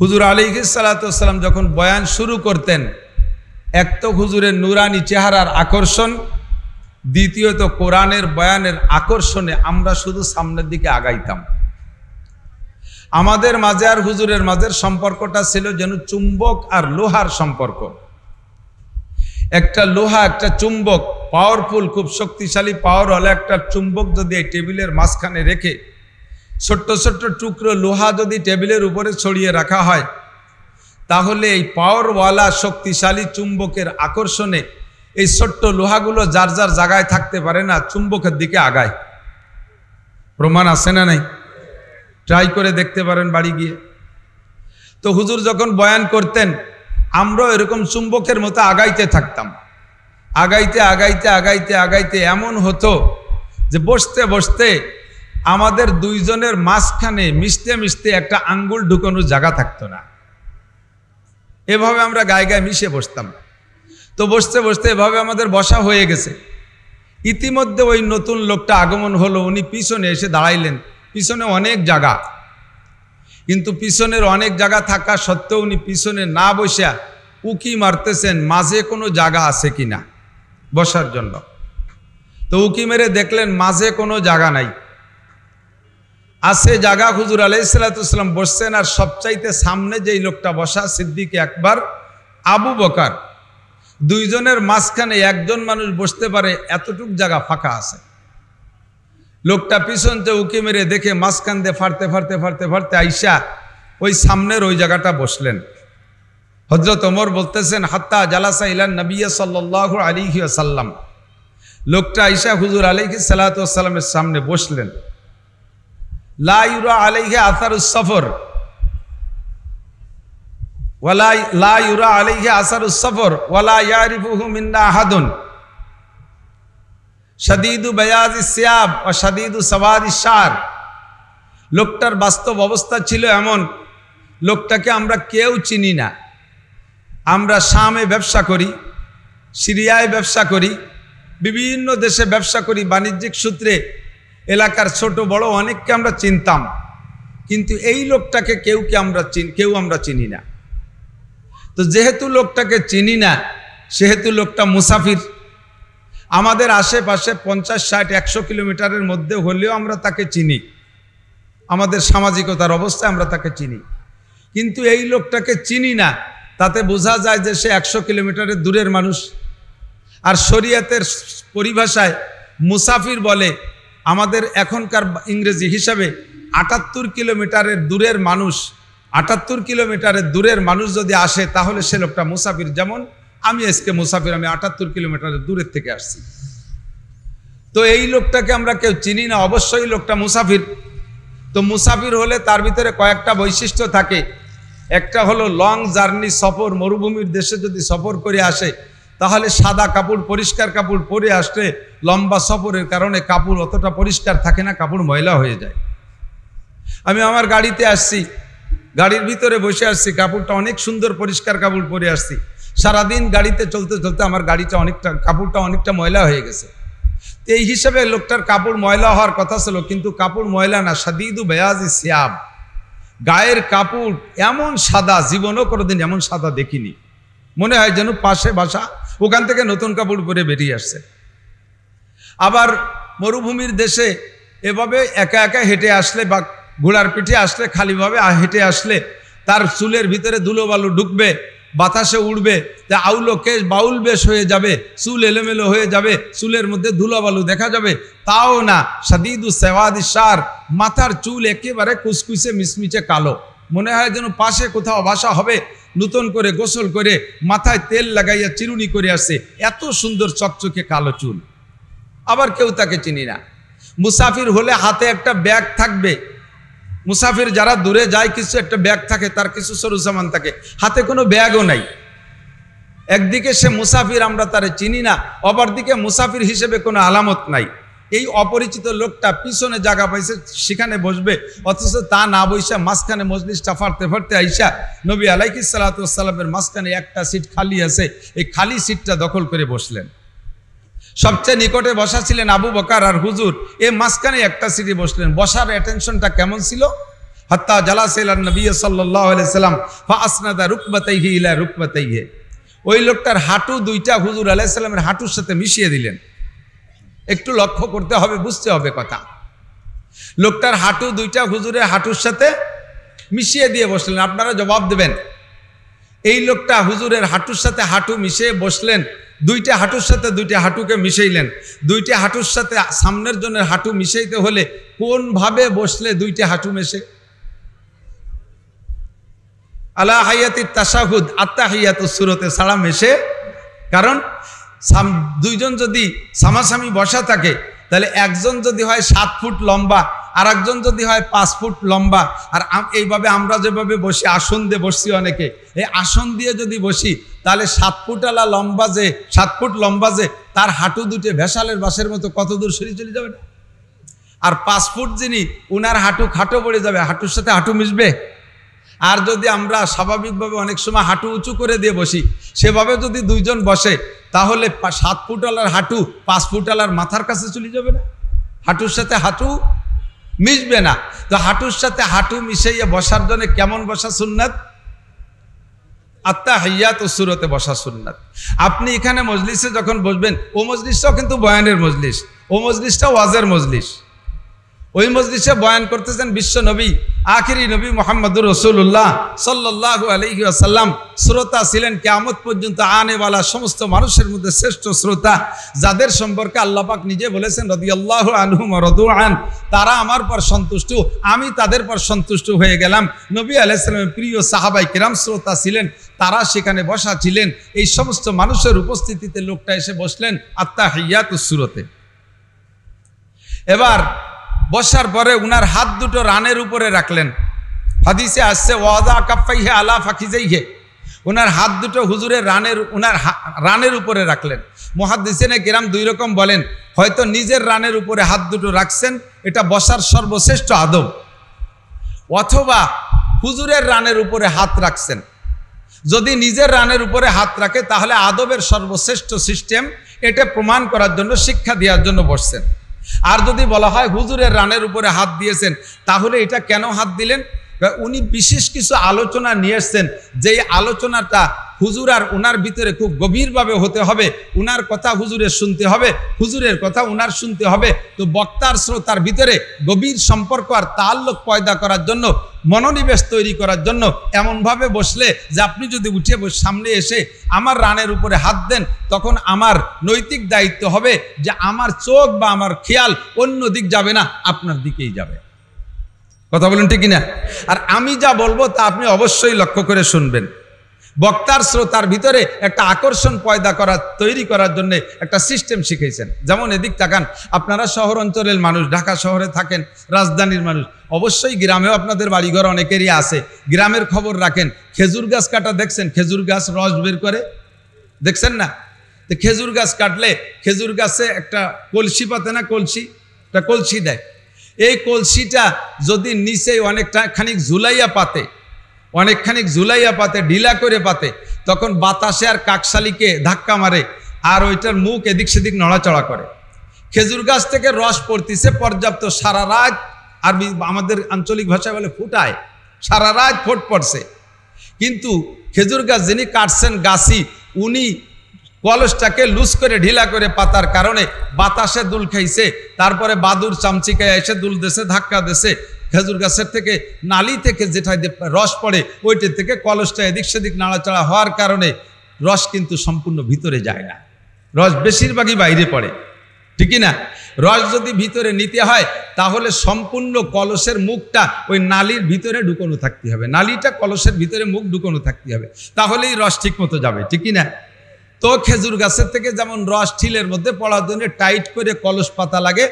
হুজুর আলাইহিস সালাতু ওয়াস সালাম যখন বয়ান শুরু করতেন, এক তো হুজুরের নুরানি চেহারার আকর্ষণ, দ্বিতীয়ত কোরআনের বয়ানের আকর্ষণে আমরা শুধু সামনের দিকে আগাইতাম। আমাদের মাঝে আর হুজুরের মাঝের সম্পর্কটা ছিল যেন চুম্বক আর লোহার সম্পর্ক। একটা লোহা, একটা চুম্বক, পাওয়ারফুল, খুব শক্তিশালী পাওয়ার হলে একটা চুম্বক যদি এই টেবিলের মাঝখানে রেখে ছোট্ট ছোট্ট টুকরো লোহা যদি টেবিলের উপরে ছড়িয়ে রাখা হয়, তাহলে এই পাওয়ারওয়ালা শক্তিশালী চুম্বকের আকর্ষণে এই ছোট্ট লোহাগুলো যার যার জায়গায় থাকতে পারে না, চুম্বকের দিকে আগায়। প্রমাণ আছে না নাই? ট্রাই করে দেখতে পারেন বাড়ি গিয়ে। তো হুজুর যখন বয়ান করতেন, আমরাও এরকম চুম্বকের মতো আগাইতে থাকতাম। আগাইতে আগাইতে আগাইতে আগাইতে এমন হতো যে বসতে বসতে আমাদের দুইজনের মাঝখানে মিশতে মিশতে একটা আঙ্গুল ঢুকানোর জায়গা থাকতো না। এভাবে আমরা গায়ে গায়ে মিশে বসতাম। তো বসতে বসতে এভাবে আমাদের বসা হয়ে গেছে। ইতিমধ্যে ওই নতুন লোকটা আগমন হলো, উনি পিছনে এসে দাঁড়াইলেন। পিছনে অনেক জায়গা, কিন্তু পিছনের অনেক জায়গা থাকা সত্ত্বেও উনি পিছনে না বসে উকি মারতেছেন মাঝে কোনো জায়গা আছে কিনা বসার জন্য। তো উকি মেরে দেখলেন মাঝে কোনো জায়গা নাই। আছে জায়গা, হুজুর আলাইহিস সালাতু ওয়াস সালাম বসছেন, আর সবচাইতে সামনে যেই লোকটা বসা, সিদ্দিক আকবর, আবু বকর, দুইজনের মাঝখানে একজন মানুষ বসতে পারে এতটুক জায়গা ফাঁকা আছে। লোকটা পিছনতে উকি মেরে দেখে মাঝখান দিয়ে ফাড়তে ফাড়তে ফাড়তে ফাড়তে আইসা ওই সামনের ওই জায়গাটা বসলেন। হযরত ওমর বলতেছেন, হাত্তা জালাসা ইলান নবী সাল্লাল্লাহু আলাইহি ওয়াসাল্লাম। লোকটা আইসা হুজুর আলাইহিস সালাতু ওয়াস সালামের সামনে বসলেন। লা ইউরা আলাইহি আসারুস সফর ওয়ালা লা ইউরা আলাইহি আসারুস সফর ওয়ালা ইয়ারিফুহু মিন্না আহাদুন শাদীদু বায়াজিস সিয়াব ওয়া শাদীদু সাওয়াদিস শার। লোকটার বাস্তব অবস্থা ছিল এমন, লোকটাকে আমরা কেউ চিনি না। আমরা শামে ব্যবসা করি, সিরিয়ায় ব্যবসা করি, বিভিন্ন দেশে ব্যবসা করি, বাণিজ্যিক সূত্রে এলাকার ছোট বড় অনেককে আমরা চিনতাম, কিন্তু এই লোকটাকে কেউ আমরা চিনি না। তো যেহেতু লোকটাকে চিনি না, সেহেতু লোকটা মুসাফির। আমাদের আশেপাশে 50, 60, 100 কিলোমিটারের মধ্যে হলেও আমরা তাকে চিনি, আমাদের সামাজিকতার অবস্থায় আমরা তাকে চিনি। কিন্তু এই লোকটাকে চিনি না, তাতে বোঝা যায় যে সে 100 কিলোমিটারের দূরের মানুষ। আর শরীয়তের পরিভাষায় মুসাফির বলে, আমাদের এখনকার ইংরেজি হিসাবে 78 কিলোমিটারের দূরের মানুষ, 78 কিলোমিটারের দূরের মানুষ যদি আসে তাহলে সে লোকটা মুসাফির। যেমন আমি আজকে মুসাফির, আমি 78 কিলোমিটারের দূরের থেকে আসছি। তো এই লোকটাকে আমরা কেউ চিনি না, অবশ্যই লোকটা মুসাফির। তো মুসাফির হলে তার ভিতরে কয়েকটা বৈশিষ্ট্য থাকে। একটা হলো লং জার্নি, সফর, মরুভূমির দেশে যদি সফর করে আসে তাহলে সাদা কাপড়, পরিষ্কার কাপড় পরে আসলে লম্বা সফরের কারণে কাপড় অতটা পরিষ্কার থাকে না, কাপড় ময়লা হয়ে যায়। আমি আমার গাড়িতে আসছি, গাড়ির ভিতরে বসে আসছি, কাপড়টা অনেক সুন্দর পরিষ্কার কাপড় পরে আসছি। সারাদিন গাড়িতে চলতে চলতে আমার কাপড়টা অনেকটা ময়লা হয়ে গেছে। এই হিসাবে লোকটার কাপড় ময়লা হওয়ার কথা ছিল, কিন্তু কাপড় ময়লা না, শাদীদু বায়াজিস সিয়াব। গায়ের কাপড় এমন সাদা, জীবনও কোনোদিন এমন সাদা দেখিনি। মনে হয় যেন পাশে বাসা, ওখান থেকে নতুন কাপড় পরে বেরিয়ে আসছে। আবার মরুভূমির দেশে এভাবে একা একা হেঁটে আসলে বা ঘোড়ার পিঠে আসলে, খালিভাবে হেঁটে আসলে তার চুলের ভিতরে ধুলো বালু ঢুকবে, বাতাসে উড়বে, আউলো কেশ বাউল বেশ হয়ে যাবে, চুল এলোমেলো হয়ে যাবে, চুলের মধ্যে ধুলো বালু দেখা যাবে। তাও না, শাদীদু সাওয়াদিস শার, মাথার চুল একেবারে কুচকুচে মিচমিচে কালো, মনে হয় যেন পাশে কোথাও বাসা হবে, নতুন করে গোসল করে মাথায় তেল লাগাইয়া চিরুনি করে আসছে, এত সুন্দর চকচকে কালো চুল। আবার কেউ তাকে চিনি না। মুসাফির হলে হাতে একটা ব্যাগ থাকবে। মুসাফির যারা দূরে যায়, কিছু একটা ব্যাগ থাকে, তার কিছু সরু সামান থাকে, হাতে কোনো ব্যাগও নাই। একদিকে সে মুসাফির, আমরা তারে চিনি না, অপরদিকে মুসাফির হিসেবে কোনো আলামত নাই। এই অপরিচিত লোকটা পিছনে জায়গা পাইছে, সেখানে বসবে, অথচ তা না বসে মাঝখানে মজলিসটা ফাড়তে ফাড়তে আইসা নবী আলাইহিস সালাতু ওয়াস সালামের মাঝখানে একটা সিট খালি আছে, এই খালি সিটটা দখল করে বসলেন। সবচেয়ে নিকটে বসা ছিলেন আবু বকর আর হুজুর, এ মাঝখানে একটা সিটে বসলেন। বসার অ্যাটেনশনটা কেমন ছিল? হাত্তা জালাসা ইলা নবী সাল্লাল্লাহু আলাইহি সাল্লাম ফাআসনাদা রুকবাতাইহি ইলা রুকবাতাইহি। ওই লোকটার হাঁটু দুইটা হুজুর আলাইহিস সালামের হাঁটুর সাথে মিশিয়ে দিলেন। একটু লক্ষ্য করতে হবে, বুঝতে হবে কথা। লোকটার হাঁটু দুইটা হুজুরের হাঁটুর সাথে মিশিয়ে দিয়ে বসলেন। আপনারা জবাব দেবেন, এই লোকটা হুজুরের হাঁটুর সাথে হাঁটু মিশিয়ে বসলেন, দুইটা হাঁটুর সাথে দুইটা হাঁটুকে মিশাইলেন। দুইটা হাঁটুর সাথে সামনের জনের হাঁটু মিশাইতে হলে কোন ভাবে বসলে দুইটা হাঁটু মেশে? আলা হায়াতি তাশাহুদ আত্তাহিয়াতুস সূরাতে ছাড়া মেশে। কারণ দুইজন যদি সামাসামি বসা থাকে, তাহলে একজন যদি হয় 7 ফুট লম্বা আর একজন যদি হয় 5 ফুট লম্বা, আর এইভাবে আমরা যেভাবে বসি, আসন দিয়ে বসছি অনেকে, এই আসন দিয়ে যদি বসি, তাহলে 7 ফুটালা লম্বা যে 7 ফুট লম্বা যে তার হাঁটু দুটো ভেসালের বাঁশের মতো কত দূর সরে চলে যাবে না? আর 5 ফুট যিনি, উনার হাঁটু খাটো পড়ে যাবে, হাঁটুর সাথে হাঁটু মিশবে। আর যদি আমরা স্বাভাবিকভাবে অনেক সময় হাঁটু উঁচু করে দিয়ে বসি, সেভাবে যদি দুইজন বসে, তাহলে 7 ফুটওয়ালার হাঁটু 5 ফুটওয়ালার মাথার কাছে চলে যাবে না? হাঁটুর সাথে হাঁটু মিশবে না। তো হাঁটুর সাথে হাঁটু মিশাইয়া বসার জন্য কেমন বসা সুন্নাত? আত্তাহিয়াতুস সূরাতে বসা সুন্নাত। আপনি এখানে মজলিসে যখন বসবেন, ও মজলিসটাও কিন্তু বয়ানের মজলিস, ও মজলিসটাও ওয়াজের মজলিস। ওই মজলিসে বয়ান করতেছেন বিশ্ব নবী, আখিরি নবী মুহাম্মদুর রাসূলুল্লাহ সাল্লাল্লাহু আলাইহি ওয়াসাল্লাম। শ্রোতা ছিলেন কিয়ামত পর্যন্ত আনেওয়ালা সমস্ত মানুষের মধ্যে শ্রেষ্ঠ শ্রোতা, যাদের সম্পর্কে আল্লাহ পাক নিজে বলেছেন রাদিয়াল্লাহু আনহুম ওয়া রাদু আন, তারা আমার পর সন্তুষ্ট, আমি তাদের পর সন্তুষ্ট হয়ে গেলাম। নবী আলাইহিস সালামের প্রিয় সাহাবায়ে কিরাম শ্রোতা ছিলেন, তারা সেখানে বসা ছিলেন। এই সমস্ত মানুষের উপস্থিতিতে লোকটা এসে বসলেন আত্তাহিয়াতুস সূরাতে। এবার বসার পরে উনার হাত দুটো রানের উপরে রাখলেন। হাদিসে আসছে ওয়াদা কাফাইহি আলা ফাকিজাইহি, উনার হাত দুটো হুজুরের রানের উপরে রাখলেন। মুহাদ্দিসিনে কিরাম দুই রকম বলেন, হয়তো নিজের রানের উপরে হাত দুটো রাখছেন, এটা বসার সর্বশ্রেষ্ঠ আদব, অথবা হুজুরের রানের উপরে হাত রাখছেন। যদি নিজের রানের উপরে হাত রাখে, তাহলে আদবের সর্বশ্রেষ্ঠ সিস্টেম, এটা প্রমাণ করার জন্য, শিক্ষা দেওয়ার জন্য বসছেন। আর যদি বলা হয় হুজুরের রানের উপরে হাত দিয়েছেন, তাহলে এটা কেন হাত দিলেন? উনি বিশেষ কিছু আলোচনা নিয়ে এসছেন, যেই আলোচনাটা হুজুর আর উনার ভিতরে খুব গভীরভাবে হতে হবে। উনার কথা হুজুরের শুনতে হবে, হুজুরের কথা উনার শুনতে হবে। তো বক্তার শ্রোতার ভিতরে গভীর সম্পর্ক আর তাআল্লুক পয়দা করার জন্য, মনোনিবেশ তৈরি করার জন্য এমনভাবে বসলে যে আপনি যদি উঠে সামনে এসে আমার রানের উপরে হাত দেন, তখন আমার নৈতিক দায়িত্ব হবে যে আমার চোখ বা আমার খেয়াল অন্য দিক যাবে না, আপনার দিকেই যাবে। কথা বলেন ঠিক কিনা? আর আমি যা বলবো তা আপনি অবশ্যই লক্ষ্য করে শুনবেন। বক্তার শ্রোতার ভিতরে একটা আকর্ষণ পয়দা তৈরি করার জন্য একটা সিস্টেম শিখেছেন। যেমন এদিক তাকান, আপনারা শহর অঞ্চলের মানুষ, ঢাকা শহরে থাকেন, রাজধানীর মানুষ, অবশ্যই গ্রামেও আপনাদের বাড়িঘর অনেকেরই আছে, গ্রামের খবর রাখেন। খেজুর গাছ কাটা দেখছেন? খেজুর গাছ রস বের করে, দেখছেন না? তো খেজুর গাছ কাটলে খেজুর গাছে একটা কলসি পাতে না, একটা কলসি দেয়। এই কলসিটা যদি নিচে অনেকখানি ঝুলাইয়া পাতে, ঢিলা করে পাতে, তখন বাতাসে আর কাকশালিকে ধাক্কা মারে, আর ওইটার মুখ এদিক সেদিক নড়াচড়া করে। খেজুর গাছ থেকে রস পড়তেছে পর্যাপ্ত, সারা রাত, আর আমাদের আঞ্চলিক ভাষায় বলে ফুটায়, সারা রাত ফোট পড়ছে। কিন্তু খেজুর গাছ যিনি কাটছেন গাছি, উনি কলসটাকে লুজ করে ঢিলা করে পাতার কারণে বাতাসে দুল খাইছে, তারপরে বাদুর চামচিকায় এসে দুল দেশে, ধাক্কা দেশে, খেজুর গাছের থেকে নালি থেকে যেটাই রস পড়ে ওইটার থেকে কলসটা এদিক সেদিক নাড়াচাড়া হওয়ার কারণে রস কিন্তু সম্পূর্ণ ভিতরে যায় না, রস বেশিরভাগই বাইরে পড়ে, ঠিকই না? রস যদি ভিতরে নিতে হয়, তাহলে সম্পূর্ণ কলসের মুখটা ওই নালির ভিতরে ঢুকানো থাকতে হবে, নালিটা কলসের ভিতরে মুখ ঢুকানো থাকতে হবে, তাহলেই রস ঠিক মতো যাবে, ঠিকই না? তো খেজুর গাছের থেকে যেমন রস ঠিলের মধ্যে পড়ার জন্য টাইট করে কলস পাতা লাগে,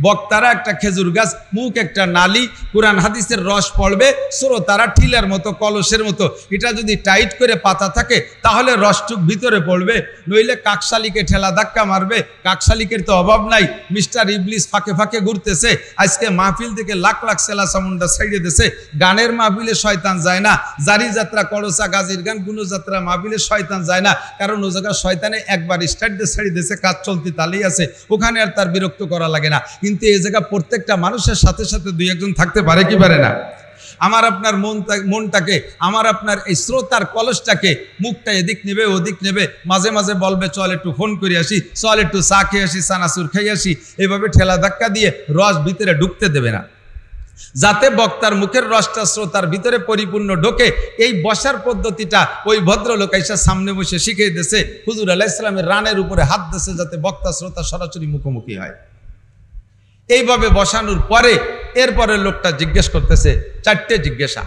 বক্তারা একটা খেজুর গাছ, মুখ একটা নালি, কুরআন হাদিসের রস পড়বে, শ্রোতারা ঠিলের মতো, কলসের মতো, এটা যদি টাইট করে পাতা থাকে, তাহলে রসটুক ভিতরে পড়বে। নইলে কাকশালিকে ঠেলা ধাক্কা মারবে। কাকশালিকের তো অভাব নাই, মিস্টার ইবলিস ফাঁকে ফাঁকে ঘুরতেছে। আজকে মাহফিল থেকে লাখ লাখ সেলা সামুন্ডা ছাইড়ে দিছে। গানের মাহফিলে শয়তান যায় না, জারি যাত্রা, করসা, গাজীর গান, কোনো যাত্রা মাহফিলে শয়তান যায় না, কারণ ও জায়গায় শয়তানে একবার স্টার্ট দিয়ে ছাড়িয়ে দিয়েছে, কাজ চলতে তালেই আছে, ওখানে আর তার বিরক্ত করা লাগে না। কিন্তু এই জায়গা প্রত্যেকটা মানুষের সাথে সাথে দুই একজন থাকতে পারে কি পারে না? আমার আপনার মনটাকে, আমার আপনার এই শ্রোতার কলসটাকে, মুখটা এদিক নেবে ওদিক নেবে, মাঝে মাঝে বলবে চল একটু ফোন করে আসি, চল একটু চা খেয়ে আসি, চানাচুর খেয়ে আসি, এইভাবে ঠেলা ধাক্কা দিয়ে রস ভিতরে ঢুকতে দেবে না, যাতে বক্তার মুখের রসটা শ্রোতার ভিতরে পরিপূর্ণ ঢোকে। এই বসার পদ্ধতিটা ওই ভদ্রলোক এসে সামনে বসে শিখিয়ে দিয়েছে, হুজুর আলাইহিস সালামের রানের উপরে হাত দিয়েছে যাতে বক্তা শ্রোতা সরাসরি মুখোমুখি হয়। এইভাবে বসানোর পরে এরপরে লোকটা জিজ্ঞেস করতেছে 4টে জিজ্ঞাসা।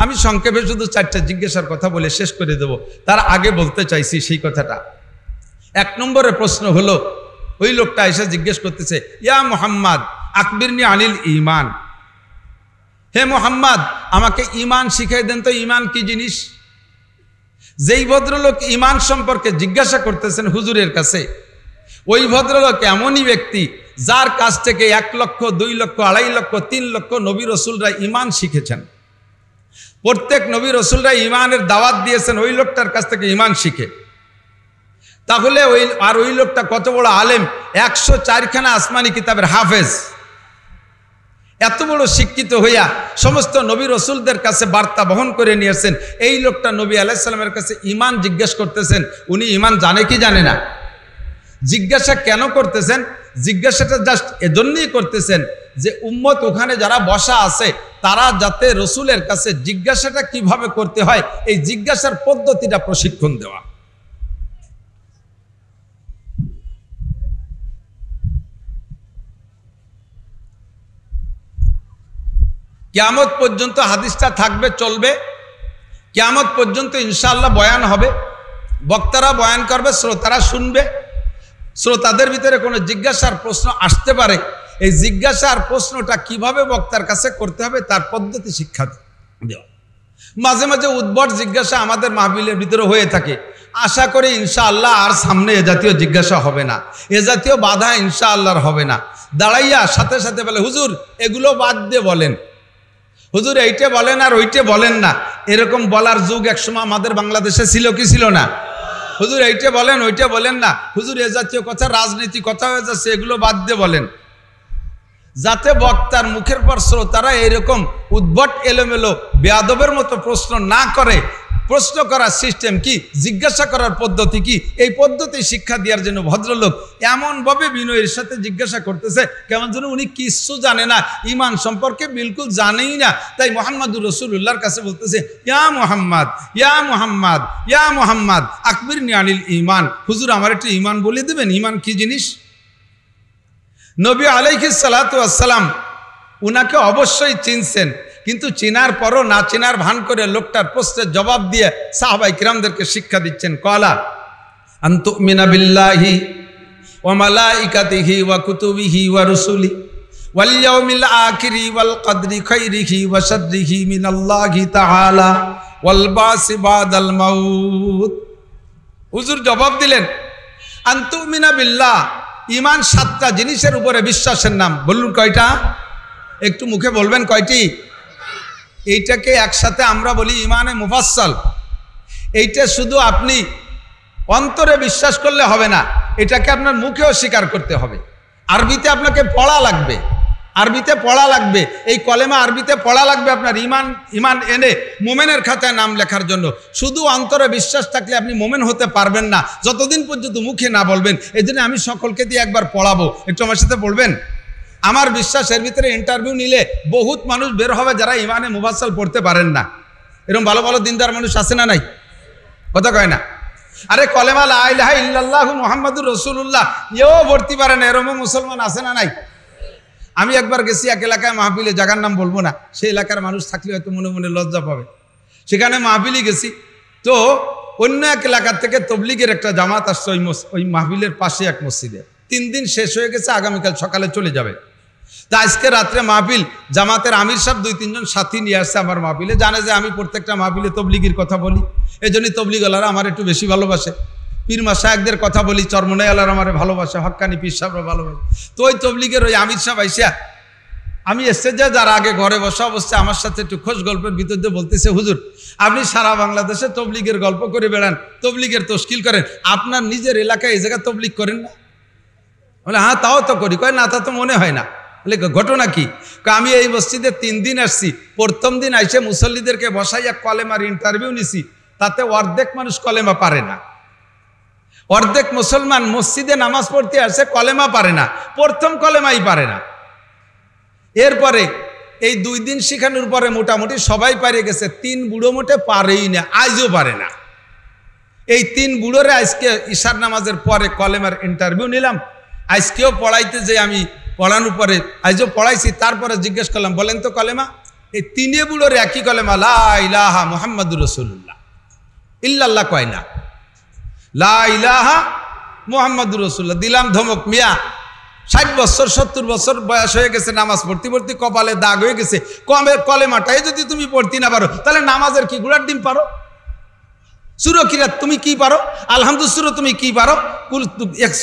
আমি সংক্ষেপে শুধু 4টে জিজ্ঞাসার কথা বলে শেষ করে দেব, তার আগে বলতে চাইছি সেই কথাটা। 1 নম্বরে প্রশ্ন হলো, ওই লোকটা এসে জিজ্ঞেস করতেছে, ইয়া মুহাম্মদ আকবিরনি আনিল ঈমান, হে মুহাম্মদ আমাকে ঈমান শিখিয়ে দেন তো, ঈমান কি জিনিস? যেই ভদ্রলোক ঈমান সম্পর্কে জিজ্ঞাসা করতেছেন হুজুরের কাছে, ওই ভদ্রলোক এমনই ব্যক্তি যার কাছ থেকে 1 লক্ষ 2 লক্ষ 2.5 লক্ষ 3 লক্ষ নবী রসুলরা ঈমান শিখেছেন। প্রত্যেক নবী রসুলরা ঈমানের দাওয়াত দিয়েছেন ওই লোকটার কাছ থেকে ঈমান শিখে। তাহলে ওই লোকটা কত বড় আলেম, 104খানা আসমানি কিতাবের হাফেজ, এত বড় শিক্ষিত হইয়া সমস্ত নবী রসুলদের কাছে বার্তা বহন করে নিয়েছেন। এই লোকটা নবী আলাইহিস সালামের কাছে ঈমান জিজ্ঞেস করতেছেন, উনি ঈমান জানে কি জানে না? জিজ্ঞাসা কেন করতেছেন? জিজ্ঞাসাটা জাস্ট এজন্যই করতেছেন যে উম্মত ওখানে যারা বসা আছে তারা যাতে রসুলের কাছে জিজ্ঞাসাটা কিভাবে করতে হয় এই জিজ্ঞাসার পদ্ধতিটা প্রশিক্ষণ দেওয়া। কিয়ামত পর্যন্ত হাদিসটা থাকবে, চলবে। কিয়ামত পর্যন্ত ইনশাআল্লাহ বয়ান হবে, বক্তারা বয়ান করবে, শ্রোতারা শুনবে। শ্রোতাদের ভিতরে কোনো জিজ্ঞাসার প্রশ্ন আসতে পারে, এই জিজ্ঞাসার প্রশ্নটা কিভাবে বক্তার কাছে করতে হবে তার পদ্ধতি শিক্ষা দেওয়া। মাঝে মাঝে উদ্ভট জিজ্ঞাসা আমাদের মাহফিলের ভিতরে হয়ে থাকে, আশা করি ইনশাআল্লাহ আর সামনে এ জাতীয় জিজ্ঞাসা হবে না, এ জাতীয় বাধা ইনশাআল্লাহর হবে না। দাঁড়াইয়া সাথে সাথে বলে, হুজুর এগুলো বাদ দিয়ে বলেন, হুজুর এইটা বলেন আর ওইটা বলেন না। এরকম বলার যুগ একসময় আমাদের বাংলাদেশে ছিল কি ছিল না? হুজুর এইটা বলেন ওইটা বলেন না, হুজুর এ জাতীয় কথা রাজনীতি কথা হয়ে যাচ্ছে, এগুলো বাদ দিয়ে বলেন, যাতে বক্তার মুখের পর শ্রোতারা এরকম উদ্ভট এলোমেলো বেয়াদবের মতো প্রশ্ন না করে। প্রশ্ন করার সিস্টেম কি, জিজ্ঞাসা করার পদ্ধতি কি, এই পদ্ধতি শিক্ষা দেওয়ার জন্য ভদ্রলোক এমনভাবে বিনয়ের সাথে জিজ্ঞাসা করতেছে কেমন যেন উনি কিচ্ছু জানে না, ঈমান সম্পর্কে বিলকুল জানেই না। তাই মুহাম্মদুর রাসূলুল্লাহর কাছে বলতেছে, ইয়া মুহাম্মদ ইয়া মুহাম্মদ ইয়া মুহাম্মদ আকবিরনি আনিল ঈমান, হুজুর আমার একটু ঈমান বলে দেবেন, ঈমান কি জিনিস? নবী আলাইহিস সালাতু ওয়াস সালাম উনাকে অবশ্যই চিনছেন, কিন্তু চেনার পরও না চেনার ভান করে লোকটার প্রশ্নের জবাব দিয়ে সাহাবাই কিরামদেরকে শিক্ষা দিচ্ছেন। কলা আনতুমিনা বিল্লাহি ওয়া মালাইকাতিহি ওয়া কুতুবিহি ওয়া রুসুলি ওয়াল ইয়াউমিল আখিরি ওয়াল কদরি খাইরিহি ওয়া শাররিহি মিনাল্লাহি তাআলা ওয়াল বাসি বাদাল মাউত। হুজুর জবাব দিলেন, আনতুমিনা বিল্লাহ, ঈমান 7টা জিনিসের উপরে বিশ্বাসের নাম। বলুন কয়টা? একটু মুখে বলবেন কয়টি? এইটাকে একসাথে আমরা বলি ঈমানে মুফাসসাল। এইটা শুধু আপনি অন্তরে বিশ্বাস করলে হবে না, এটাকে আপনার মুখেও স্বীকার করতে হবে। আরবিতে আপনাকে পড়া লাগবে, আরবিতে পড়া লাগবে, এই কলেমা আরবিতে পড়া লাগবে আপনার ঈমান এনে মোমেনের খাতায় নাম লেখার জন্য। শুধু অন্তরে বিশ্বাস থাকলে আপনি মোমেন হতে পারবেন না যতদিন পর্যন্ত মুখে না বলবেন। এই জন্য আমি সকলকে দিয়ে একবার পড়াবো, একটু আমার সাথে পড়বেন। আমার বিশ্বাস এর ভিতরে ইন্টারভিউ নিলে বহুত মানুষ বের হবে যারা ঈমানে মুফাসসাল পড়তে পারেন না। এরকম ভালো ভালো দিনদার মানুষ আছে না নাই? কথা কয় না? আরে কলেমা লা ইলাহা ইল্লাল্লাহু মুহাম্মাদুর রাসূলুল্লাহ এও পড়তে পারে না, এরকম মুসলমান আছে না নাই? আমি একবার গেছি এক এলাকায় মাহফিলে, জায়গার নাম বলবো না, সেই এলাকার মানুষ থাকলে হয়তো মনে মনে লজ্জা পাবে। সেখানে মাহফিলে গেছি, তো অন্য এক এলাকার থেকে তবলিগের একটা জামাত আসছে ওই মাহফিলের পাশে এক মসজিদে। 3 দিন শেষ হয়ে গেছে, আগামীকাল সকালে চলে যাবে। তা আজকে রাত্রে মাহফিল, জামাতের আমির সাহেব 2-3 জন সাথী নিয়ে আসছে আমার মাহফিলে। জানে যে আমি প্রত্যেকটা মাহফিলে তবলিগির কথা বলি, এই জন্যই তবলিগওয়ালারা আমার একটু বেশি ভালোবাসে। পীর মাশায়েখদের কথা বলি, চরমনাইওয়ালারা আমার ভালোবাসে, হক্কানি পীর সাহেবরা ভালোবাসে। তো ওই তবলিগের ওই আমির সাহেব আইসা, আমি স্টেজে যার আগে ঘরে বসা অবস্থায় আমার সাথে একটু খোঁজ গল্পের ভিতর দিয়ে বলতেছে, হুজুর আপনি সারা বাংলাদেশে তবলিগের গল্প করে বেড়ান, তবলিগের তশকিল করেন, আপনার নিজের এলাকায় এই জায়গায় তবলিগ করেন না? বলে হ্যাঁ তাও তো করি। কয় না, তা তো মনে হয় না। বলে ঘটনা কি? আমি এই মসজিদে 3 দিন আসছি, প্রথম দিন আইসে মুসল্লিদেরকে বসাইয়া কলেমার ইন্টারভিউ নিছি, তাতে অর্ধেক মানুষ কলেমা পারে না। অর্ধেক মুসলমান মসজিদে নামাজ পড়তে আসে, কলেমা পারে না, প্রথম কলেমাই পারে না। এরপরে এই 2 দিন শিখানোর পরে মোটামুটি সবাই পারে গেছে, 3 বুড়ো মোটে পারেই না, আজও পারে না। এই 3 বুড়োরে আজকে ইশার নামাজের পরে কলেমার ইন্টারভিউ নিলাম। আজকেও পড়াইতে যে আমি পড়ানোর পরে আজও পড়াইছি, তারপরে জিজ্ঞেস করলাম বলেন তো কলেমা। এই 3 বুড়োর একই কলেমা, লা ইলাহা মুহাম্মাদুর রাসূলুল্লাহ, ইল্লাল্লাহ কয় না, লা ইলাহা মুহাম্মাদুর রাসূলুল্লাহ। দিলাম ধমক, মিয়া 60 বছর 70 বছর বয়স হয়ে গেছে, নামাজ পড়তে পড়তে কপালে দাগ হয়ে গেছে, কলেমাটাই যদি তুমি পড়তে না পারো তাহলে নামাজের কি গুড়ার ডিম পারো? সূরা কিরাত তুমি কি পারো? আলহামদুলিল্লাহ সূরা তুমি কি পারো?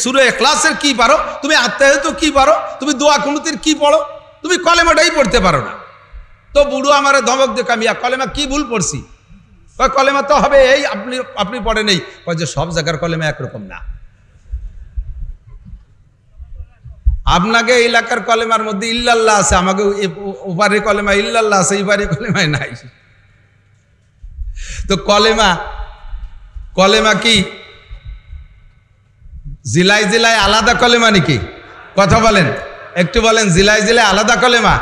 সূরা ইখলাসের কি পারো? তুমি আত্মাহিয়াত কি পারো? তুমি দোয়া কুনুতের কি পড়ো? তুমি কলেমাটাই পড়তে পারো না। তো বুড়ো আমারে ধমক দিয়ে, কামিয়া কলেমা কি ভুল পড়ছি? কলেমা তো হবে এই, আপনি পড়ে নেই। কয় যে সব জায়গার কলেমা একরকম না। আপনাকে এলাকার কলেমার মধ্যে ইল্লাল্লাহ আছে, আমাকে ওপারে কলেমা ইল্লাল্লাহ আছে, এইবারে কলেমায় নাই। তো কলেমা কি জেলায় জেলায় আলাদা কলেমা নাকি? কথা বলেন, একটু বলেন, জেলায় জেলায় আলাদা কলেমা?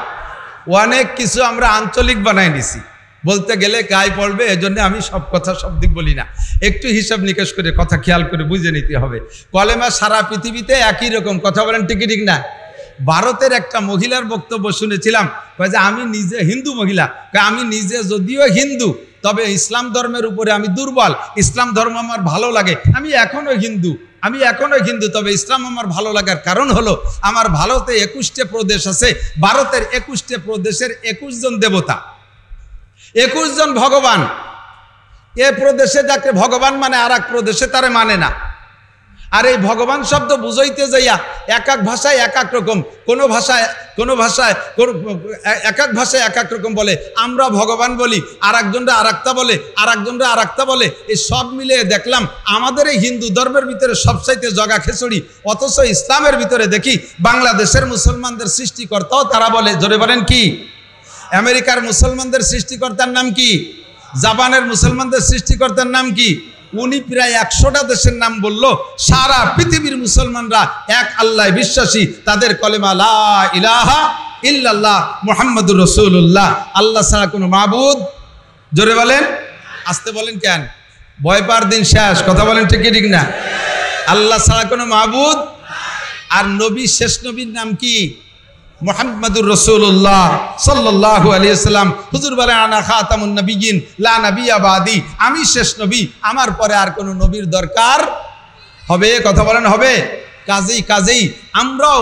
অনেক কিছু আমরা আঞ্চলিক বানাই নিছি, বলতে গেলে গায়ে পড়বে, এজন্য আমি সব কথা সব দিক বলি না। একটু হিসাব নিকাশ করে কথা খেয়াল করে বুঝে নিতে হবে। কলেমা সারা পৃথিবীতে একই রকম। কথা বলেন ঠিক ঠিক না? ভারতের একটা মহিলার বক্তব্য শুনেছিলাম, যে আমি নিজে হিন্দু মহিলা, আমি নিজে যদিও হিন্দু, তবে ইসলাম ধর্মের উপরে আমি দুর্বল, ইসলাম ধর্ম আমার ভালো লাগে, আমি এখনো হিন্দু, তবে ইসলাম আমার ভালো লাগার কারণ হলো আমার ভারতে 21টা প্রদেশ আছে, ভারতের 21টা প্রদেশের 21 জন দেবতা, 21 জন ভগবান। এ প্রদেশে যাকে ভগবান মানে আর এক প্রদেশে তারে মানে না। আর এই ভগবান শব্দ বুঝাইতে যাইয়া এক এক ভাষায় এক এক রকম, কোনো ভাষায় এক এক ভাষায় এক এক রকম বলে। আমরা ভগবান বলি, আর একজনরা আর একটা বলে, আর একজনরা আর একটা বলে। এই সব মিলিয়ে দেখলাম আমাদের এই হিন্দু ধর্মের ভিতরে সবচাইতে জগা খেচড়ি। অথচ ইসলামের ভিতরে দেখি বাংলাদেশের মুসলমানদের সৃষ্টিকর্তাও তারা বলে, জোরে বলেন কি? আমেরিকার মুসলমানদের সৃষ্টিকর্তার নাম কি? জাপানের মুসলমানদের সৃষ্টিকর্তার নাম কি? উনি প্রায় 100টা দেশের নাম বলল। সারা পৃথিবীর মুসলমানরা এক আল্লাহ বিশ্বাসী, তাদের কলেমা লা ইলাহা ইল্লাল্লাহ মুহাম্মাদুর রাসূলুল্লাহ। আল্লাহ ছাড়া কোনো মাবুদ, জোরে বলেন, আসতে বলেন কেন? ভয় পাওয়ার দিন শেষ। কথা বলেন ঠিক ঠিক না? আল্লাহ ছাড়া কোনো মাবুদ। আর নবী, শেষ নবীর নাম কি? মুহাম্মাদুর রাসূলুল্লাহ সাল্লাল্লাহু আলাইহি ওয়াসাল্লাম। হুজুর বলেন, আনা খাতামুন নবিয়্যিন লা নাবিয়্যা বাদি, আমি শেষ নবী, আমার পরে আর কোনো নবীর দরকার হবে? কথা বলেন হবে? কাজেই আমরাও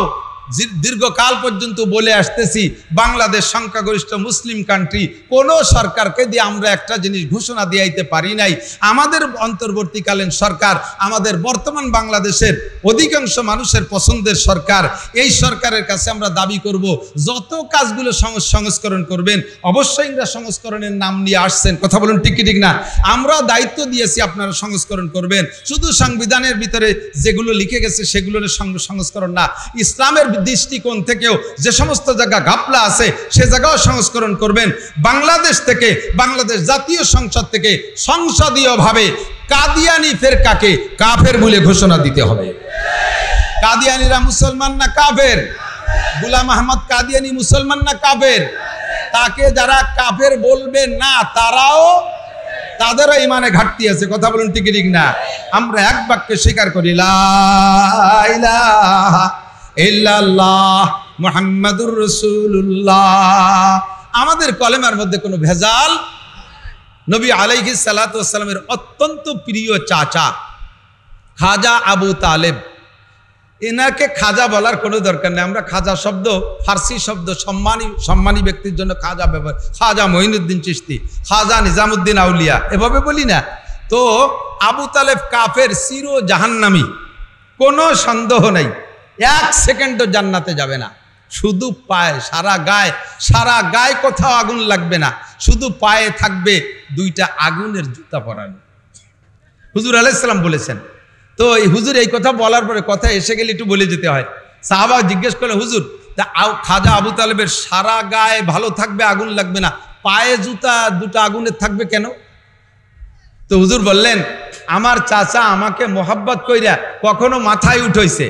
দীর্ঘকাল পর্যন্ত বলে আসতেছি, বাংলাদেশ সংখ্যাগরিষ্ঠ মুসলিম কান্ট্রি, কোনো সরকারকে দিয়ে আমরা একটা জিনিস ঘোষণা দিয়াইতে পারি নাই। আমাদের অন্তর্বর্তীকালীন সরকার আমাদের বর্তমান বাংলাদেশের অধিকাংশ মানুষের পছন্দের সরকার। এই সরকারের কাছে আমরা দাবি করব, যত কাজগুলো সংস্করণ করবেন, অবশ্যই আমরা সংস্করণের নাম নিয়ে আসছেন। কথা বলুন ঠিক ঠিক না? আমরা দায়িত্ব দিয়েছি আপনারা সংস্করণ করবেন। শুধু সংবিধানের ভিতরে যেগুলো লিখে গেছে সেগুলোর সংস্করণ না, ইসলামের দৃষ্টিকোণ থেকেও যে সমস্ত জায়গা ঘাপলা আছে সে জায়গাও সংস্করণ করবেন। বাংলাদেশ থেকে, বাংলাদেশ জাতীয় সংসদ থেকে সংসদীয়ভাবে কাদিয়ানি ফেরকাকে কাফের বলে ঘোষণা দিতে হবে। কাদিয়ানিরা মুসলমান না কাফের? গোলাম আহমদ কাদিয়ানি মুসলমান না কাফের? তাকে যারা কাফের বলবে না, তাদেরও ইমানে ঘাটতি আছে। কথা বলুন ঠিক ঠিক না? আমরা এক বাক্যে স্বীকার করি, লা ইলাহা ইল্লাল্লাহ মুহাম্মাদুর রাসূলুল্লাহ। আমাদের কলেমার মধ্যে কোনো ভেজাল। নবী আলাইহিস সালাতু ওয়াস সালামের অত্যন্ত প্রিয় চাচা খাজা আবু তালেব, এনাকে খাজা বলার কোনো দরকার নেই। আমরা খাজা শব্দ ফার্সি শব্দ, সম্মানী ব্যক্তির জন্য খাজা ব্যবহার। খাজা মঈনুদ্দিন চিশতি, খাজা নিজামুদ্দিন আউলিয়া এভাবে বলি না। তো আবু তালেব কাফের, চির জাহান্নামী, কোনো সন্দেহ নেই। 1 সেকেন্ডও জান্নাতে যাবে না। শুধু পায়ে, সারা গায়ে কোথাও আগুন লাগবে না, শুধু পায়ে থাকবে 2টা আগুনের জুতা পরানো। হুজুর আলাইহিস সালাম বলেছেন। তো এই হুজুর এই কথা বলার পরে কথা এসে গেলে একটু বলে যেতে হয়। সাহাবা জিজ্ঞেস করলে, হুজুর তা খাজা আবু তালেবের সারা গায়ে ভালো থাকবে, আগুন লাগবে না, পায়ে জুতা দুটো আগুনের থাকবে কেন? তো হুজুর বললেন, আমার চাচা আমাকে মোহাব্বত কইরা কখনো মাথায় উঠাইছে,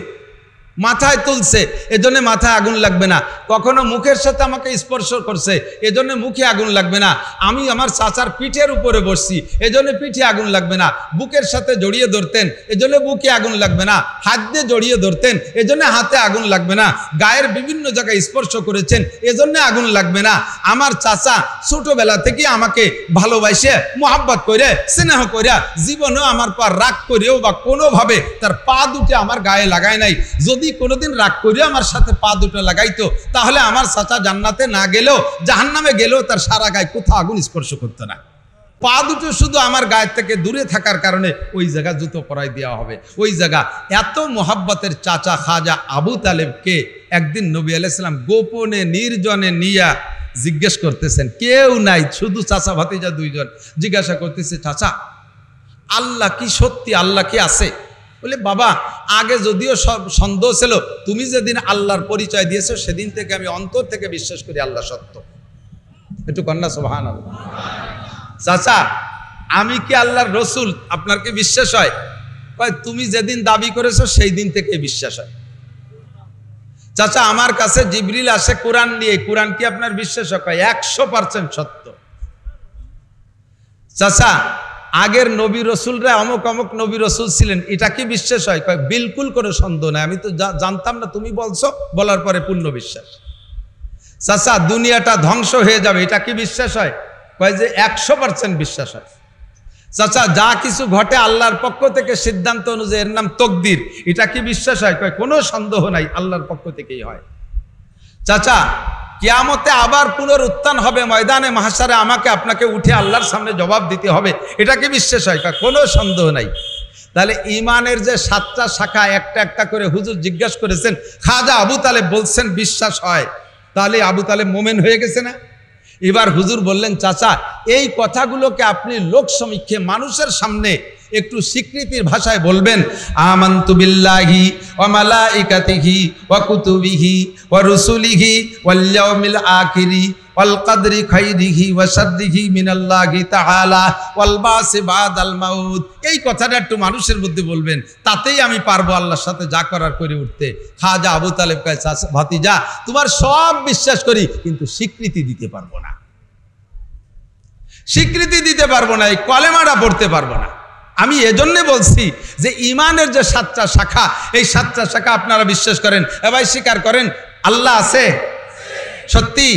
মাথায় তুলছে, এজন্য মাথায় আগুন লাগবে না। কখনো মুখের সাথে আমাকে স্পর্শ করছে, এজন্য মুখে আগুন লাগবে না। আমি আমার চাচার পিঠের উপরে বসছি, এজন্য পিঠে আগুন লাগবে না। বুকের সাথে জড়িয়ে ধরতেন, এজন্য বুকে আগুন লাগবে না। হাত দিয়ে জড়িয়ে ধরতেন, এজন্য হাতে আগুন লাগবে না। গায়ের বিভিন্ন জায়গায় স্পর্শ করেছেন, এজন্য আগুন লাগবে না। আমার চাচা ছোটবেলা থেকে আমাকে ভালোবাসে, মোহাব্বত করে, স্নেহ করে, জীবনেও আমার পর রাগ করেও বা কোনোভাবে তার পা দুটো আমার গায়ে লাগায় নাই। যদি কোনোদিন রাগ করে আমার সাথে পা দুটো লাগাইতো, তাহলে আমার চাচা জান্নাতে না গেলেও জাহান্নামে গেলেও তার সারা গায়ে কোথাও আগুন স্পর্শ করতো না। পা দুটো শুধু আমার গায়ের থেকে দূরে থাকার কারণে ওই জায়গা জুতো পরাই দেওয়া হবে। ওই জায়গা এত মোহাব্বতের চাচা খাজা আবু তালেবকে একদিন নবী আলাইহিস সালাম গোপনে নির্জনে নিয়া জিজ্ঞেস করতেছেন, কেউ নাই, শুধু চাচা ভাতিজা দুইজন। জিজ্ঞাসা করতেছে, চাচা আল্লাহ কি সত্যি, আল্লাহ কি আছে? বলে, বাবা আগে যদিও সব সন্দেহ ছিল, তুমি যেদিন আল্লাহর পরিচয় দিয়েছো সেদিন থেকে আমি অন্তর থেকে বিশ্বাস করি আল্লাহ সত্য। একটু কন্যা সুবহানাল্লাহ। চাচা আমি কি আল্লাহর রসুল, আপনার কি বিশ্বাস হয়? কয়, তুমি যেদিন দাবি করেছো সেই দিন থেকে বিশ্বাস হয়। চাচা আমার কাছে জিবরিল আসে কোরআন নিয়ে, কোরআন কি আপনার বিশ্বাস হয়? কয় 100% সত্য। চাচা আগের নবী রসুলরা অমুক অমুক নবী রসুল ছিলেন, এটা কি বিশ্বাস হয়? কয়, বিলকুল কোনো সন্দেহ নাই, আমি তো জানতাম না, তুমি বলছো, বলার পরে পূর্ণ বিশ্বাস। চাচা দুনিয়াটা ধ্বংস হয়ে যাবে, এটা কি বিশ্বাস হয়? কয় যে 100% বিশ্বাস হয়। চাচা যা কিছু ঘটে আল্লাহর পক্ষ থেকে সিদ্ধান্ত অনুযায়ী, এর নাম তকদির, এটা কি বিশ্বাস হয়? কয় কোনো সন্দেহ নাই, আল্লাহর পক্ষ থেকেই হয়। চাচা কিয়ামতে আবার পুনরুত্থান হবে, ময়দানে মাহশারে আমাকে আপনাকে উঠে আল্লাহর সামনে জবাব দিতে হবে, এটা কি বিশ্বাস হয়? কোনো সন্দেহ নাই। তাহলে ইমানের যে 7টা শাখা একটা একটা করে হুজুর জিজ্ঞাসা করেছেন, খাজা আবু তালেব বলছেন বিশ্বাস হয়, তাহলে আবু তালেব মোমেন হয়ে গেছে না? এবার হুজুর বললেন, চাচা এই কথাগুলোকে আপনি লোক সমীক্ষে মানুষের সামনে একটু স্বীকৃতির ভাষায় বলবেন, আমানতু বিল্লাহি ওয়া মালাইকাতিহি ওয়া কুতুবিহি ওয়া রুসুলিহি ওয়াল ইয়াউমিল আখিরি ওয়াল কদরি খাইরিহি ওয়া শাররিহি মিনাল্লাহি তাআলা ওয়াল বাসি বাদাল মাউত। এই কথাটা একটু মানুষের মধ্যে বলবেন, তাতেই আমি পারবো আল্লাহর সাথে যা করার করে উঠতে। খাজা আবু তালেব কয়, চাচা ভাতিজা তোমার সব বিশ্বাস করি, কিন্তু স্বীকৃতি দিতে পারবো না, স্বীকৃতি দিতে পারবো না, এই কলেমাটা পড়তে পারবো না। আমি এজন্য বলছি যে ইমানের যে 7টা শাখা, এই 7টা শাখা আপনারা বিশ্বাস করেন, এবার স্বীকার করেন আল্লাহ আছে সত্যি,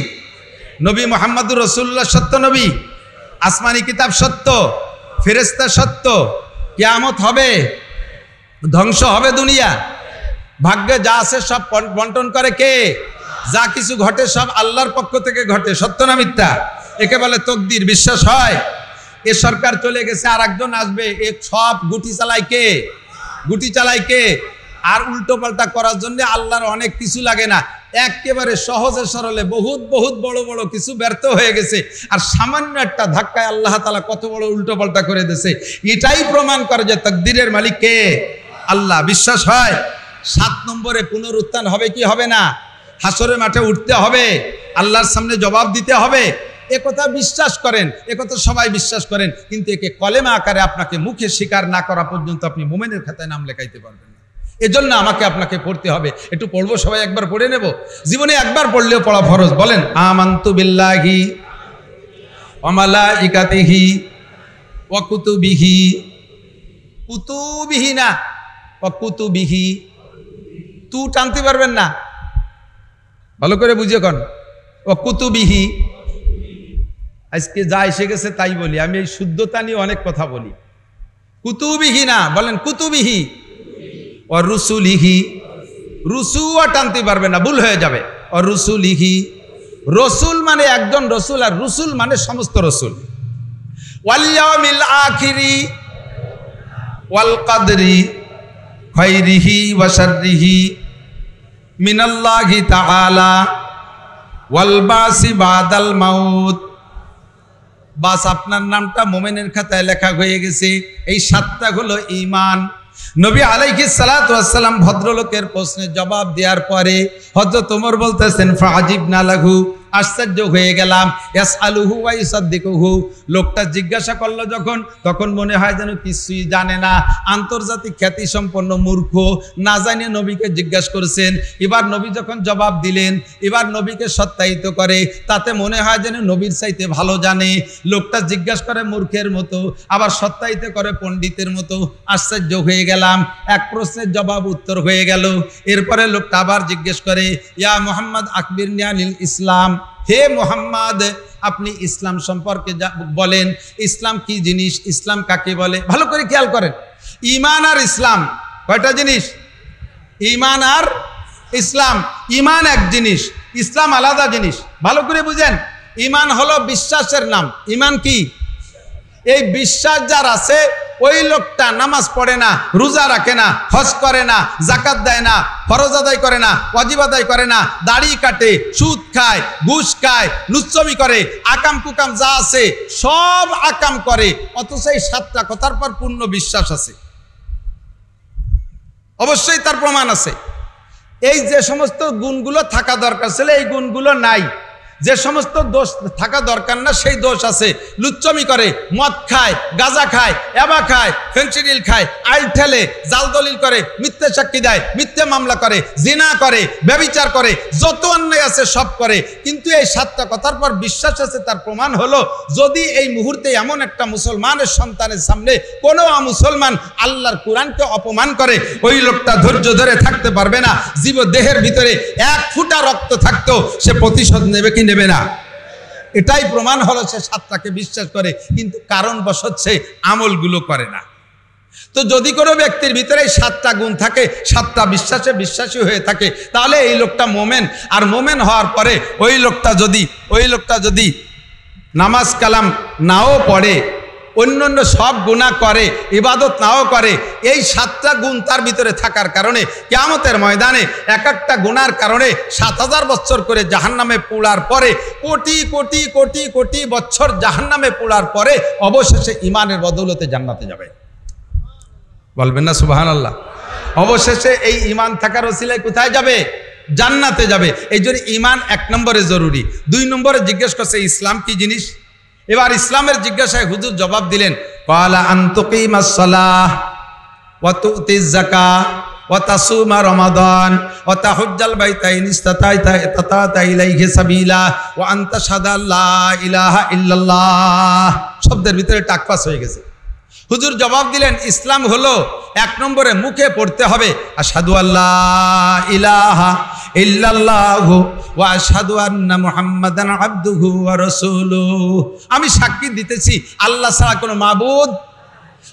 নবী মুহাম্মদুর রাসূলুল্লাহ সত্য নবী, আসমানি কিতাব সত্য, ফেরেশতা সত্য, কিয়ামত হবে, ধ্বংস হবে দুনিয়া, ভাগ্যে যা আছে সব বন্টন করে কে? যা কিছু ঘটে সব আল্লাহর পক্ষ থেকে ঘটে, সত্য না মিথ্যা? একে বলে তকদির, বিশ্বাস হয়। এ সরকার চলে গেছে, আর একজন আসবে, এ সব গুটি চালায় কে? গুটি চালায় কে? আর উল্টো পাল্টা করার জন্য আল্লাহর অনেক কিছু লাগে না, একেবারে সহজে সরলে বহুত বহুত বড় বড় কিছু ব্যর্থ হয়ে গেছে, আর সামান্য একটা ধাক্কায় আল্লাহ তাআলা কত বড় উল্টো পাল্টা করে দিয়েছে। এটাই প্রমাণ করে যে তাকদীরের মালিক কে? আল্লাহ। বিশ্বাস হয়। 7 নম্বরে পুনরুত্থান হবে কি হবে না? হাসরের মাঠে উঠতে হবে, আল্লাহর সামনে জবাব দিতে হবে, একথা বিশ্বাস করেন, একথা সবাই বিশ্বাস করেন, কিন্তু একে কলেমা আকারে আপনাকে মুখে স্বীকার না করা পর্যন্ত আপনি মুমিনের খাতায় নাম লেখাইতে পারবেন না। এজন্য আমাকে আপনাকে পড়তে হবে। একটু পড়বো, সবাই একবার পড়ে নেব, জীবনে একবার পড়লেও পড়া ফরজ। বলেন, আমানতু বিল্লাহি ওয়া মালাইকাতিহি ওয়া কুতুবিহি, কুতুবিহি না, ওয়া কুতুবিহি, তু টানতে পারবেন না, ভালো করে বুঝিয়ে কন, ওয়া কুতুবিহি। আজকে যা এসে গেছে তাই বলি, আমি এই শুদ্ধতা নিয়ে অনেক কথা বলি। কুতুবিহি না, বলেন কুতুবিহি। ও রুসুলিহি, রুসুও টানতে পারবে না, ভুল হয়ে যাবে। ও রুসুলিহি, রসুল মানে একজন রসুল, আর রসুল মানে সমস্ত রসুল। ওয়াল ইয়াউমিল আখিরি ওয়াল কদরি খাইরিহি ওয়া শাররিহি মিনাল্লাহি তাআলা ওয়াল বাসি বাদাল মাউত। বাস আপনার নামটা মোমেনের খাতায় লেখা হয়ে গেছে। এই 7টা হলো ঈমান। নবী আলাইহিস সালাতু ওয়াস সালাম ভদ্রলোকের প্রশ্নের জবাব দেওয়ার পরে হযরত ওমর বলতেছেন ফাআজিবনা লাহু, আশ্চর্য হয়ে গেলাম। ইয়াসআলুহু ওয়া ইউসাদ্দিকুহু, লোকটা জিজ্ঞাসা করলো যখন, তখন মনে হয় যেন কিছুই জানে না, আন্তর্জাতিক খ্যাতি সম্পন্ন মূর্খ, না জানে নবীকে জিজ্ঞাসা করেছেন। এবার নবী যখন জবাব দিলেন, এবার নবীকে সত্যায়িত করে, তাতে মনে হয় যেন নবীর চাইতে ভালো জানে। লোকটা জিজ্ঞাসা করে মূর্খের মতো, আবার সত্যায়িত করে পণ্ডিতের মতো। আশ্চর্য হয়ে গেলাম, এক প্রশ্নের জবাব উত্তর হয়ে গেল। এরপরে লোকটা আবার জিজ্ঞেস করে, ইয়া মুহাম্মদ আখবিরনি আনিল ইসলাম, হে মুহাম্মদ আপনি ইসলাম সম্পর্কে বলেন, ইসলাম কি জিনিস, ইসলাম কাকে বলে? ভালো করে খেয়াল করেন, ঈমান আর ইসলাম কয়টা জিনিস? ঈমান আর ইসলাম। ঈমান এক জিনিস, ইসলাম আলাদা জিনিস। ভালো করে বুঝেন, ঈমান হলো বিশ্বাসের নাম। ঈমান কি? এই বিশ্বাস যার আছে ওই লোকটা নামাজ পড়ে না, রোজা রাখে না, হজ করে না, যাকাত দেয় না, ফরজ আদায় করে না, ওয়াজিব আদায় করে না, দাড়ি কাটে, সুদ খায়, ঘুষ খায়, লুচ্চমি করে, আকাম কুকাম যা আছে সব আকাম করে, অথচ এই 7টা কথার পর পূর্ণ বিশ্বাস আছে। অবশ্যই তার প্রমাণ আছে। এই যে সমস্ত গুণগুলো থাকা দরকার ছিল এই গুণগুলো নাই, যে সমস্ত দোষ থাকা দরকার না সেই দোষ আছে। লুচ্চমি করে, মদ খায়, গাঁজা খায়, এবা খায়, ফেন্সিডিল খায়, আইল ঠেলে, জাল দলিল করে, মিথ্যে সাক্ষী দেয়, মিথ্যে মামলা করে, জিনা করে, ব্যভিচার করে, যত অন্যায় আছে সব করে। কিন্তু এই 7টা কথার পর বিশ্বাস আছে, তার প্রমাণ হলো যদি এই মুহূর্তে এমন একটা মুসলমানের সন্তানের সামনে কোনো মুসলমান আল্লাহর কোরআনকে অপমান করে, ওই লোকটা ধৈর্য ধরে থাকতে পারবে না। জীব দেহের ভিতরে 1 ফোঁটা রক্ত থাকতো সে প্রতিশোধ নেবে কি নেবে না? এটাই প্রমাণ হলো সে 7টাকে বিশ্বাস করে, কিন্তু কারণবশত সে আমলগুলো করে না। তো যদি কোনো ব্যক্তির ভিতরে 7টা গুণ থাকে, 7টা বিশ্বাসে বিশ্বাসী হয়ে থাকে, তাহলে এই লোকটা মোমেন। আর মোমেন হওয়ার পরে ওই লোকটা যদি নামাজ কালাম নাও পড়ে, অন্যান্য সব গুনাহ করে, ইবাদত নাও করে, এই 7টা গুণ তার ভিতরে থাকার কারণে কিয়ামতের ময়দানে এক একটা গুনার কারণে 7000 বছর করে জাহান্নামে পোড়ার পরে, কোটি কোটি কোটি কোটি বছর জাহান্নামে পোড়ার পরে অবশেষে ঈমানের বদৌলতে জান্নাতে যাবে। বলবেন না সুবহানাল্লাহ? অবশেষে এই ঈমান থাকার ওসিলায় কোথায় যাবে? জান্নাতে যাবে। এই জন্য ঈমান 1 নম্বরে জরুরি। 2 নম্বরে জিজ্ঞেস করছে ইসলাম কি জিনিস। এবার ইসলামের জিজ্ঞাসায় হুজুর জবাব দিলেন, ক্বালা আন তুকিমাস সালাহ ওয়া তুতিজ যাকাহ ওয়া তাসুমা রমাদান ওয়া তাহুজ্জাল বাইতা ইন ইসতাতা'তা ইলাইহি সাবিলা ওয়া আনতা শাহাদা লা ইলাহা ইল্লাল্লাহ। শব্দের ভিতরে টাকপাস হয়ে গেছে। হুজুর জবাব দিলেন ইসলাম হলো 1 নম্বরে মুখে পড়তে হবে আশহাদু আল্লা ইলাহা ইল্লাল্লাহু ওয়া আশহাদু আন্না মুহাম্মাদান আবদুহু ওয়া রাসূলুহু। আমি সাক্ষী দিতেছি আল্লাহ ছাড়া কোনো মাবুদ।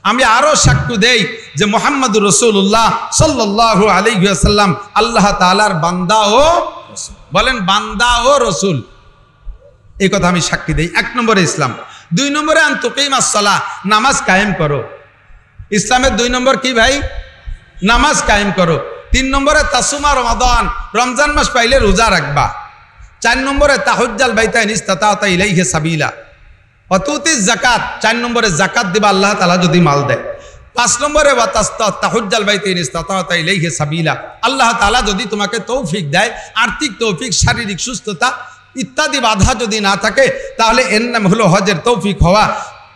আমি আরো সাক্ষ্য দেই যে মুহাম্মাদুর রাসূলুল্লাহ সাল্লাল্লাহু আলাইহি ওয়াসাল্লাম আল্লাহ তাআলার বান্দা ও রাসূল। বলেন বান্দা ও রাসূল, এই কথা আমি সাক্ষী দেই। 1 নম্বরে ইসলাম। 2 নম্বরে আন তুকিমাস সালাহ, নামাজ কায়েম করো। ইসলামের 2 নম্বর কি ভাই? নামাজ কায়েম করো। 3 নম্বরে তাসুমা রমাদান, রমজান মাস পাইলে রোজা রাখবা। 4 নম্বরে তাহুজ্জাল বাইতা ইন ইসতাতা'তা ইলাইহি সাবিলা ওয়া তুতিজ যাকাত, 4 নম্বরে যাকাত দিবা আল্লাহ তাআলা যদি মাল দেয়। 5 নম্বরে ওয়া তাহুজ্জাল বাইতা ইন ইসতাতা'তা ইলাইহি সাবিলা, আল্লাহ তাআলা যদি তোমাকে তৌফিক দেয়, আর্থিক তৌফিক, শারীরিক সুস্থতা ইত্যাদি বাধা যদি না থাকে, তাহলে এর নাম হলো হজের তৌফিক হওয়া।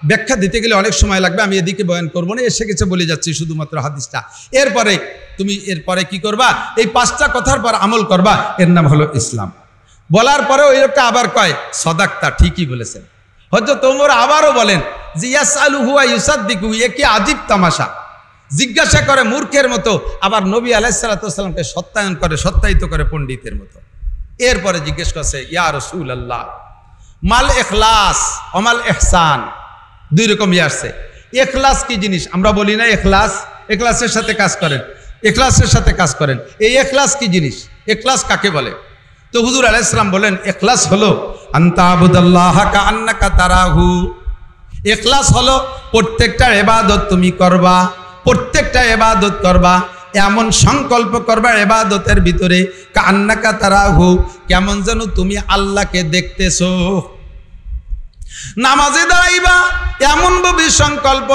ব্যাখ্যা দিতে গেলে অনেক সময় লাগবে, আমি এদিকে বয়ান করবো না, এসে গেছে বলে যাচ্ছি শুধুমাত্র হাদিসটা। এরপরে কি করবা? এই 5টা কথার পর আমল করবা, এর নাম হলো ইসলাম। বলার পরে ওই লোকটা আবার কয় সাদাক্তা, ঠিকই বলেছেন। হযরত ওমর আবারও বলেন যে ইয়াসআলুহু ওয়া ইউসাদ্দিকু, এ কি আজীব তামাশা। জিজ্ঞাসা করে মূর্খের মতো, আবার নবী আলাইহিস সালাতু ওয়াস সালামকে সত্যায়িত করে পণ্ডিতের মতো। এরপরে জিজ্ঞেস করছে ইয়া রাসূলুল্লাহ মাল ইখলাস ওমাল ইহসান। 2 রকমই আসছে। ইখলাস কি জিনিস? আমরা বলি না ইখলাস, ইখলাসের সাথে কাজ করেন, ইখলাসের সাথে কাজ করেন। এই ইখলাস কি জিনিস? ইখলাস কাকে বলে? তো হুজুর আলাইহিস সালাম বলেন ইখলাস হলো আনতা আবুদাল্লাহা কাআন্নাকা তারাহু। ইখলাস হলো প্রত্যেকটা ইবাদত তুমি করবা, প্রত্যেকটা ইবাদত করবা, এমন সংকল্প করবা ইবাদতের ভিতরে কান্নাকা তারাহু, কেমন যেন তুমি আল্লাহকে দেখতেছো। নামাজে দাঁড়াইবা এমন ভাবে সংকল্প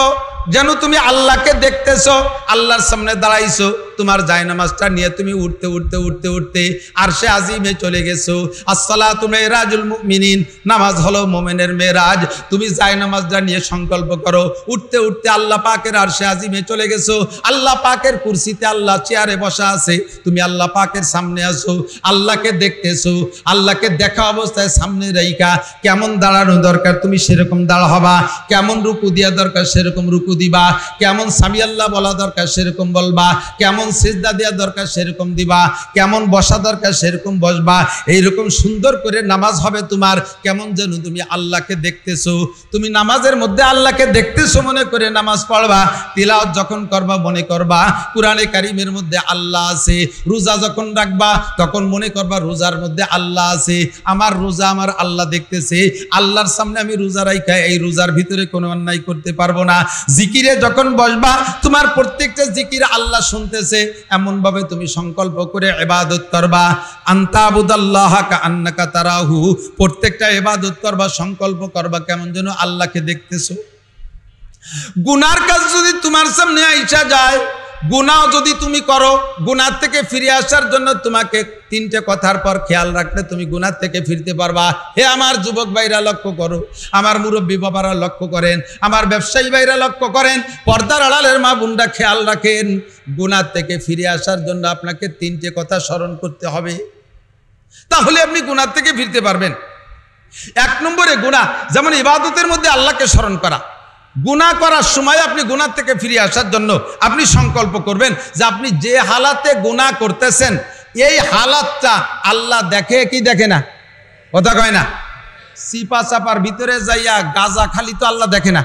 যেন তুমি আল্লাহকে দেখতেছো, আল্লাহর সামনে দাঁড়াইছো, তোমার জায়নামাজটা নিয়ে তুমি উঠতে উঠতে উঠতে উঠতে আরশে আজিমে চলে গেছো। আসসালাতু মিরাজুল মুমিনিন, নামাজ হলো মুমিনের মেরাজ। তুমি জায়নামাজটা নিয়ে সংকল্প করো, উঠতে উঠতে আল্লাহ পাকের আরশে আজিমে চলে গেছো। আল্লাহ পাকের কুরসিতে আল্লাহ চেয়ারে বসা আছে, তুমি আল্লাহ পাকের সামনে আসো, আল্লাহকে দেখতেছো। আল্লাহকে দেখা অবস্থায় সামনে রাইখা কেমন দাঁড়ানো দরকার তুমি সেরকম দাঁড়া হবা, কেমন রুকু দেওয়া দরকার সেরকম রুকু দিবা, কেমন সামি আল্লাহ বলা দরকার সেরকম বলবা, কেমন সিজদা দেওয়া দরকার সেরকম দিবা, কেমন বসা দরকার সেরকম বসবা। এইরকম সুন্দর করে নামাজ হবে তোমার, কেমন যেন তুমি আল্লাহকে দেখতেছো। তুমি নামাজের মধ্যে আল্লাহকে দেখতেছো মনে করে নামাজ পড়বা। তিলাওয়াত যখন করবা মনে করবা কুরআনে কারীমের মধ্যে আল্লাহ আছে। রোজা যখন রাখবা তখন মনে করবা রোজার মধ্যে আল্লাহ আছে। আমার রোজা আমার আল্লাহ দেখতেছে, আল্লাহর সামনে আমি রোজা রাখা, এই রোজার ভিতরে কোনো অন্যায় করতে পারবো না। জিকিরে যখন বসবা তোমার প্রত্যেকটা জিকির আল্লাহ শুনতেছে, এমন ভাবে তুমি সংকল্প করে ইবাদত করবা। আনতাবুদাল্লাহা কাআন্নাকা তারাহু, প্রত্যেকটা ইবাদত করবা, সংকল্প করবা কেমন যেন আল্লাহকে দেখতেছো। গুনার কাজ যদি তোমার সামনে আইসা যায়, গুনাহ যদি তুমি করো, গুনাহ থেকে ফিরে আসার জন্য তোমাকে তিনটে কথার পর খেয়াল রাখলে তুমি গুনাহ থেকে ফিরতে পারবা। হে আমার যুবক ভাইরা লক্ষ্য করো, আমার মুরব্বী বাবারা লক্ষ্য করেন, আমার ব্যবসায়ী ভাইরা লক্ষ্য করেন, পর্দার আড়ালের মা বোনরা খেয়াল রাখেন। গুনাহ থেকে ফিরে আসার জন্য আপনাকে তিনটে কথা স্মরণ করতে হবে, তাহলে আপনি গুনাহ থেকে ফিরতে পারবেন। এক নম্বরে গুনাহ, যেমন ইবাদতের মধ্যে আল্লাহকে স্মরণ করা। গুনাহ করার সময় আপনি গুনাহ থেকে ফিরে আসার জন্য আপনি সংকল্প করবেন যে আপনি যে হালাতে গুনাহ করতেছেন এই হালাতটা আল্লাহ দেখে কি দেখে না? কথা কয় না? সিপা চাপার ভিতরে যাইয়া গাজা খালি তো আল্লাহ দেখে না।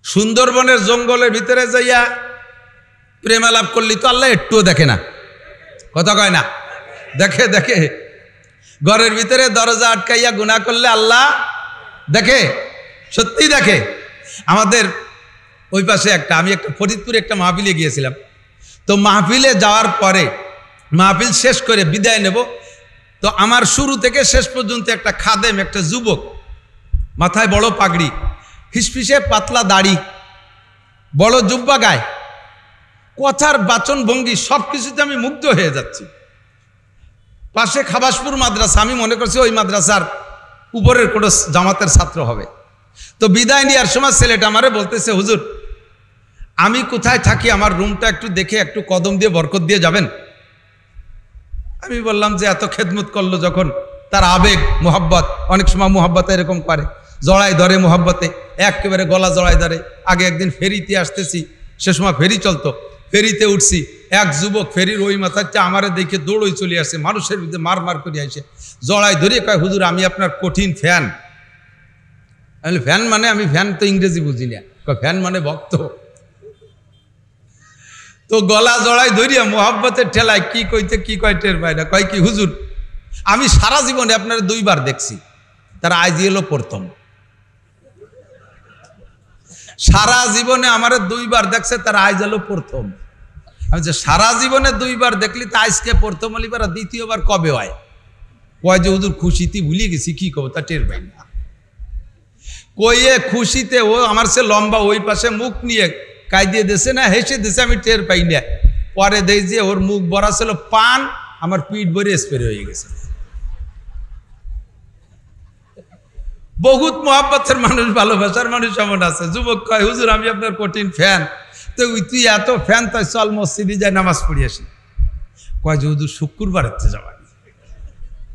সুন্দরবনের জঙ্গলের ভিতরে যাইয়া প্রেমালাপ করলি তো আল্লাহ একটুও দেখে না। কথা কয় না? দেখে দেখে। ঘরের ভিতরে দরজা আটকাইয়া গুনাহ করলে আল্লাহ দেখে, সত্যি দেখে। আমাদের ওই পাশে আমি একটা ফরিদপুরে একটা মাহফিলে গিয়েছিলাম। তো মাহফিলে যাওয়ার পরে মাহফিল শেষ করে বিদায় নেব, তো আমার শুরু থেকে শেষ পর্যন্ত একটা খাদেম, একটা যুবক, মাথায় বড় পাগড়ি, ফিসফিসে পাতলা দাড়ি, বড় জুব্বা গায়ে, কথার বাচন ভঙ্গি সব কিছুতে আমি মুগ্ধ হয়ে যাচ্ছি। পাশে খাবাসপুর মাদ্রাসা, আমি মনে করছি ওই মাদ্রাসার উপরের কোনো জামাতের ছাত্র হবে। তো বিদায় নেওয়ার সময় ছেলেটা আমারে বলতেছে, হুজুর আমি কোথায় থাকি, আমার রুমটা একটু দেখে একটু কদম দিয়ে বরকত দিয়ে যাবেন। আমি বললাম যে এত খেদমত করলো যখন, তার আবেগ মোহাব্বত, অনেক সময় মোহাব্বতে এরকম করে, জড়াই ধরে মোহাব্বতে, একেবারে গলা জড়াই ধরে। আগে একদিন ফেরিতে আসতেছি, সে সময় ফেরি চলতো, ফেরিতে উঠছি, এক যুবক ফেরির ওই মাথাতে আমারে দেখে দৌড়ই চলে আসে, মানুষের ভিতরে মার মার করে আসে, জড়াই ধরে কয়, হুজুর আমি আপনার কঠিন ফ্যান। আমি ফ্যান মানে? আমি ফ্যান তো ইংরেজি বুঝি না। ফ্যান মানে ভক্ত। তো গলা জড়াই ধরিয়া মোহাব্বতের ঠেলায় কি কইতে কি কয় টের পায় না। কয় কি, হুজুর আমি সারা জীবনে আপনার 2 বার দেখছি, তার আজ এলো প্রথম। সারা জীবনে আমার 2 বার দেখছে, তার আজ এলো প্রথম। আমি যে সারা জীবনে 2 বার দেখলি, তা আজকে প্রথম হলি, বার দ্বিতীয়বার কবে হয়? কয় যে হুজুর খুশিতে ভুলে গেছি, কি কব তা টের পাই না। কইয়ে খুশিতে ও আমার সে লম্বা, ওই পাশে মুখ নিয়ে কাই দিয়ে দিছে না, হেসে দিছে, আমি টের পাই না। পরে দেই যে ওর মুখ ভরা ছিল পান, আমার পিঠ ভরে স্প্রে হয়ে গেছে। বহুত মোহাব্বতের মানুষ, ভালোবাসার মানুষ এমন আছে। যুবক কয়, হুজুর আমি আপনার কঠিন ফ্যান। তো তুই এত ফ্যান, তাই চল মসজিদে যাই নামাজ পড়ি আসি। কয় যে হুজুর শুক্রবার হচ্ছে যাবা,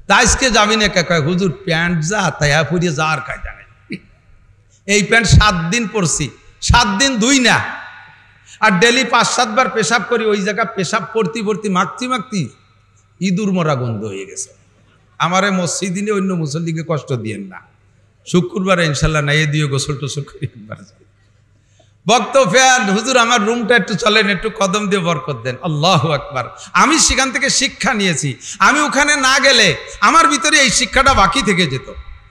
তা আজকে যাবি না? কয় হুজুর প্যান্ট যা তাই পরিয়ে যাওয়ার কায়দা নেই। এই প্যান্ট 7 দিন পরছি, 7 দিন ধুই না, আর ডেলি 5-7 বার পেশাব করি। ওই জায়গা পেশাব পড়তি পড়তি মাখতি মাখতি ইঁদুর মরা গন্ধ হয়ে গেছে। আমারে মসজিদে নিয়ে অন্য মুসল্লিকে কষ্ট দিয়েন না। শুক্রবারে ইনশাল্লাহ না, এ দিয়ে গোসল টোসল করি একবার। ভক্ত ফ্যান, হুজুর আমার রুমটা একটু চলেন, একটু কদম দিয়ে বরকত দেন। আল্লাহু আকবার। আমি সেখান থেকে শিক্ষা নিয়েছি। আমি ওখানে না গেলে আমার ভিতরে এই শিক্ষাটা বাকি থেকে যেত।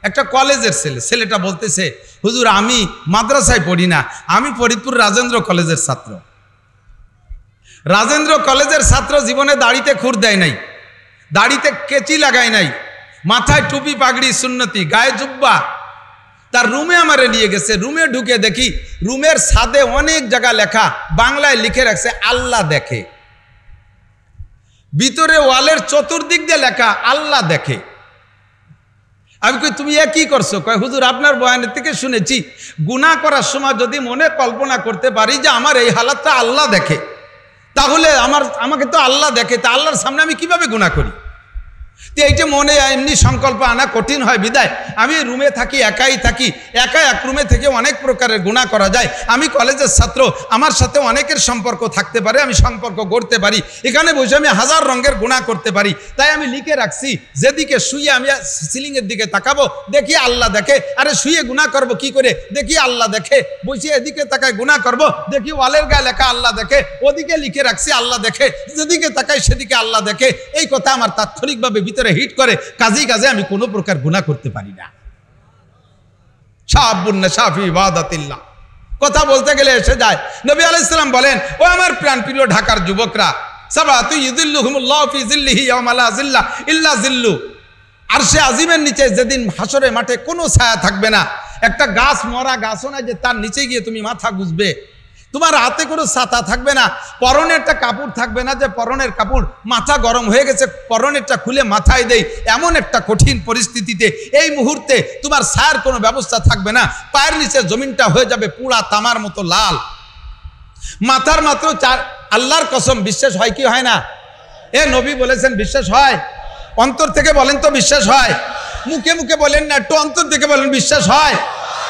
একটা কলেজের ছেলেটা বলতেছে, হুজুর আমি মাদ্রাসায় পড়ি না, আমি ফরিদপুর রাজেন্দ্র কলেজের ছাত্র। রাজেন্দ্র কলেজের ছাত্র, জীবনে দাড়িতে খুর দেয় নাই, দাড়িতে কেচি লাগায় নাই, মাথায় টুপি পাগড়ি সুন্নতি, গায়ে জুব্বা। তার রুমে আমারে নিয়ে গেছে। রুমে ঢুকে দেখি রুমের ছাদে অনেক জায়গা লেখা, বাংলায় লিখে রাখছে আল্লাহ দেখে। ভিতরে ওয়ালের চতুর্দিক দিয়ে লেখা আল্লাহ দেখে। আমি কই তুমি এ কি করছো? কয় হুজুর আপনার বয়ানের থেকে শুনেছি গুনাহ করার সময় যদি মনে কল্পনা করতে পারি যে আমার এই হালাতটা আল্লাহ দেখে, তাহলে আমাকে তো আল্লাহ দেখে, তা আল্লাহর সামনে আমি কিভাবে গুনাহ করি? তো এইটা মনে এমনি সংকল্প আনা কঠিন হয় বিদায় আমি রুমে থাকি, একাই থাকি। একা এক রুমে থেকে অনেক প্রকারের গুনাহ করা যায়। আমি কলেজের ছাত্র, আমার সাথে অনেকের সম্পর্ক থাকতে পারে, আমি সম্পর্ক গড়তে পারি। এখানে বসে আমি হাজার রঙের গুনাহ করতে পারি। তাই আমি লিখে রাখছি যেদিকে শুয়ে আমি সিলিংয়ের দিকে তাকাবো দেখি আল্লাহ দেখে। আরে শুয়ে গুনাহ করব কি করে? দেখি আল্লাহ দেখে। বসে এদিকে তাকায় গুনাহ করব, দেখি ওয়ালের গায়ে লেখা আল্লাহ দেখে। ওদিকে লিখে রাখছি আল্লাহ দেখে, যেদিকে তাকাই সেদিকে আল্লাহ দেখে। এই কথা আমার তাৎক্ষণিকভাবে ভিতরে হিট করে, কাজে আমি কোনো প্রকার গুনাহ করতে পারি না। শাআবুন নাশা ফি ইবাদাতিল্লাহ, কথা বলতে গেলে এসে যায়। নবী আলাইহিস সালাম বলেন, ও আমার প্রাণপ্রিয় ঢাকার যুবকরা, সাবাতু ইযিল্লুহুমুল্লাহু ফি যিল্লিহি ইয়াওমা লা যিল্লা ইল্লা যিল্লু। আরশে আজিমের নিচে যেদিন হাসরের মাঠে কোনো ছায়া থাকবে না। একটা গাছ, মরা গাছও না যে তার নিচে গিয়ে তুমি মাথা গুজবে। তোমার হাতে কোনো ছাতা থাকবে না, পরনে একটা কাপড় থাকবে না যে পরনের কাপড় মাথা গরম হয়ে গেছে পরনেরটা খুলে মাথায় দেই। এমন একটা কঠিন পরিস্থিতিতে এই মুহূর্তে তোমার ছায়ার কোনো ব্যবস্থা থাকবে না। পায়ের নিচে জমিনটা হয়ে যাবে পুরা তামার মতো লাল। মাথার মাত্র আল্লাহর কসম, বিশ্বাস হয় কি হয় না? এ নবী বলেছেন বিশ্বাস হয়? অন্তর থেকে বলেন তো বিশ্বাস হয়? মুখে মুখে বলেন না, একটু অন্তর থেকে বলেন বিশ্বাস হয়?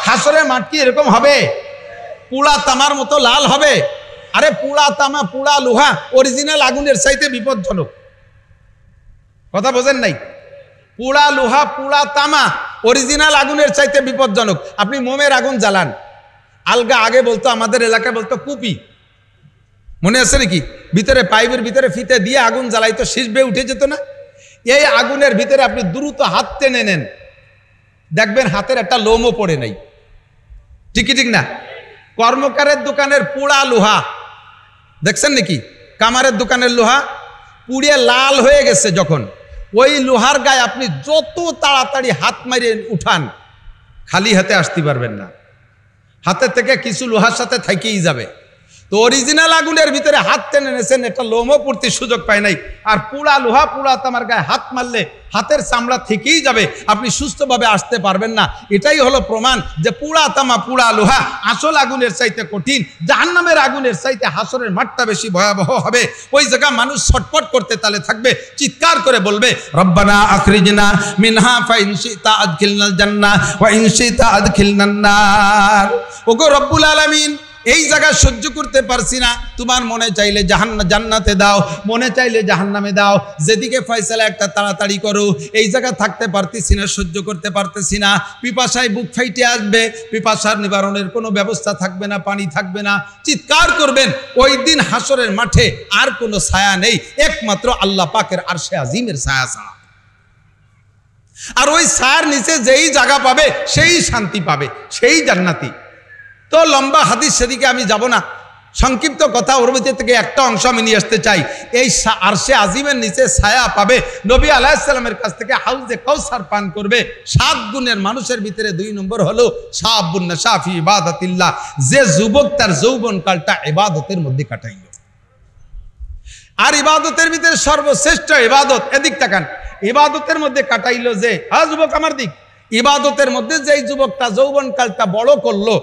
হাসরের মাঠ কি এরকম হবে? পুরা তামার মতো লাল হবে? আরে পুরা তামা, পুরা লোহা অরিজিনাল আগুনের চাইতে বিপজ্জনক। কথা বোঝেন নাই? পুরা লোহা, পুরা তামা অরিজিনাল আগুনের চাইতে বিপজ্জনক। আপনি মোমের আগুন জ্বালান, আলগা আগে বলতো আমাদের এলাকায় বলতো কুপি, মনে আছে নাকি? ভিতরে পাইপের ভিতরে ফিতে দিয়ে আগুন জ্বালাইতো, শীষ বেয়ে উঠে যেত না? এই আগুনের ভিতরে আপনি দ্রুত হাত টেনে নেন, দেখবেন হাতের একটা লোমও পড়ে নাই। ঠিক না? কর্মকারের দোকানের পোড়া লোহা দেখছেন নাকি? কামারের দোকানের লোহা পুড়িয়ে লাল হয়ে গেছে যখন, ওই লোহার গায়ে আপনি যত তাড়াতাড়ি হাত মারিয়ে উঠান, খালি হাতে আসতে পারবেন না। হাতে থেকে কিছু লোহার সাথে থেকেই যাবে। তো অরিজিনাল আগুনের ভিতরে হাত টেনে নেছেন, এটা লোমও পড়তে সুযোগ পায় নাই। আর পুরা লোহা, পুরা তামার গায়ে হাত মারলে হাতের চামড়া থেকেই যাবে, আপনি সুস্থভাবে আসতে পারবেন না। এটাই হলো প্রমাণ যে পুরা তামা, পুরা লোহা আসল আগুনের চাইতে কঠিন। জাহান্নামের আগুনের চাইতে হাসরের মাঠটা বেশি ভয়াবহ হবে। ওই জায়গা মানুষ ছটফট করতে তালে থাকবে, চিৎকার করে বলবে, রব্বানা আখরিজনা মিনহা ফাইন শিতা আদখিলনাল জান্নাহ ওয়া ইন শিতা আদখিলনান নার। ওগো রব্বুল আলামিন, এই জায়গা সহ্য করতে পারছি না, তোমার মনে চাইলে জান্নাতে দাও, মনে চাইলে জাহান্নামে দাও, যেদিকে ফয়সালা একটা তাড়াতাড়ি করো। এই জায়গা থাকতে পারতেছি না, সহ্য করতে পারতেছি না। পিপাসায় বুক ফাইটে আসবে, পিপাসার নিবারণের কোনো ব্যবস্থা থাকবে না, পানি থাকবে না। চিৎকার করবেন। ওই দিন হাসরের মাঠে আর কোনো ছায়া নেই, একমাত্র আল্লাহ পাকের আরশে আজিমের ছায়া ছাড়া। আর ওই ছায়ার নিচে যেই জায়গা পাবে সেই শান্তি পাবে, সেই জান্নাতি। তো লম্বা হাদিস সেদিকে আমি যাব না, সংক্ষিপ্ত কথা ওর মধ্যে থেকে একটা অংশ আমি নিয়ে আসতে চাই। এই আরশে আজিমের নিচে ছায়া পাবে, নবী আলাইহিস সালামের কাছ থেকে হাউজে কাউসার পান করবে 7 গুণের মানুষের ভিতরে 2 নম্বর হলো শাআবুন নাশা ফি ইবাদাতিল্লাহ, যে যুবক তার যৌবনকালটা ইবাদতের মধ্যে কাটাইল। আর ইবাদতের ভিতরে সর্বশ্রেষ্ঠ ইবাদত, এদিক তাকান, ইবাদতের মধ্যে কাটাইল যে, হ্যাঁ যুবক আমার দিক, ইবাদতের মধ্যে যেই যুবকটা যৌবনকালটা বড় করলো,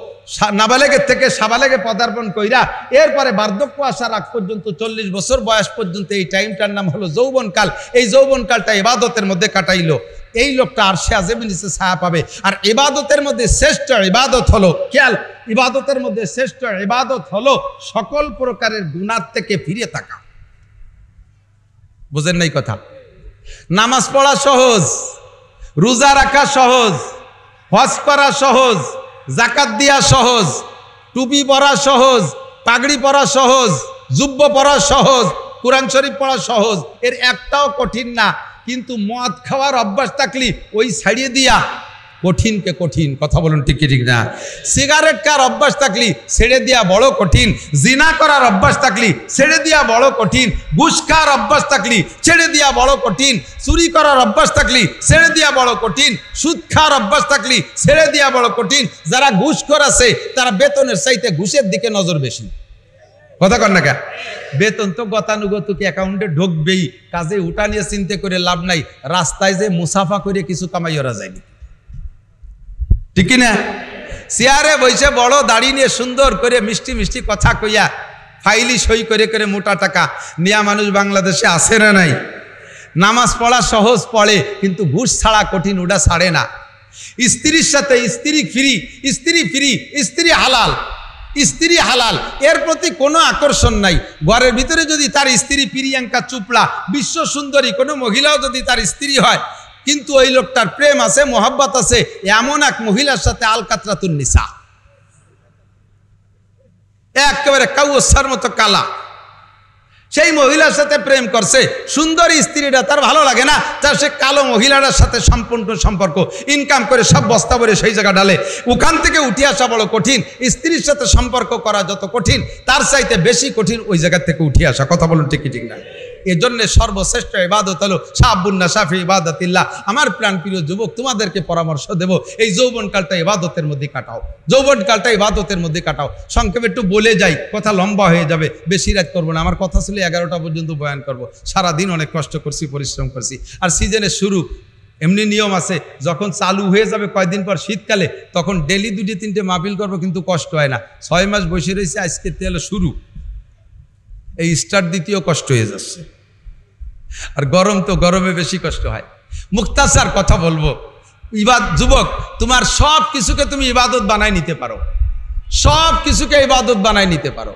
নাবালেগের থেকে সাবালেগে পদার্পণ কইরা এরপরে বার্ধক্য আসার আগ পর্যন্ত 40 বছর বয়স পর্যন্ত এই টাইমটার নাম হলো যৌবনকাল। এই যৌবনকালটা ইবাদতের মধ্যে কাটাইলো, এই লোকটা আরশে আজিমের নিচে ছায়া পাবে। আর ইবাদতের মধ্যে শ্রেষ্ঠ ইবাদত হলো, খেয়াল, ইবাদতের মধ্যে শ্রেষ্ঠ ইবাদত হলো সকল প্রকারের গুনাহ থেকে ফিরে থাকা। বুঝেন নাই কথা? নামাজ পড়া সহজ, রোজা রাখা সহজ, হজ করা সহজ, যাকাত দেওয়া সহজ, টুপি পরা সহজ, পাগড়ি পরা সহজ, জুব্ব পরা সহজ, কুরআন শরীফ পড়া সহজ, এর একটাও কঠিন না। কিন্তু মদ খাওয়ার অভ্যাস থাকলে ওই ছাড়িয়ে দিয়া কঠিনকে কঠিন, কথা বলুন ঠিক কি ঠিক না? সিগারেট খাওয়ার অভ্যাস থাকলি ছেড়ে দেওয়া বড় কঠিন, জিনা করার অভ্যাস থাকলি ছেড়ে দেওয়া বড় কঠিন, ঘুষ খাওয়ার অভ্যাস থাকলি ছেড়ে দেওয়া বড় কঠিন, চুরি করার অভ্যাস থাকলি ছেড়ে দেওয়া বড় কঠিন, সুদ খাওয়ার অভ্যাস থাকলি ছেড়ে দেওয়া বড় কঠিন। যারা ঘুষখোর আছে তারা বেতনের চাইতে ঘুষের দিকে নজর বেশি, কথা কর না কেন? বেতন তো গতানুগতিক অ্যাকাউন্টে ঢুকবেই, কাজে উঠা নিয়ে চিন্তা করে লাভ নাই। রাস্তায় যে মুসাফা করে কিছু কামাই ওরা যায়নি, ঠিক না? চেয়ারে বসে বড় দাড়ি নিয়ে সুন্দর করে মিষ্টি মিষ্টি কথা কইয়া ফাইলি সই করে করে মোটা টাকা নেয়া মানুষ বাংলাদেশে আছে না নাই? নামাজ পড়া সহজ পড়ে, কিন্তু ঘুষ ছাড়া কঠিন, ওটা ছাড়ে না। স্ত্রীর সাথে স্ত্রী ফ্রি, স্ত্রী ফ্রি, স্ত্রী হালাল, স্ত্রী হালাল, এর প্রতি কোনো আকর্ষণ নাই। ঘরের ভিতরে যদি তার স্ত্রী প্রিয়াঙ্কা চোপড়া, বিশ্ব সুন্দরী কোনো মহিলাও যদি তার স্ত্রী হয়, কিন্তু ওই লোকটার প্রেম আছে, মোহাব্বত আছে এমন এক মহিলার সাথে আলকাতরাতুন নিসা, একেবারে কাউসার মতো কালা, সেই মহিলার সাথে প্রেম করছে। সুন্দরী স্ত্রীটা তার ভালো লাগে না, তার সে কালো মহিলাটার সাথে সম্পূর্ণ সম্পর্ক, ইনকাম করে সব বস্তা ভরে সেই জায়গা ডালে। ওখান থেকে উঠে আসা বড় কঠিন। স্ত্রীর সাথে সম্পর্ক করা যত কঠিন, তার চাইতে বেশি কঠিন ওই জায়গা থেকে উঠে আসা, কথা বলুন ঠিক ঠিক না? এজন্য সর্বশ্রেষ্ঠ ইবাদত হলো শাবুন্না শাফি ইবাদাতিল্লাহ। আমার প্রাণপ্রিয় যুবক, তোমাদেরকে পরামর্শ দেব, এই যৌবনকালটা ইবাদতের মধ্যে কাটাও, যৌবনকালটা ইবাদতের মধ্যে কাটাও। সংক্ষেপে একটু বলে যাই, কথা লম্বা হয়ে যাবে, বেশি রাত করবো না। আমার কথা ছিল 11টা পর্যন্ত বয়ান করব। সারাদিন অনেক কষ্ট করছি, পরিশ্রম করছি। আর সিজনের শুরু, এমনি নিয়ম আছে, যখন চালু হয়ে যাবে কয়েকদিন পর শীতকালে, তখন ডেলি 2-3টে মাহফিল করবো, কিন্তু কষ্ট হয় না। 6 মাস বসে রয়েছে, আজকে তেল শুরু, এই স্টার্ট দ্বিতীয় কষ্ট হয়ে যাচ্ছে। আর গরম তো গরমে বেশি কষ্ট হয়। মুক্তাসার কথা বলবো, যুবক, তোমার সব কিছুকে তুমি ইবাদত বানায় নিতে পারো, সব কিছুকে ইবাদত বানায় নিতে পারো।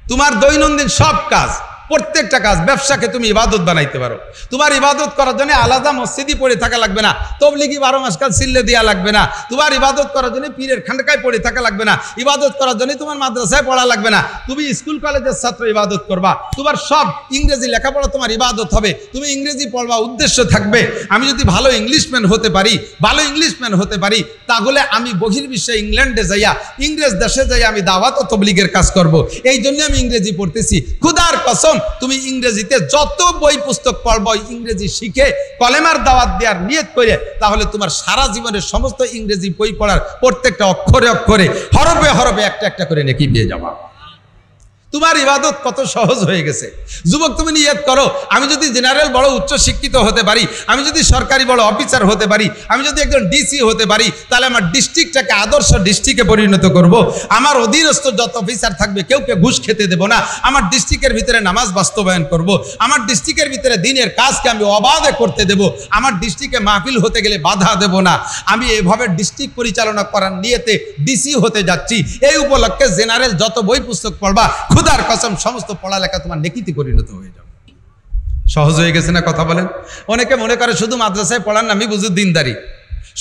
তোমার দৈনন্দিন সব কাজ, প্রত্যেকটা কাজ, ব্যবসাকে তুমি ইবাদত বানাইতে পারো। তোমার ইবাদত করার জন্য আলাদা মসজিদই পড়ে থাকা লাগবে না, তবলিগি 12 মাস কাল সিল্লে দেওয়া লাগবে না। তোমার ইবাদত করার জন্য পীরের খানকায় পড়ে থাকা লাগবে না, ইবাদত করার জন্য তোমার মাদ্রাসায় পড়া লাগবে না। তুমি স্কুল কলেজের ছাত্র, ইবাদত করবা। তোমার সব ইংরেজি লেখাপড়া তোমার ইবাদত হবে, তুমি ইংরেজি পড়বা, উদ্দেশ্য থাকবে আমি যদি ভালো ইংলিশম্যান হতে পারি, ভালো ইংলিশম্যান হতে পারি, তাহলে আমি বহির্বিশ্বে ইংল্যান্ডে যাইয়া, ইংরেজ দেশে যাইয়া আমি দাওয়াত ও তবলিগের কাজ করব। এই জন্য আমি ইংরেজি পড়তেছি। খুদার কসম, তুমি ইংরেজিতে যত বই পুস্তক পড়বো, ইংরেজি শিখে কলেমার দাওয়াত দেওয়ার নিয়ত করে, তাহলে তোমার সারা জীবনের সমস্ত ইংরেজি বই পড়ার প্রত্যেকটা অক্ষরে অক্ষরে, হরফে হরফে একটা একটা করে নেকি পেয়ে যাবা। তোমার ইবাদত কত সহজ হয়ে গেছে। যুবক, তুমি নিয়ত করো, আমি যদি জেনারেল বড় উচ্চ শিক্ষিত হতে পারি, আমি যদি সরকারি বড় অফিসার হতে পারি, আমি যদি একজন ডিসি হতে পারি, তাহলে আমার ডিস্ট্রিক্টটাকে আদর্শ ডিস্ট্রিক্টে পরিণত করব। আমার অধীনস্থ যত অফিসার থাকবে কেউকে ঘুষ খেতে দেব না। আমার ডিস্ট্রিক্টের ভিতরে নামাজ বাস্তবায়ন করব। আমার ডিস্ট্রিক্টের ভিতরে দিনের কাজকে আমি অবাধে করতে দেব। আমার ডিস্ট্রিক্টে মাহফিল হতে গেলে বাধা দেব না। আমি এভাবে ডিস্ট্রিক্ট পরিচালনা করার নিয়তে ডিসি হতে যাচ্ছি। এই উপলক্ষে জেনারেল যত বই পুস্তক পড়বা, খুদার কসম সমস্ত পড়ালেখা তোমার নেকিতে পরিণত হয়ে যাবে। সহজ হয়ে গেছে না? কথা বলেন। অনেকে মনে করে শুধু মাদ্রাসায় পড়ার নামই বুঝি দিনদারি,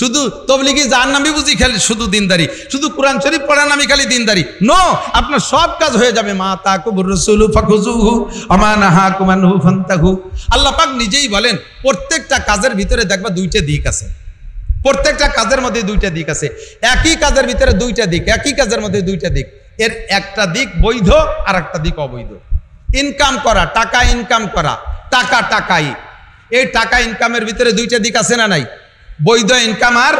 শুধু তবলিগি যার নামই বুঝি খালি শুধু দিনদারি, শুধু কোরআন শরীফ পড়ার নামই খালি দিনদারি। নো, আপনার সব কাজ হয়ে যাবে। মা তাকুবুর রাসূলু ফাখুযুহু আমা নাহাকুম আনহু ফান্তাহু। আল্লাহ পাক নিজেই বলেন, প্রত্যেকটা কাজের ভিতরে দেখবা 2টা দিক আছে। প্রত্যেকটা কাজের মধ্যে 2টা দিক আছে। একই কাজের ভিতরে 2টা দিক, একই কাজের মধ্যে 2টা দিক। এর একটা দিক বৈধ, আর একটা দিক অবৈধ। ইনকাম করা, টাকা ইনকাম করা, টাকা টাকাই, এই টাকা ইনকামের ভিতরে 2টা দিক আছে না নাই? বৈধ ইনকাম আর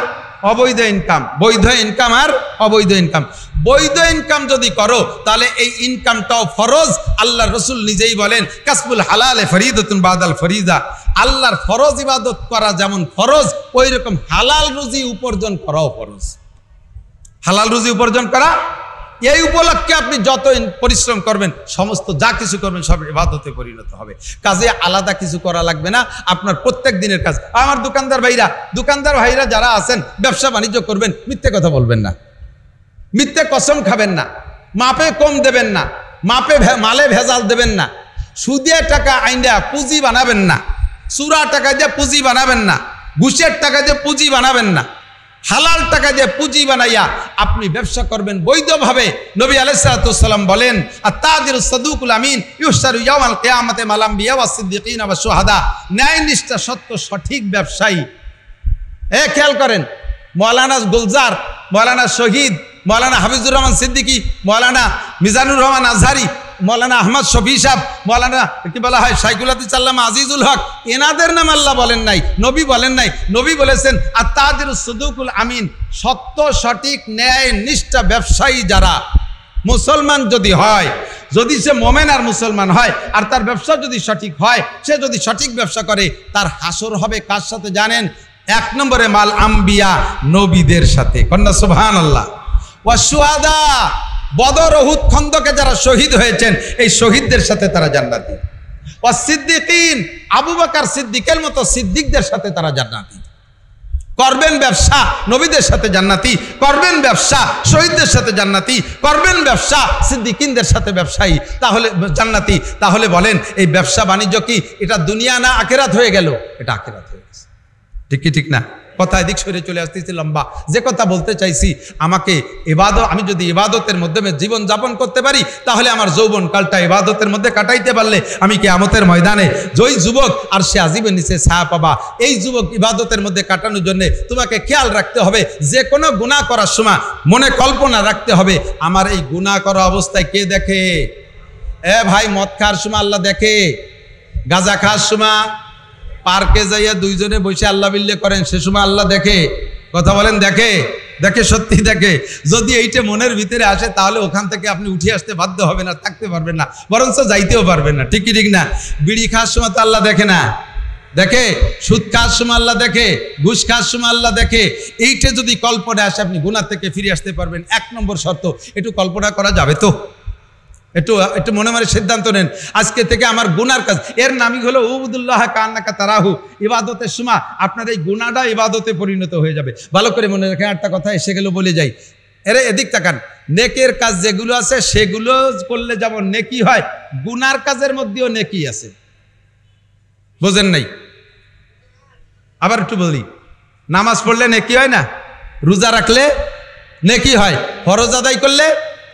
অবৈধ ইনকাম, বৈধ ইনকাম আর অবৈধ ইনকাম। বৈধ ইনকাম যদি করো, তাহলে এই ইনকামটাও ফরজ। আল্লাহর রাসূল নিজেই বলেন, কাসবুল হালালে ফরিদাতুন বাদাল ফরিদা। আল্লাহর ফরজ ইবাদত করা যেমন ফরজ, ওই রকম হালাল রুজি উপার্জন করাও ফরজ। হালাল রুজি উপার্জন করা, এই উপলক্ষে আপনি যত পরিশ্রম করবেন, সমস্ত যা কিছু করবেন সব ইবাদতে পরিণত হবে। কাজে আলাদা কিছু করা লাগবে না, আপনার প্রত্যেক দিনের কাজ। আমার দোকানদার ভাইরা যারা আছেন, ব্যবসা বাণিজ্য করবেন, মিথ্যে কথা বলবেন না, মিথ্যে কসম খাবেন না, মাপে কম দেবেন না, মালে ভেজাল দেবেন না, সুদে টাকা আইনা পুঁজি বানাবেন না, চুরা টাকা দিয়ে পুঁজি বানাবেন না, ঘুষের টাকা দিয়ে পুঁজি বানাবেন না। হালাল টাকা দিয়ে পুঁজি বানাইয়া আপনি ব্যবসা করবেন বৈধভাবে। নবী আলাইহিস সালাতু ওয়াস সালাম বলেন, আত-তাজিরুস সাদুকুল আমিন ইউশারু ইয়াউমাল কিয়ামাতি মাল আম্বিয়া ওয়াস সিদ্দিকিন ওয়াস শুহাদা। ন্যায়নিষ্ঠ সত্য সঠিক ব্যবসায়ী, খেয়াল করেন, মৌলানা গুলজার, মৌলানা শহীদ, মৌলানা হাফিজুর রহমান সিদ্দিকী, মৌলানা মিজানুর রহমান আজহারি, মৌলানা আহমদ শফি সাহেব, মৌলানা কি বলা হয় শাইখুল হাদিস আল্লামা আজিজুল হক, এনাদের নাম আল্লাহ বলেন নাই, নবী বলেন নাই। নবী বলেছেন আত-তাজিরুস সুদুকুল আমিন, সত্য সঠিক ন্যায় নিষ্ঠা ব্যবসায়ী যারা, মুসলমান যদি হয়, যদি সে মোমেন আর মুসলমান হয়, আর তার ব্যবসা যদি সঠিক হয়, সে যদি সঠিক ব্যবসা করে, তার হাসর হবে কার সাথে জানেন? 1 নম্বরে মাল আম্বিয়া, নবীদের সাথে। কন্যা সুবহানাল্লাহ। ওয়া শুহাদা, বদর, উহুদ, খন্দকে যারা শহীদ হয়েছেন, এই শহীদদের সাথে তারা জান্নাতি। ওয়া সিদ্দিকিন, আবু বকর সিদ্দিকের মতো সিদ্দিকদের সাথে তারা জান্নাতি। করবেন ব্যবসা, নবীদের সাথে জান্নাতি। করবেন ব্যবসা, শহীদদের সাথে জান্নাতি। করবেন ব্যবসা, সিদ্দিকিনদের সাথে ব্যবসায়ী, তাহলে জান্নাতি। তাহলে বলেন এই ব্যবসা বাণিজ্য কি এটা দুনিয়া না আখিরাত হয়ে গেল? এটা আখিরাত হয়ে গেছে। ঠিক কি ঠিক না? কথা এদিক সরে চলে আসতেছি লম্বা। যে কথা বলতে চাইছি, আমাকে ইবাদত, আমি যদি ইবাদতের মাধ্যমে জীবন যাপন করতে পারি, তাহলে আমার যৌবন কালটা ইবাদতের মধ্যে কাটাইতে পারলে আমি কিয়ামতের ময়দানে জয় যুবক আর সে আজীবের নিচে ছায়া পাবা। এই যুবক ইবাদতের মধ্যে কাটানোর জন্য তোমাকে খেয়াল রাখতে হবে, যে কোনো গুনাহ করার সময় মনে কল্পনা রাখতে হবে, আমার এই গুনাহ করা অবস্থায় কে দেখে? ভাই, মদ খাওয়ার সময় আল্লাহ দেখে, গাঁজা খাওয়ার সময়, পার্কে যাইয়া দুইজনে বসে আল্লাহ বিল্লে করেন, সে সময় আল্লাহ দেখে। কথা বলেন, দেখে? দেখে, সত্যি দেখে। যদি এইটা মনের ভিতরে আসে, তাহলে ওখান থেকে আপনি উঠে আসতে বাধ্য হবেন না, থাকতে পারবেন না, বরঞ্চ যাইতেও পারবেন না। ঠিক কি ঠিক না? বিড়ি খাওয়ার সময় তো আল্লাহ দেখে না? দেখে। সুদ খাওয়ার সময় আল্লাহ দেখে, ঘুষ খাওয়ার সময় আল্লাহ দেখে। এইটা যদি কল্পনা আসে, আপনি গুনাহ থেকে ফিরে আসতে পারবেন। 1 নম্বর শর্ত, একটু কল্পনা করা যাবে তো? একটু মনে মনে সিদ্ধান্ত নেন, আজকে থেকে আমার গুনার কাজ, এর নামই হলো উবুদুল্লাহ কান্নাকা তারাহু। ইবাদতের সময় আপনার এই গুনাহটা ইবাদতে পরিণত হয়ে যাবে। ভালো করে মনে রাখেন, একটা কথা এসে গেল বলে যাই। এদিক তাকান, নেকের কাজ যেগুলো আছে সেগুলো করলে যেমন নেকি হয়, গুনার কাজের মধ্যেও নেকি আছে। বোঝেন নাই? আবার একটু বলি, নামাজ পড়লে নেকি হয় না? রোজা রাখলে নেকি হয়, ফরজ আদায় করলে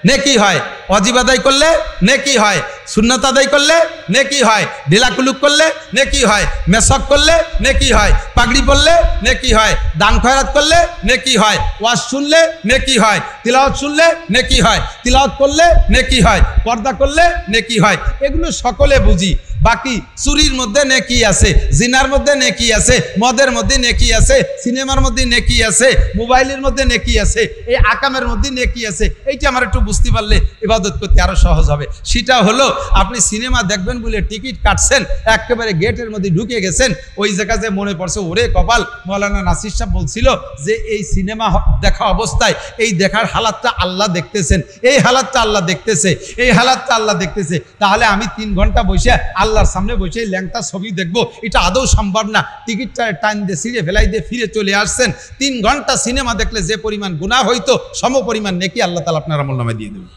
নেকি হয়, ওয়াজিব আদায় করলে নেকি হয়, সুন্নাত আদায় করলে নেকি হয়, ঢিলাকুলুক করলে নেকি হয়, মেসক করলে নেকি হয়, পাগড়ি পরলে নেকি হয়, দান খয়রাত করলে নেকি হয়, ওয়াজ শুনলে নেকি হয়, তিলাওয়াত শুনলে নেকি হয়, তিলাওয়াত করলে নেকি হয়, পর্দা করলে নেকি হয়। এগুলো সকলে বুঝি। বাকি চুরির মধ্যে নেকি আছে, জিনার মধ্যে নেকি আছে, মদের মধ্যে নেকি আছে, সিনেমার মধ্যে নেকি আছে, মোবাইলের মধ্যে নেকি আছে, এই আকামের মধ্যে নেকি আছে। এইটা আমার একটু বুঝতে পারলে ইবাদত করতে আরো সহজ হবে। সেটা হলো, আপনি সিনেমা দেখবেন বলে টিকিট কাটছেন, একেবারে গেটের মধ্যে ঢুকে গেছেন, ওই জায়গাতে মনে পড়ছে, ওরে কপাল, মৌলানা নাসির সাহেব বলছিল যে এই সিনেমা দেখা অবস্থায় এই দেখার হালাতটা আল্লাহ দেখতেছেন, এই হালাতটা আল্লাহ দেখতেছে, এই হালাতটা আল্লাহ দেখতেছে। তাহলে আমি 3 ঘন্টা বসে আল্লাহর সামনে বসে ল্যাংটা ছবি দেখবো, এটা আদৌ সম্ভব না। টিকিটটা টাইম দিয়ে ছিঁড়ে ফেলাই দিয়ে ফিরে চলে আসছেন। 3 ঘন্টা সিনেমা দেখলে যে পরিমাণ গুনাহ হইতো, সম পরিমাণ নেকি আল্লাহ তাআলা আপনার আমলনামায় দিয়ে দেবেন।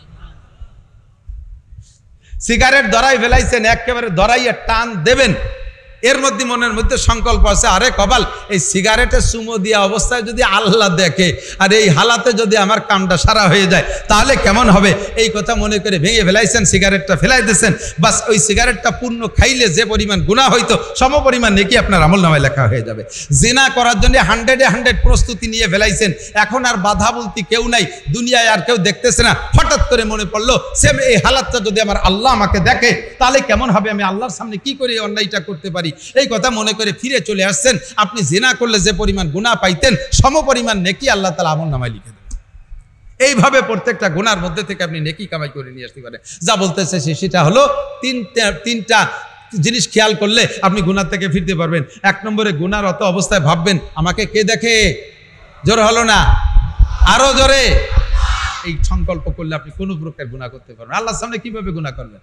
সিগারেট ধরাই ফেলাইছেন, একেবারে ধরাইয়া টান দেবেন, এর মধ্যে মনের মধ্যে সংকল্প আছে, আরে কপাল, এই সিগারেটের সুমো দিয়া অবস্থায় যদি আল্লাহ দেখে আর এই হালাতে যদি আমার কামটা সারা হয়ে যায়, তাহলে কেমন হবে? এই কথা মনে করে ভেঙে ফেলাইছেন, সিগারেটটা ফেলাই দিয়েছেন। বাস, ওই সিগারেটটা পূর্ণ খাইলে যে পরিমাণ গুনাহ হইতো, সম পরিমাণ নেকি আপনার আমলনামায় লেখা হয়ে যাবে। জিনা করার জন্য 100 প্রস্তুতি নিয়ে ফেলাইছেন, এখন আর বাধা বলতে কেউ নাই, দুনিয়ায় আর কেউ দেখতেছে না। হঠাৎ করে মনে পড়লো, সেম এই হালাতটা যদি আমার আল্লাহ আমাকে দেখে, তাহলে কেমন হবে? আমি আল্লাহর সামনে কি করে এই অন্যায়টা করতে পারি? এই কথা মনে করে ফিরে চলে আসছেন। আপনি জিনা করলে যে পরিমাণ গুনাহ পাইতেন, সম পরিমাণ নেকি আল্লাহ তাআলা আমলনামায় লিখে দেবেন। এইভাবে প্রত্যেকটা গুনার মধ্যে থেকে আপনি নেকি কামাই করে নিয়ে আসতে পারেন। যা বলতেছে সেটা হলো, তিনটা জিনিস খেয়াল করলে আপনি গুনার থেকে ফিরতে পারবেন। 1 নম্বরে, গুনারত অবস্থায় ভাববেন, আমাকে কে দেখে? জোর হলো না, আরো জোরে। এই সংকল্প করলে আপনি কোনো প্রকার গুনাহ করতে পারবেন। আল্লাহর সামনে কিভাবে গুনাহ করবেন?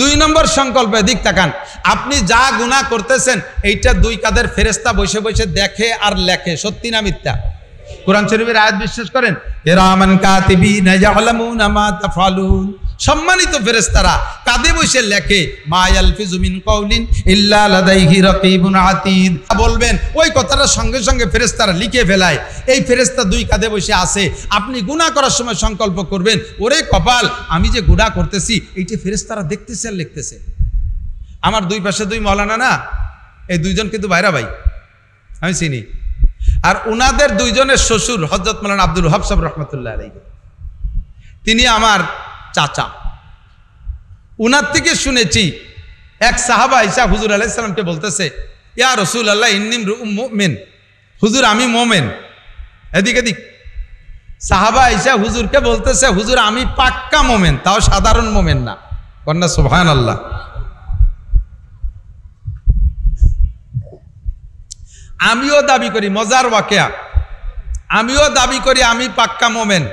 2 নম্বর সংকল্প, দিক তাকান, আপনি যা গুনাহ করতেছেন এইটা 2 কাঁধের ফেরেশতা বসে বসে দেখে আর লেখে। সত্যি না মিথ্যা? কোরআন শরীফের আয়াত বিশ্বাস করেন? কিরামান কাতিবিনা ইয়ালামুনা মা তাফআলুন। সম্মানিত ফেরেশতারা কাঁধে বসে লেখে, মা ইয়ালফিজু মিন কাউলিন ইল্লা লাদাইহি রাকিবুন আতীদ। বলবেন ওই কথাটা সঙ্গে সঙ্গে ফেরেশতারা লিখে ফেলায়। এই ফেরেশতা 2 কাঁধে বসে আছে। আপনি গুনাহ করার সময় সংকল্প করবেন, ওরে কপাল, আমি যে গুনাহ করতেছি এইটা ফেরেশতারা দেখতেছে আর লিখতেছে। আমার 2 পাশে 2 মাওলানা না, এই 2জন কিন্তু ভাইরা ভাই, আমি চিনি। আর উনাদের দুইজনের শ্বশুর হযরত মাওলানা আব্দুল ওয়াহাব সাহেব রহমতুল্লাহ আলাইহি, তিনি আমার চাচা। উনার থেকে শুনেছি এক সাহাবা আয়েশা হুজুর আলাইহিস সালামকে বলতেছে, ইয়া রাসূলুল্লাহ ইন্নী মুমিন, হুজুর আমি মোমেন। এদিক সাহাবা আয়েশা হুজুরকে বলতেছে, হুজুর আমি পাক্কা মোমেন, তাও সাধারণ মোমেন না। কন্যা সুবহানাল্লাহ। আমিও দাবি করি, মজার ওয়াকিয়া, আমিও দাবি করি আমি পাক্কা মোমেন,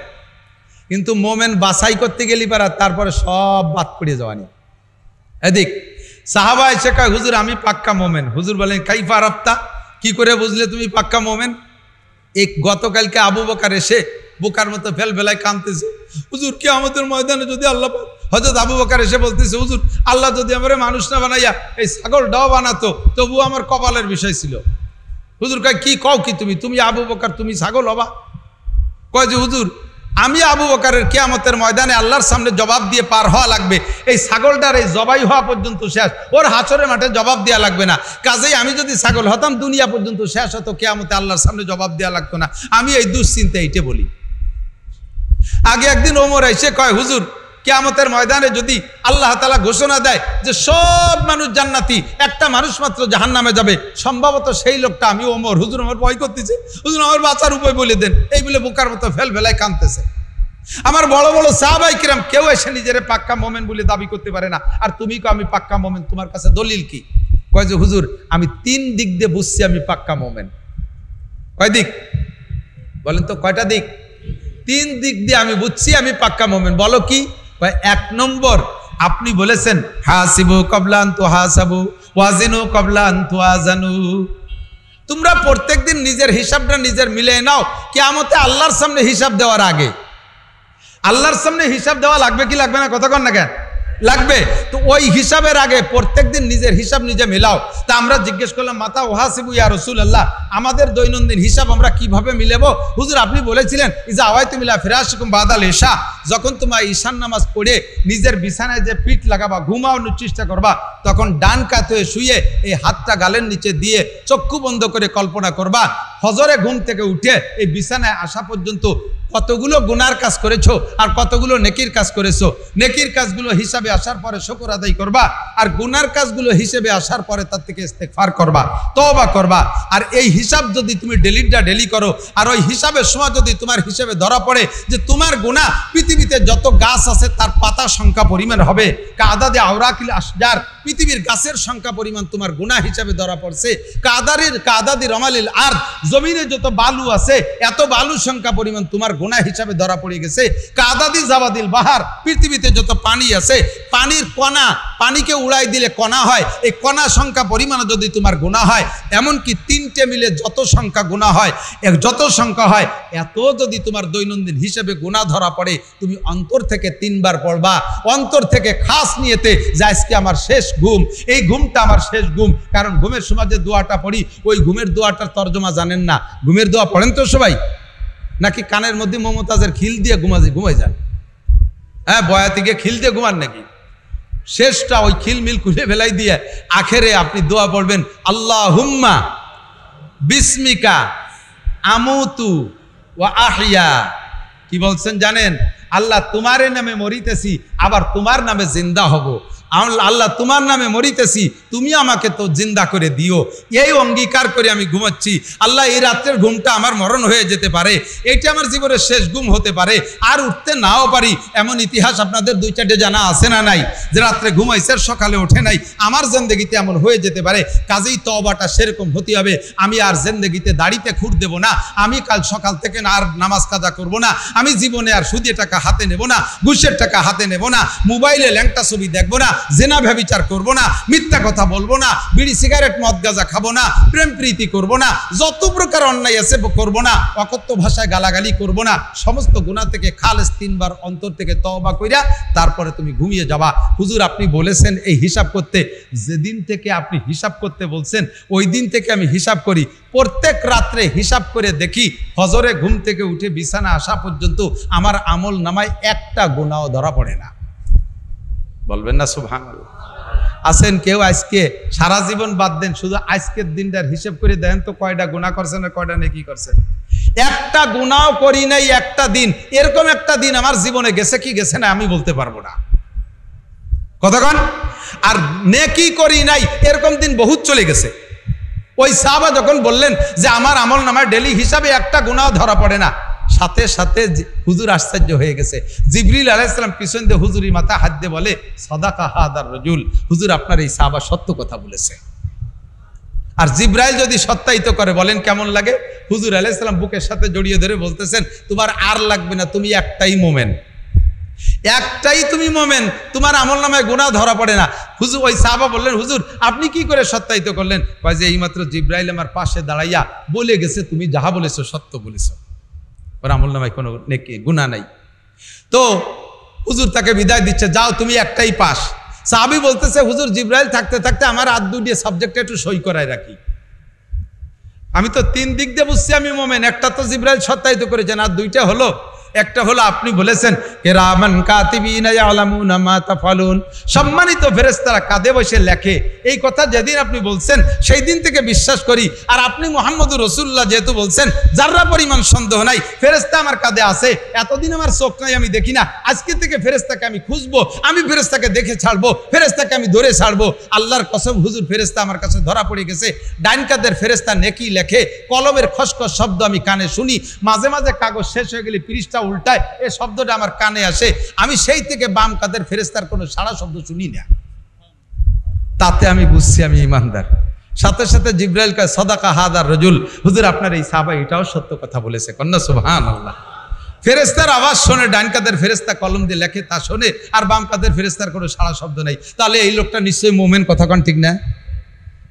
কিন্তু মোমেন বাছাই করতে গেলি পারা তারপরে সব বাদ পড়ে যাওয়ানি। এদিক সাহাবা এসে কয়, হুজুর আমি পাক্কা মোমেন। হুজুর বলেন, কাইফা আরাফতা, কি করে বুঝলে তুমি পাক্কা মোমেন? এই গতকালকে আবু বকর এসে বোকার মতো ফেলফেলায় কাঁদতেছে, হুজুর কিয়ামতের ময়দানে যদি আল্লাহ, হযরত আবু বকর এসে বলতেছে, হুজুর আল্লাহ যদি আমারে মানুষ না বানাইয়া এই ছাগলটাও বানাতো তবু আমার কপালের বিষয় ছিল। হুজুর কয়, কি কও কি তুমি আবু বকর তুমি ছাগল হবা? কয় যে হুজুর আমি আবু বকরের কিয়ামতের ময়দানে আল্লাহর সামনে জবাব দিয়ে পার হওয়া লাগবে, এই ছাগলটার এই জবাই হওয়া পর্যন্ত শেষ, ওর হাসরের মাঠে জবাব দেওয়া লাগবে না। কাজেই আমি যদি ছাগল হতাম দুনিয়া পর্যন্ত শেষ হতো, কিয়ামতে আল্লাহর সামনে জবাব দেওয়া লাগতো না। আমি এই দুশ্চিন্তা এইটে বলি। আগে একদিন ওমর এসে কয়, হুজুর কিয়ামতের ময়দানে যদি আল্লাহ তাআলা ঘোষণা দেয় যে সব মানুষ জান্নাতি, একটা মানুষ মাত্র জাহান্নামে যাবে, সম্ভবত সেই লোকটা আমি ওমর। হুজুর আমার ভয় করতেছে, হুজুর আমার বাঁচার উপায় বলে দেন, এই বলে বোকার মতো ফেলফেলায় কাঁদতেছে। আমার বড় বড় সাহাবায়ে কিরাম কেউ এসে নিজের পাক্কা মোমেন বলে দাবি করতে পারে না, আর তুমি কো আমি পাক্কা মোমেন, তোমার কাছে দলিল কি? কয় যে হুজুর আমি 3 দিক দিয়ে বুঝছি আমি পাক্কা মোমেন। কয় দিক বলেন তো, কয়টা দিক? 3 দিক দিয়ে আমি বুঝছি আমি পাক্কা মোমেন। বলো কি? 1 নম্বর, আপনি বলেছেন হাসিবু ক্বাবলা আন তুহাসাবু ওয়াজিনু ক্বাবলা আন তুওয়াজানু। তোমরা প্রত্যেকদিন নিজের হিসাবটা নিজের মিলিয়ে নাও, কিয়ামতে আল্লাহর সামনে হিসাব দেওয়ার আগে। আল্লাহর সামনে হিসাব দেওয়া লাগবে কি লাগবে না? কথা কন না কেন? লাগবে। তো ওই হিসাবের আগে প্রত্যেকদিন নিজের হিসাব নিজে মিলাও। তা আমরা জিজ্ঞেস করলাম, মাতা ওয়াহাসিবু ইয়া রাসূলুল্লাহ, আমাদের দৈনন্দিন হিসাব আমরা কিভাবে মিলাবো? হুজুর আপনি বলেছিলেন ইজা আওয়াইতুম ইলা ফিরাশিকুম বাদাল ইশা, যখন তোমরা ঈশান নামাজ পড়ে নিজের বিছানায় যে পিঠ লাগাবা, ঘুমানোর চেষ্টা করবা, তখন ডান কাত হয়ে শুয়ে এই হাতটা গালের নিচে দিয়ে চক্ষু বন্ধ করে কল্পনা করবা, ফজরে ঘুম থেকে উঠে এই বিছানায় আসা পর্যন্ত কতগুলো গুনার কাজ করেছো আর কতগুলো নেকির কাজ করেছো। নেকির কাজগুলো হিসাবে আসার পরে শুকর আদায় করবা, আর গুনার কাজগুলো হিসেবে আসার পরে তার থেকে ইস্তেগফার করবা, তওবা করবা। আর এই হিসাব যদি তুমি ডেলি করো, আর ওই হিসাবের সময় যদি তোমার হিসেবে ধরা পড়ে যে তোমার গুনাহ পৃথিবীতে যত গাছ আছে তার পাতা সংখ্যা পরিমাণ হবে, কাদাদে আওরাকিল আশজার, পৃথিবীর গাছের সংখ্যা পরিমাণ তোমার গুনাহ হিসাবে ধরা পড়ছে, কাদাদি রমালিল আরদ, জমিনে যত বালু আছে এত বালুর সংখ্যা পরিমাণ তোমার গুনাহ হিসাবে ধরা পড়ে গেছে, কাদাদি জাবাদিল বাহার, পৃথিবীতে যত পানি আছে পানির কণা, পানিকে উড়াই দিলে কণা হয়, এই কণা সংখ্যা পরিমাণ যদি তোমার গুনাহ হয়, এমনকি 3টে মিলে যত সংখ্যা গুনাহ হয়, যত সংখ্যা হয় এত যদি তোমার দৈনন্দিন হিসেবে গুনাহ ধরা পড়ে, তুমি অন্তর থেকে 3 বার পড়বা, অন্তর থেকে খাস নিয়েতে যে আজকে আমার শেষ ঘুম, এই ঘুমটা আমার শেষ ঘুম। কারণ ঘুমের সময় যে দোয়াটা পড়ি, ওই ঘুমের দোয়াটার তর্জমা জানেন না। ঘুমের দোয়া পড়েন তো সবাই? নাকি কানের মধ্যে মমতাজের খিল দিয়ে ঘুমাই যান? হ্যাঁ, বয়াতি গিয়ে খিল দিয়ে ঘুমান নাকি? শেষটা ওই খিল মিল খুলে ফেলাই দিয়ে আখেরে আপনি দোয়া পড়বেন, আল্লাহুম্মা বিসমিকা আমুতু ওয়া আহইয়া। কি বলছেন জানেন? আল্লাহ তোমার নামে মরিতেছি, আবার তোমার নামে জিন্দা হব। আল্লাহ তোমার নামে মরিতেছি, তুমি আমাকে তো জিন্দা করে দিও, এই অঙ্গীকার করে আমি ঘুমাচ্ছি। আল্লাহ এই রাত্রের ঘুমটা আমার মরণ হয়ে যেতে পারে, এইটা আমার জীবনের শেষ ঘুম হতে পারে, আর উঠতে নাও পারি। এমন ইতিহাস আপনাদের 2-4টে জানা আছে না নাই? যে রাত্রে ঘুমাইছে সকালে ওঠে নাই। আমার জিন্দেগিতে এমন হয়ে যেতে পারে, কাজেই তওবাটা সেরকম হতে হবে। আমি আর জিন্দেগিতে দাড়িতে খুঁট দেব না, আমি কাল সকাল থেকে আর নামাজ কাজা করব না, আমি জীবনে আর সুদের টাকা হাতে নেব না, ঘুষের টাকা হাতে নেব না, মোবাইলে ল্যাংটা ছবি দেখব না, জেনা ব্যভিচার করব না, মিথ্যা কথা বলবো না, বিড়ি সিগারেট মদ গাঁজা খাবো না, প্রেম প্রীতি করব না, যত প্রকার অন্যায় আছে করব না, অকথ্য ভাষায় গালাগালি করব না, সমস্ত গুনাহ থেকে খালেস 3 বার অন্তর থেকে তওবা কইরা তারপরে তুমি ঘুমিয়ে যাবা। হুজুর আপনি বলেছেন এই হিসাব করতে, যেদিন থেকে আপনি হিসাব করতে বলছেন ওই দিন থেকে আমি হিসাব করি। প্রত্যেক রাত্রে হিসাব করে দেখি, ফজরে ঘুম থেকে উঠে বিছানা আসা পর্যন্ত আমার আমল নামায় একটা গুনাহ ধরা পড়ে না। বলবেন না সুবহানাল্লাহ? আছেন কেউ আজকে সারা জীবন বাদ দেন, শুধু আজকের দিনটার হিসেব করে দেন তো কয়টা গুনাহ করছেন আর কয়টা নেকি করছেন? একটা গুনাহ করি নাই একটা দিন, এরকম একটা দিন আমার জীবনে গেছে কি গেছে না আমি বলতে পারবো না। কতক্ষণ? আর নেকি করি নাই এরকম দিন বহুত চলে গেছে। ওই সাহাবা যখন বললেন যে আমার আমল নামায় ডেলি হিসাবে একটা গুনাহ ধরা পড়ে না, সাথে সাথে হুজুর আশ্চর্য হয়ে গেছে। জিবরিল আলাইহিস সালাম পিছন দিয়ে হুজুরি মাথা হাত দিয়ে বলে, সাদাকা হাদার রাজুল, হুজুর আপনার এই সাহাবা সত্য কথা বলেছে। আর জিবরাইল যদি সত্যায়িত করে বলেন কেমন লাগে? হুজুর আলাইহিস সালাম বুকের সাথে জড়িয়ে ধরে বলতেছেন, তোমার আর লাগবে না, তুমি একটাই মোমেন, একটাই তুমি মোমেন, তোমার আমল নামায় গুনাহ ধরা পড়ে না। হুজুর ওই সাহাবা বললেন, হুজুর আপনি কি করে সত্যায়িত করলেন? কয় যে এইমাত্র জিবরাইল আমার পাশে দাঁড়াইয়া বলে গেছে তুমি যাহা বলেছো সত্য বলেছো, ওর আমল নামায় কোনো নেকি গুনাহ নাই। তো হুজুর তাকে বিদায় দিচ্ছে, যাও তুমি একটাই পাস। সাহাবী বলতেছে, হুজুর জিবরাইল থাকতে থাকতে আমার হাত দুটিয়ে সাবজেক্টে একটু সই করায় রাখি। আমি তো তিন দিক দিয়ে বুঝছি আমি মোমেন, একটা তো জিবরাইল সত্যায়িত করেছেন, আর দুইটা হলো, একটা হলো আপনি বলেছেন কিরামান কাতিবিনা ইয়ালামুনা মা তাফালুন, সম্মানিত ফেরেশতারা কাঁধে বসে লেখে। এই কথা যেদিন আপনি বলছেন সেই দিন থেকে বিশ্বাস করি। আর আপনি মুহাম্মদুর রাসূলুল্লাহ যেহেতু বলছেন, যাররা পরিমাণ সন্দেহ নাই ফেরেশতা আমার কাঁধে আছে। এতদিন আমার চোখ নাই, আমি দেখি না, আজকে থেকে ফেরেশতাকে আমি খুঁজবো, আমি ফেরেশতাকে দেখে ছাড়বো, ফেরেশতাকে আমি ধরে ছাড়বো। আল্লাহর কসম হুজুর ফেরেশতা আমার কাছে ধরা পড়ে গেছে। ডাইন কাঁধের ফেরেশতা নেকি লেখে, কলমের খসখস শব্দ আমি কানে শুনি, মাঝে মাঝে কাগজ শেষ হয়ে গেলে পৃষ্ঠা উল্টায়, এই শব্দটা আমার কানে আসে। আমি সেই থেকে বাম কাদের ফেরেশতার কোনো সারা শব্দ শুনি না। তাতে আমি বুঝছি আমি ইমানদার। সাথে সাথে জিবরাইল কয়, সাদাকা হাদার রাজুল, হুজুর আপনার এই সাহাবা এটাও সত্য কথা বলেছে। কন্যা সুবহানাল্লাহ। ফেরেশতার আওয়াজ শোনে, ডান কাদের ফেরেশতা কলম দিয়ে লেখে তা শোনে, আর বাম কাদের ফেরেশতার কোনো সারা শব্দ নাই। তাহলে এই লোকটা নিশ্চয়ই মোমেন, কথা কন ঠিক না?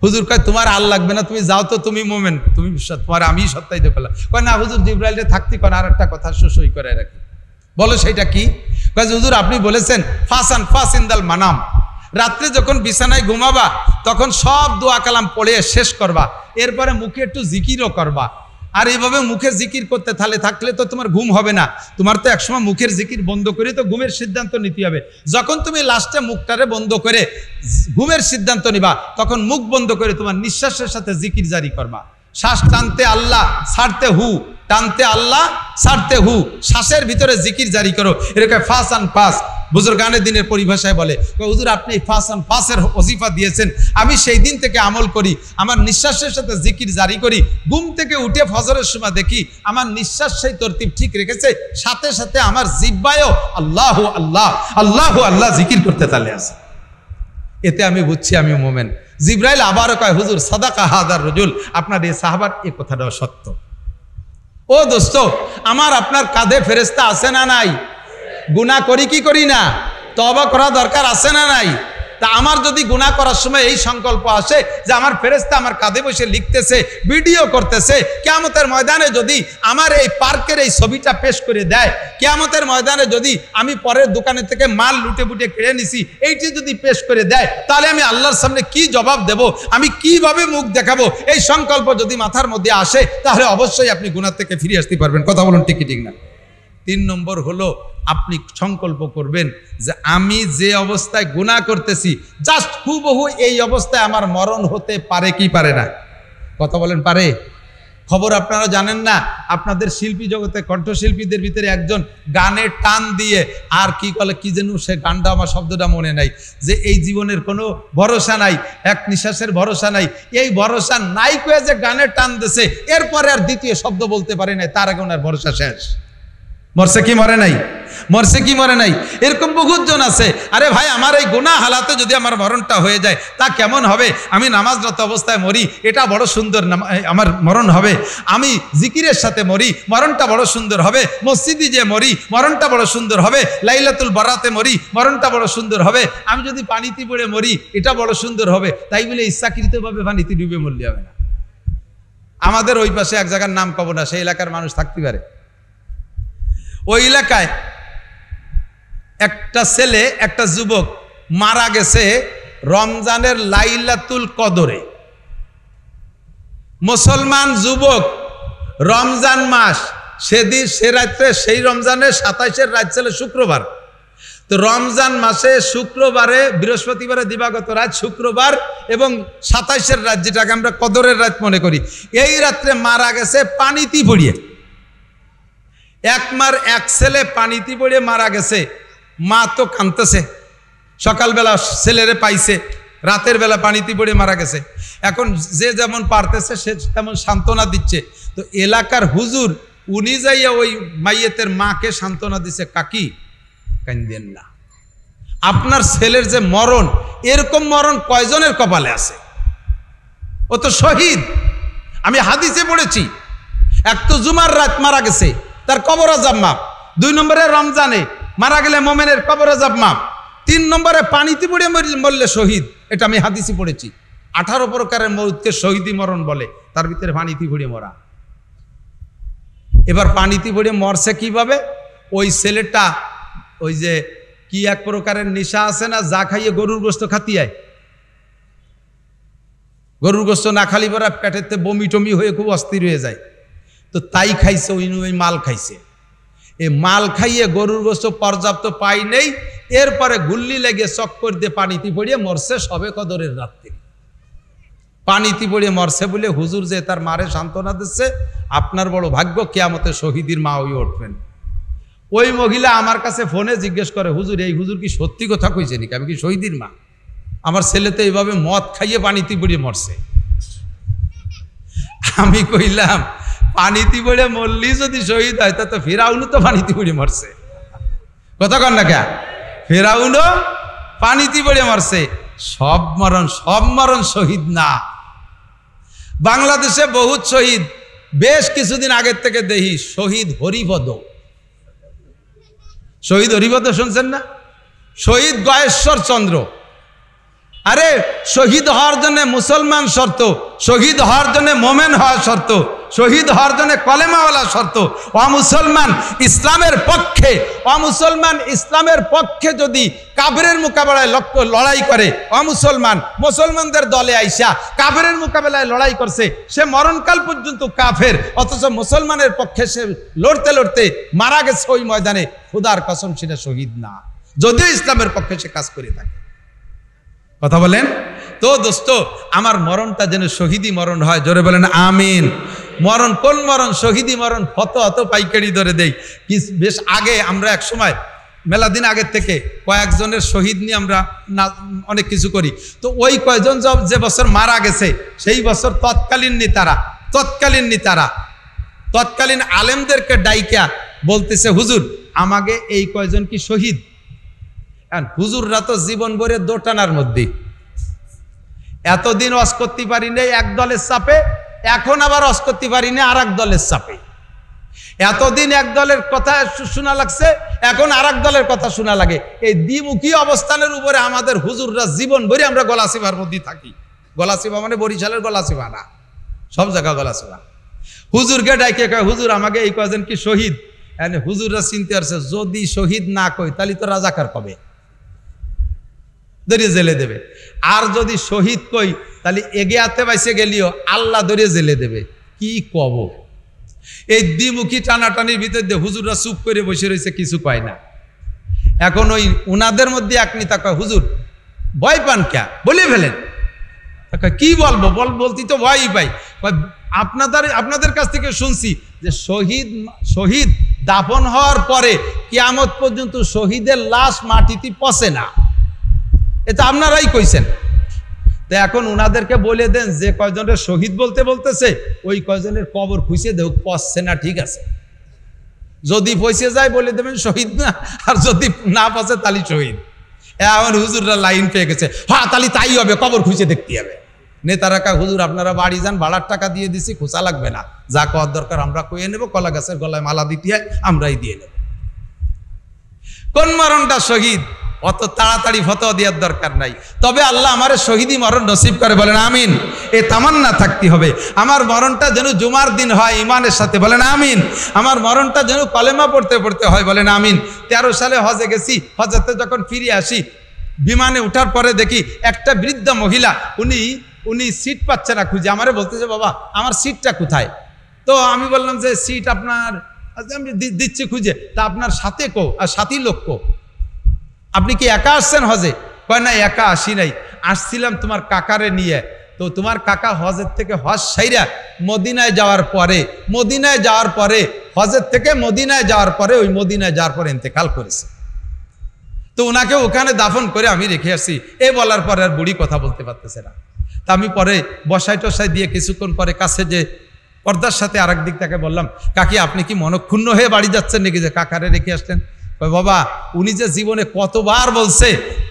হুজুর কয় তোমার আর লাগবে না, তুমি যাও তো, তুমি মোমেন, তুমি তোমার আমি সত্যায়িত করলাম। কয় না হুজুর জিবরাইলে থাকতে কোন আর একটা কথা সই করে রাখি। বলো সেটা কি? কয় হুজুর আপনি বলেছেন ফাসান ফাসিন্দাল মানাম, রাত্রে যখন বিছানায় ঘুমাবা তখন সব দোয়া কালাম পড়ে শেষ করবা, এরপরে মুখে একটু জিকিরও করবা। আর এইভাবে মুখে জিকির করতে থাকলে তো তোমার ঘুম হবে না। তোমার তো একসময় মুখের জিকির বন্ধ করে তো ঘুমের সিদ্ধান্ত নিতে হবে। যখন তুমি লাস্টে মুখটারে বন্ধ করে ঘুমের সিদ্ধান্ত নিবা, তখন মুখ বন্ধ করে তোমার নিঃশ্বাসের সাথে জিকির জারি করবা। শ্বাস টানতে আল্লাহ, ছাড়তে হু, টানতে আল্লাহ, ছাড়তে হু, শ্বাসের ভিতরে জিকির জারি করো। এরকম ফাস আন ফাস বুজুর্গানের দিনের পরিভাষায় বলে। হুজুর আপনি ফাস আন ফাসের ওজিফা দিয়েছেন, আমি সেই দিন থেকে আমল করি, আমার নিঃশ্বাসের সাথে জিকির জারি করি। ঘুম থেকে উঠে ফজরের সময় দেখি আমার নিঃশ্বাস সেই তরতিব ঠিক রেখেছে, সাথে সাথে আমার জিহ্বায়ও আল্লাহু আল্লাহ আল্লাহু আল্লাহ জিকির করতে তালে আছে। এতে আমি বুঝছি আমি মোমেন। জিবরাইল আবারও কয়, হুজুর সাদাকা হাদার রাজুল, আপনার এই সাহাবার এই কথাটাও সত্য। ও দোস্ত, আমার আপনার কাঁধে ফেরেশতা আছে না নাই? গুনাহ করি কি করি না? তওবা করা দরকার আছে না নাই? তা আমার যদি গুনাহ করার সময় এই সংকল্প আসে যে আমার ফেরেশতা আমার কাঁধে বসে লিখতেছে, ভিডিও করতেছে, কিয়ামতের ময়দানে যদি আমার এই পার্কের এই ছবিটা পেশ করে দেয়, কিয়ামতের ময়দানে যদি আমি পরের দোকানে থেকে মাল লুটে বুটে কেড়ে নিছি এইটি যদি পেশ করে দেয়, তাহলে আমি আল্লাহর সামনে কি জবাব দেব, আমি কিভাবে মুখ দেখাবো? এই সংকল্প যদি মাথার মধ্যে আসে তাহলে অবশ্যই আপনি গুনাহ থেকে ফিরে আসতে পারবেন। কথা বলুন ঠিক কি ঠিক না? 3 নম্বর হলো আপনি সংকল্প করবেন যে আমি যে অবস্থায় গুনাহ করতেছি জাস্ট হুবহু এই অবস্থায় আমার মরণ হতে পারে কি পারে না? কথা বলেন পারে? খবর আপনারা জানেন না, আপনাদের শিল্পী জগতে কণ্ঠশিল্পীদের ভিতরে একজন গানের টান দিয়ে আর কি বলে কি যেন সে গানটা, আমার শব্দটা মনে নাই, যে এই জীবনের কোনো ভরসা নাই, এক নিঃশ্বাসের ভরসা নাই, এই ভরসা নাই কয়ে যে গানের টান দিছে, এরপরে আর দ্বিতীয় শব্দ বলতে পারে নাই, তার আগে ওনার ভরসা শেষ। মরছে কি মরে নাই? মরছে কি মরে নাই? এরকম বহুত জন আছে। আরে ভাই, আমার এই গুনাহ হালাতে যদি আমার মরণটা হয়ে যায় তা কেমন হবে? আমি নামাজরত অবস্থায় মরি, এটা বড় সুন্দর আমার মরণ হবে। আমি জিকিরের সাথে মরি, মরণটা বড় সুন্দর হবে। মসজিদে যে মরি, মরণটা বড় সুন্দর হবে। লাইলাতুল বারাতে মরি, মরণটা বড় সুন্দর হবে। আমি যদি পানিতে পড়ে মরি, এটা বড় সুন্দর হবে। তাই বলে ইচ্ছাকৃতভাবে পানিতে ডুবে মরলে হবে না। আমাদের ওই পাশে এক জায়গার নাম কব না, সেই এলাকার মানুষ থাকতে পারে। ওই এলাকায় একটা ছেলে, একটা যুবক মারা গেছে রমজানের লাইলাতুল কদরে। মুসলমান যুবক, রমজান মাস, সেদিন সে রাত্রে, সেই রমজানের 27-এর রাত ছিল শুক্রবার, তো রমজান মাসে শুক্রবারে, বৃহস্পতিবারে দিবাগত রাত, শুক্রবার এবং 27-এর রাত, যেটাকে আমরা কদরের রাত মনে করি, এই রাত্রে মারা গেছে পানিতে পড়িয়ে। এক মার এক ছেলে পানিতে পড়িয়ে মারা গেছে। মা তো কাঁদতেছে, সকালবেলা ছেলেরে পাইছে, রাতের বেলা পানিতে পড়ে মারা গেছে। এখন যে যেমন পারতেছে সে তেমন সান্ত্বনা দিচ্ছে। তো এলাকার হুজুর উনি যাইয়া ওই মাইয়েতের মাকে সান্ত্বনা দিচ্ছে, কাকি কান্দেন না, আপনার ছেলের যে মরণ, এরকম মরণ কয়জনের কপালে আছে? ও তো শহীদ। আমি হাদিসে পড়েছি, এক তো জুমার রাত মারা গেছে, তার কবর আযাব মাপ। 2 নম্বরে রমজানে মারা গেলে মোমেনের কবর আযাব মাপ। 3 নম্বরে পানিতে পড়ে মরলে শহীদ, এটা আমি হাদিসে পড়েছি। 18 প্রকারের মৌতকে শহীদি মরণ বলে, তার ভিতরে পানিতে পড়ে মরা। এবার পানিতে পড়ে মরছে কিভাবে? ওই ছেলেটা ওই যে কি এক প্রকারের নেশা আছে না, যা খাইয়ে গরুর গোস্ত খাতিয়ায়, গরুর গোস্ত না খালি পরা পেটেতে বমি টমি হয়ে খুব অস্থির হয়ে যায়। তো তাই খাইছে, ওই মাল খাইছে। এই মাল খাইয়ে গরুর গোস্ত পর্যাপ্ত পাই নেই, এরপরে গুল্লি লেগে চক্কর দিয়ে পানিতে পড়িয়ে মরছে সবে কদরের রাত্রি। পানিতে পড়িয়ে মরছে বলে হুজুর যে তার মারে সান্ত্বনা দিচ্ছে, আপনার বড় ভাগ্য, কিয়ামতে শহীদের মা হয়ে উঠবেন। ওই মহিলা আমার কাছে ফোনে জিজ্ঞেস করে, হুজুর এই হুজুর কি সত্যি কথা কইছে নাকি? আমি কি শহীদের মা? আমার ছেলে তো এইভাবে মদ খাইয়ে পানিতে পড়িয়ে মরছে। আমি কইলাম, পানিতে পড়ে মরলি যদি শহীদ হয়, তা তো ফেরাউনও তো পানিতে পড়ে মরছে। কথা কন না কে? ফেরাউনও পানিতে পড়ে মরছে। সব মরণ শহীদ না। বাংলাদেশে বহুত শহীদ, বেশ কিছুদিন আগের থেকে দেখি শহীদ হরিপদ। শহীদ হরিপদ শুনছেন না? শহীদ গয়েশ্বর চন্দ্র। আরে শহীদ হওয়ার জন্য মুসলমান শর্ত, শহীদ হওয়ার জন্য মোমেন হওয়া শর্ত, শহীদ হওয়ার জন্য কলেমাওয়ালা শর্ত। অমুসলমান ইসলামের পক্ষে, অমুসলমান ইসলামের পক্ষে যদি কাফেরের মোকাবেলায় লড়াই করে, অমুসলমান মুসলমানদের দলে আইসা কাফেরের মোকাবেলায় লড়াই করছে, সে মরণকাল পর্যন্ত কাফের, অথচ মুসলমানের পক্ষে সে লড়তে লড়তে মারা গেছে ওই ময়দানে, খুদার কসম সেটা শহীদ না, যদিও ইসলামের পক্ষে সে কাজ করে থাকে। কথা বলেন তো দোস্ত, আমার মরণটা যেন শহীদি মরণ হয়, জোরে বলেন আমিন। মরণ কোন মরণ? শহীদি মরণ। অত পাইকারি ধরে দেই। বেশ আগে আমরা এক সময়, মেলা দিন আগের থেকে কয়েকজনের শহীদ নিয়ে আমরা অনেক কিছু করি। তো ওই কয়জন যে বছর মারা গেছে, সেই বছর তৎকালীন আলেমদেরকে ডাইকা বলতেছে, হুজুর আমাকে এই কয়জন কি শহীদ? হুজুররা তো জীবন ভরে দোটানার মধ্যে, এতদিন ওয়াজ করতে পারি নাই এক দলের চাপে, এখন আবার ওয়াজ করতে পারি না আর এক দলের চাপে। এতদিন এক দলের কথা শোনা লাগছে, এখন আর এক দলের কথা শোনা লাগে। এই দ্বিমুখী অবস্থানের উপরে আমাদের হুজুররা জীবন ভরে আমরা গলাচিপার মধ্যে থাকি। গলাচিপা মানে বরিশালের গলাচিপা না, সব জায়গা গলাচিপা। হুজুরকে ডাইকে কয়, হুজুর আমাকে এই কয়জন কি শহীদ? হুজুররা চিনতে পারছে, যদি শহীদ না কই তাহলে তো রাজাকার কবে, ধরে জেলে দেবে। আর যদি শহীদ কই তাহলে এগে আতে বাইসে গেলিও আল্লাহ ধরে জেলে দেবে। কি কব? এই দ্বিমুখী টানাটানির ভিতর দিয়ে হুজুররা চুপ করে বসে রয়েছে, কিছু কয় না। এখন ওই উনাদের মধ্যে এক নেতা কয়, হুজুর ভয় পান কে? বলে ফেলেন। কি বলবো, বলতে তো ভয়ই পাই। আপনাদের কাছ থেকে শুনছি যে শহীদ দাফন হওয়ার পরে কিয়ামত পর্যন্ত শহীদের লাশ মাটিতে পচে না, এটা আপনারাই কইছেন। তো এখন উনাদেরকে বলে দেন, যে কয়জনের শহীদ বলতেছে ওই কয়জনের কবর খুঁজে দেও, পচছে না, ঠিক আছে। যদি পচে যায় বলে দেবেন শহীদ না, আর যদি না পচে তাহলে শহীদ। এখন হুজুররা লাইন পেয়ে গেছে, হ্যাঁ তাহলে তাই হবে, কবর খুঁজে দেখতে হবে। নেতারা কা, হুজুর আপনারা বাড়ি যান, ভাড়ার টাকা দিয়ে দিছি, খোঁচা লাগবে না, যা করার দরকার আমরা কইয়ে নেব, কলা গাছের গলায় মালা দিতে হয় আমরাই দিয়ে নেব। কোন মরণটা শহীদ অত তাড়াতাড়ি ফতোয়া দেওয়ার দরকার নাই। তবে আল্লাহ আমার শহীদি মরণ নসিব করে, বলেন আমিন। এ তামান্না থাকতে হবে, আমার মরণটা যেন জুমার দিন হয় ইমানের সাথে, বলেন আমিন। আমার মরণটা যেন কলেমা পড়তে পড়তে হয়, বলেন আমিন। 13 সালে হজে গেছি, হজেতে যখন ফিরে আসি, বিমানে ওঠার পরে দেখি একটা বৃদ্ধা মহিলা, উনি সিট পাচ্ছে না খুঁজে, আমারে বলতেছে, বাবা আমার সিটটা কোথায়? তো আমি বললাম যে সিট আপনার, আমি দিচ্ছি খুঁজে, তা আপনার সাথে কো আর সাথী লোক কো? আপনি কি একা আসছেন হজে? কয় না, একা আসি নাই, আসছিলাম তোমার কাকারে নিয়ে। তো তোমার কাকা হজের থেকে হজ সাইরা মদিনায় যাওয়ার পরে হজের থেকে মদিনায় যাওয়ার পরে ওই মদিনায় যাওয়ার পরে ইন্তেকাল করেছে। তো ওনাকে ওখানে দাফন করে আমি রেখে আসি। এ বলার পরে আর বুড়ি কথা বলতে পারতেছে না। তা আমি পরে বসাই টসাই দিয়ে কিছুক্ষণ পরে কাছে যে পর্দার সাথে আরেক দিক তাকে বললাম, কাকি আপনি কি মনক্ষুণ্ণ হয়ে বাড়ি যাচ্ছেন নাকি যে কাকারে রেখে আসলেন? বাবা উনি যে জীবনে কতবার বলছে,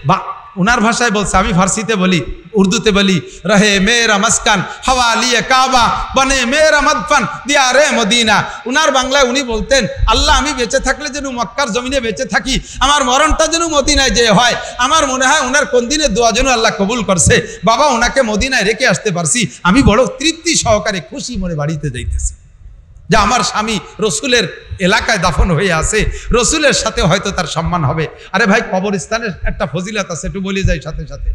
বা উনার ভাষায় বলছে, আমি ফার্সিতে বলি, উর্দুতে বলি, রহে মেরা মাসকান হাওয়া লিয়ে কাবা বনে মেরা মাদফান দিয়া রে মদিনা। উনার বাংলায় উনি বলতেন, আল্লাহ আমি বেঁচে থাকলে যেন মক্কার জমিনে বেঁচে থাকি, আমার মরণটা যেন মদিনায় যে হয়। আমার মনে হয় ওনার কোন দিনের দোয়া যেন আল্লাহ কবুল করছে। বাবা ওনাকে মদিনায় রেখে আসতে পারছি, আমি বড় তৃপ্তি সহকারে খুশি মনে বাড়িতে যাইতেছি যে আমার স্বামী রসুলের এলাকায় দাফন হয়ে আছে, রসুলের সাথে হয়তো তার সম্মান হবে। আরে ভাই কবরস্থানের একটা ফজিলত আছে, একটু বলে যাই সাথে সাথে।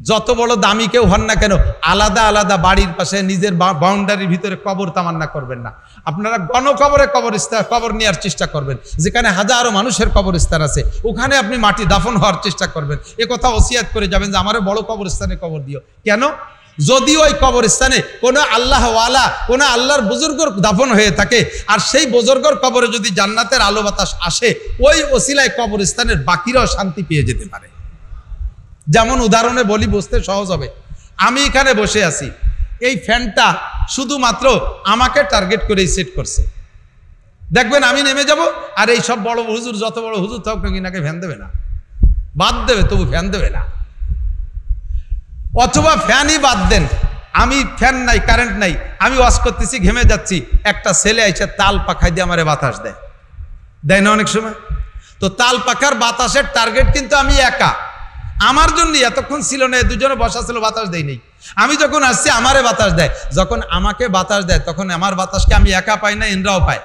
যত বড় দামি কেউ হন না কেন, আলাদা আলাদা বাড়ির পাশে নিজের বাউন্ডারির ভিতরে কবর তামান্না করবেন না। আপনারা গণকবরে কবর নেওয়ার চেষ্টা করবেন, যেখানে হাজারো মানুষের কবরস্থান আছে ওখানে আপনি মাটি দাফন হওয়ার চেষ্টা করবেন। এ কথা ওসিয়াত করে যাবেন যে আমারও বড় কবরস্থানে কবর দিও। কেন? যদি ওই কবরস্থানে কোনো আল্লাহওয়ালা, কোনো আল্লাহর বুজুর্গর দাফন হয়ে থাকে, আর সেই বুজুর্গর কবরে যদি জান্নাতের আলো বাতাস আসে, ওই ওসিলায় কবরস্থানের বাকিরাও শান্তি পেয়ে যেতে পারে। যেমন উদাহরণে বলি, বুঝতে সহজ হবে। আমি এখানে বসে আছি, এই ফ্যানটা শুধুমাত্র আমাকে টার্গেট করেই সেট করছে। দেখবেন আমি নেমে যাব, আর এই সব বড় হুজুর, যত বড় হুজুর থাক নাকি ফ্যান দেবে না, বাদ দেবে, তবু ফ্যান দেবে না। অথবা ফ্যানই বাদ দেন, আমি ফ্যান নাই, কারেন্ট নাই, আমি ওয়াশ করতেছি, ঘেমে যাচ্ছি, একটা ছেলে এসে তাল পাখাই দিয়ে আমারে বাতাস দেয় না অনেক সময়? তো তাল পাখার বাতাসের টার্গেট কিন্তু আমি একা, আমার জন্য এতক্ষণ ছিল না, দুজনে বসা ছিল, বাতাস দেয় নেই। আমি যখন আসছি আমারে বাতাস দেয়, যখন আমাকে বাতাস দেয় তখন আমার বাতাসকে আমি একা পাই না, এনরাও পায়,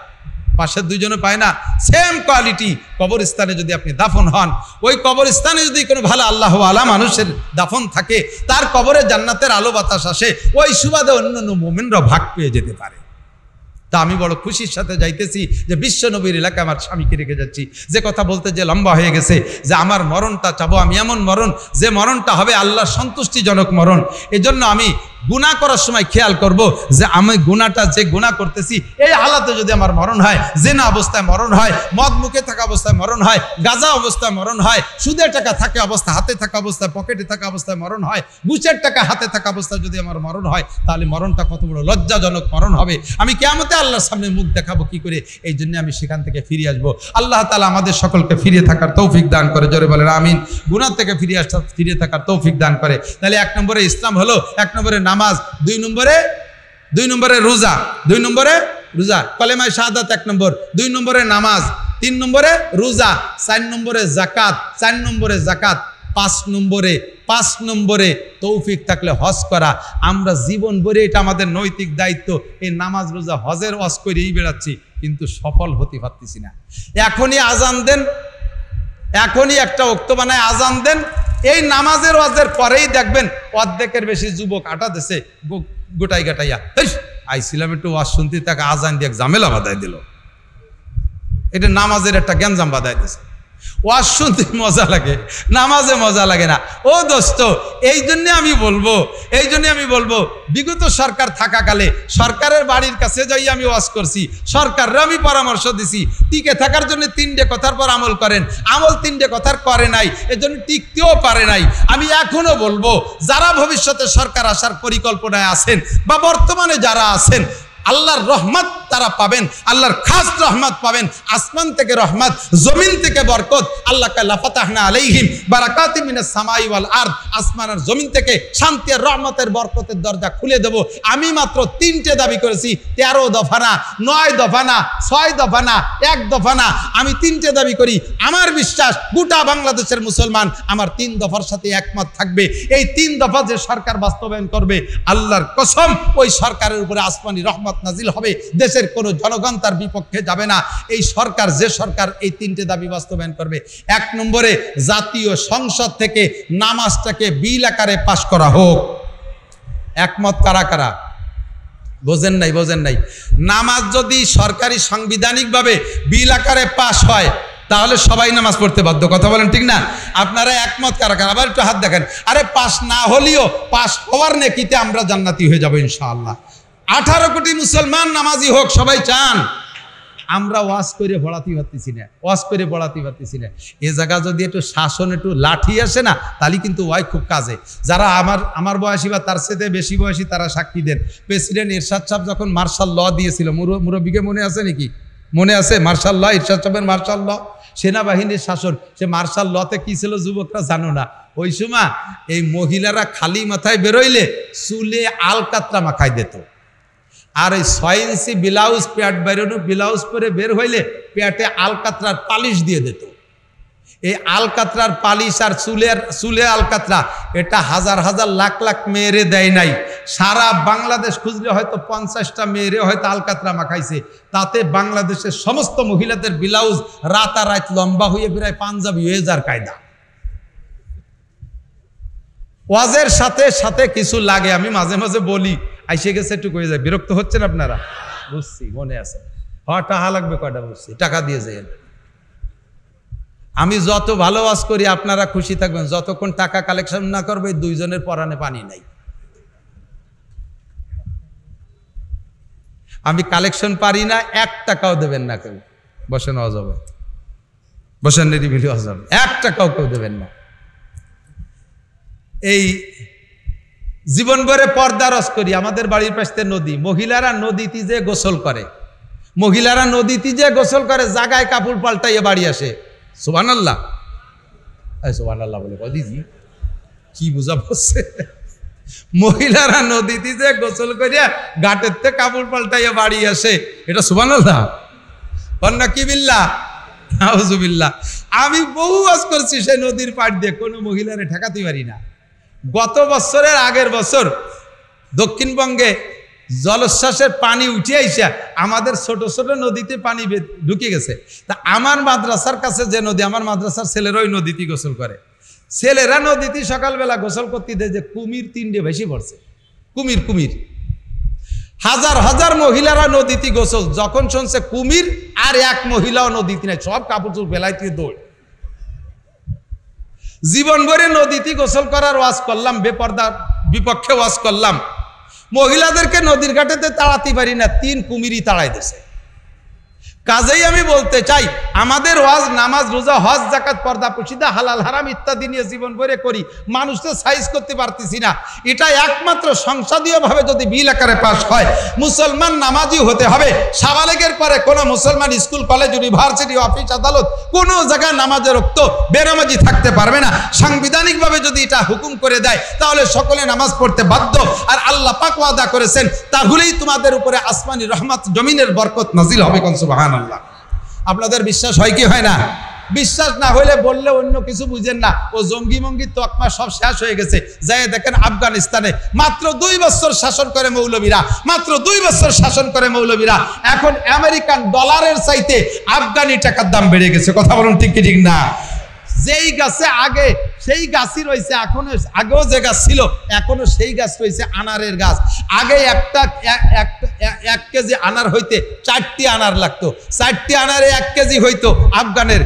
পাশের দুইজনে পায় না। সেম কোয়ালিটি কবরস্থানে যদি আপনি দাফন হন, ওই কবরস্থানে যদি কোনো ভালো আল্লাহওয়ালা মানুষের দাফন থাকে, তার কবরে জান্নাতের আলো বাতাস আসে, ওই সুবাদে অন্যান্য মুমিনরা ভাগ পেয়ে যেতে পারে। তা আমি বড় খুশির সাথে যাইতেছি যে বিশ্ব নবীর এলাকায় আমার স্বামীকে রেখে যাচ্ছি। যে কথা বলতে যে লম্বা হয়ে গেছে, যে আমার মরণটা চাবো আমি এমন মরণ, যে মরণটা হবে আল্লাহর সন্তুষ্টিজনক মরণ। এজন্য আমি গুনাহ করার সময় খেয়াল করব যে আমি গুনাহটা যে গুনাহ করতেছি, এই হালাতে যদি আমার মরণ হয়, জেনা অবস্থায় মরণ হয়, মদ মুখে থাকা অবস্থায় মরণ হয়, গাঁজা অবস্থায় মরণ হয়, সুদের টাকা থাকা অবস্থা, হাতে থাকা অবস্থায়, পকেটে থাকা অবস্থায় মরণ হয়, ঘুষের টাকা হাতে থাকা অবস্থায় যদি আমার মরণ হয়, তাহলে মরণটা কত বড় লজ্জাজনক মরণ হবে। আমি কিয়ামতে আল্লাহর সামনে মুখ দেখাবো কি করে? এই জন্য আমি সেখান থেকে ফিরে আসবো। আল্লাহ তাআলা আমাদের সকলকে ফিরে থাকার তৌফিক দান করে, জোরে বলেন আমিন। গুনাহ থেকে ফিরে থাকার তৌফিক দান করে। তাহলে 1 নম্বরে ইসলাম হলো, 1 নম্বরে নামাজ, 2 নম্বরে রোজা, কলেমায়ে শাহাদাত 1 নম্বর, 2 নম্বরে নামাজ, 3 নম্বরে রোজা, 4 নম্বরে যাকাত, 5 নম্বরে তৌফিক থাকলে হজ করা। আমরা জীবন ভরে এটা আমাদের নৈতিক দায়িত্ব, এই নামাজ রোজা হজের ওয়াজ করেই বেড়াচ্ছি, কিন্তু সফল হতে পারতেছি না। এখনই আজান দেন, এখনই একটা ওক্ত বানায় আজান দেন, এই নামাজের ওয়াজের পরেই দেখবেন অর্ধেকের বেশি যুবক আটা দেশে গোটাইয়া আইছিলাম একটু ওয়াজ শুনতে, তাকে আজান দিয়ে ঝামেলা বাঁধাই দিল। এটা নামাজের একটা গ্যাঞ্জাম বাঁধাই দিছে। ওয়াজ শুনতে মজা লাগে, নামাজে মজা লাগে না। ও দোস্ত, এই জন্য আমি বলবো বিগত সরকার থাকাকালে সরকারের বাড়ির কাছে যাই আমি ওয়াজ করছি, সরকাররা আমি পরামর্শ দিছি টিকে থাকার জন্য 3টে কথার পর আমল করেন, আমল 3টে কথার করে নাই, এজন্য টিকতেও পারে নাই। আমি এখনো বলবো, যারা ভবিষ্যতে সরকার আসার পরিকল্পনায় আছেন বা বর্তমানে যারা আছেন, আল্লাহর রহমত তারা পাবেন, আল্লাহর খাস রহমত পাবেন। আসমান থেকে রহমত, জমিন থেকে বরকত। আল্লাহ কা লাফাতাহনা আলাইহিম বারাকাতিম মিনাস সামাই ওয়াল আরদ, আসমান আর জমিন থেকে শান্তি আর রহমতের বরকতের দরজা খুলে দেব। আমি মাত্র 3টে দাবি করেছি, 13 দফা না, 9 দফা না, 6 দফা না, 1 দফা না, আমি 3টে দাবি করি। আমার বিশ্বাস গোটা বাংলাদেশের মুসলমান আমার 3 দফার সাথে একমত থাকবে। এই 3 দফা যে সরকার বাস্তবায়ন করবে, আল্লাহর কসম ওই সরকারের উপরে আসমানি রহমত নাজিল হবে, দেশের কোনো জনগণ তার বিপক্ষে যাবে না। এই সরকার, যে সরকার এই 3টে দাবি বাস্তবায়ন করবে। 1 নম্বরে জাতীয় সংসদ থেকে নামাজটাকে বিল আকারে পাশ করা হোক। একমত কারা কারা? বোঝেন নাই। নামাজ যদি সরকারি সাংবিধানিকভাবে বিল আকারে পাশ হয়, তাহলে সবাই নামাজ পড়তে বাধ্য। কথা বলেন ঠিক না? আপনারা একমত কারা কারা? আবার একটু হাত দেখেন। আরে পাস না হলেও পাস হওয়ার নেকিতে আমরা জান্নাতি হয়ে যাবো ইনশাআল্লাহ। 18 কোটি মুসলমান নামাজি হোক, সবাই চান। আমরা ওয়াজ করে পড়াতে পারতেছি না, ওয়াজ করে পড়াতে পারতেছি না। এ জায়গা যদি একটু শাসন, একটু লাঠি আসে না, তাহলে কিন্তু ওয়াই খুব কাজে। যারা আমার বয়সী বা তার সাথে বেশি বয়সী তারা সাক্ষী দেন। প্রেসিডেন্ট এরশাদ সাহেব যখন মার্শাল ল দিয়েছিল, মুরব্বীকে মনে আছে নাকি? মনে আছে? মার্শাল ল, এরশাদ সাহেবের মার্শাল ল, সেনাবাহিনীর শাসন। সে মার্শাল লতে কি ছিল যুবকরা জানো না? ওই সময় এই মহিলারা খালি মাথায় বেরোইলে চুলে আলকাতরা মাখাই দিত। আর এই 6 ইঞ্চি ব্লাউজ, প্যাট বেরোনো ব্লাউজ পরে বের হইলে প্যাটে আলকাতরার পালিশ দিয়ে দিত। এই আলকাতরার পালিশ আর চুলে আলকাতরা, এটা হাজার হাজার লাখ লাখ মেয়েরে দেয় নাই। সারা বাংলাদেশ খুঁজলে হয়তো 50টা মেয়েরে হয়তো আলকাতরা মাখাইছে। তাতে বাংলাদেশের সমস্ত মহিলাদের ব্লাউজ রাতারাত লম্বা হয়ে প্রায় পাঞ্জাবি হয়ে যার কায়দা। ওয়াজের সাথে সাথে কিছু লাগে, আমি মাঝে মাঝে বলি, আইসে গেছে একটু কয়ে যায়। বিরক্ত হচ্ছেন আপনারা? বুঝছি, মনে আছে। টাকা লাগবে কয়টা? বুঝছি, টাকা দিয়ে যাই। আমি যত ভালো ওয়াজ করি আপনারা খুশি থাকবেন, যতক্ষণ টাকা কালেকশন না করবে দুইজনের পরানে পানি নাই। আমি কালেকশন পারি না, 1 টাকাও দেবেন না কেউ। বসেন ওয়াজ হবে, বসেন নিরিবিলি ওয়াজ হবে, 1 টাকাও কেউ দেবেন না। এই জীবন ভরে পর্দা রস করি। আমাদের বাড়ির পাশে নদী, মহিলারা নদীতে যে গোসল করে, মহিলারা নদীতে যে গোসল করে, জায়গায় কাপড় পাল্টাইয়ে বাড়ি আসে। সুবহানাল্লাহ, সুবহানাল্লাহ বলে দিদি কি বুঝা বসছে। মহিলারা নদীতে যে গোসল করিয়া ঘাটের থেকে কাপড় পাল্টাইয়া বাড়ি আসে, এটা সুবহানাল্লাহ বন্যা কি বিল্লাহ নাউজুবিল্লাহ। আমি বহু ওয়াজ করছি সেই নদীর পাড় দিয়ে, কোনো মহিলারে ঠেকাতে পারি না। গত বছরের আগের বছর দক্ষিণবঙ্গে জলোচ্ছ্বাসের পানি উঠে আইসা আমাদের ছোট ছোট নদীতে পানি ঢুকে গেছে। তা আমার মাদ্রাসার কাছে যে নদী, আমার মাদ্রাসার ছেলেরা ওই নদীতে গোসল করে। ছেলেরা নদীতে সকালবেলা গোসল করতে দেয় যে কুমির 3টে বেশি পড়ছে। কুমির হাজার হাজার মহিলারা নদীতে গোসল, যখন শুনছে কুমির আর এক মহিলাও নদীতে নাই, সব কাপড় চোপড় বেলাইতে দৌড়। জীবন ভরে নদীতে গোসল করার ওয়াজ করলাম, বেপর্দার বিপক্ষে ওয়াজ করলাম। মহিলাদেরকে নদীর ঘাটেতে তাড়াতে পারি না, 3 কুমিরই তাড়াই দিছে। কাজেই আমি বলতে চাই, আমাদের ওয়াজ, নামাজ, রোজা, হজ, যাকাত, পর্দা, পুশিদা, হালাল হারাম ইত্যাদি নিয়ে জীবন ভরে করি, মানুষকে সাইজ করতে পারতেছি না। এটা একমাত্র সংসদীয়ভাবে যদি বিল আকারে পাশ হয়, মুসলমান নামাজি হতে হবে। সাবালেগের পরে কোনো মুসলমান স্কুল, কলেজ, ইউনিভার্সিটি, অফিস, আদালত কোনো জায়গায় নামাজের রক্ত বেনামাজি থাকতে পারবে না। সাংবিধানিকভাবে যদি এটা হুকুম করে দেয়, তাহলে সকলে নামাজ পড়তে বাধ্য। আর আল্লাহ পাক ওয়াদা করেছেন, তাহলেই তোমাদের উপরে আসমানি রহমত, জমিনের বরকত নাজিল হবে। কোন সুবহানাল্লাহ। আপনাদের বিশ্বাস হয় কি হয় না? বিশ্বাস না হইলে বললে অন্য কিছু বুঝেন না। ও জঙ্গি মঙ্গি তকমা সব শেষ হয়ে গেছে। যাই দেখেন আফগানিস্তানে মাত্র 2 বছর শাসন করে মৌলবীরা, মাত্র 2 বছর শাসন করে মৌলবীরা। এখন আমেরিকান ডলারের চাইতে আফগানি টাকার দাম বেড়ে গেছে। কথা বলুন ঠিক কি ঠিক না? যেই গাছে আগে সেই গাছই রয়েছে, এখনো আগেও যে গাছ ছিল এখনো সেই গাছ রয়েছে, আনারের গাছ। আগে 1 কেজি আনার হইতে 4টি আনার লাগতো, 4টি আনারে 1 কেজি হইতো। আফগানের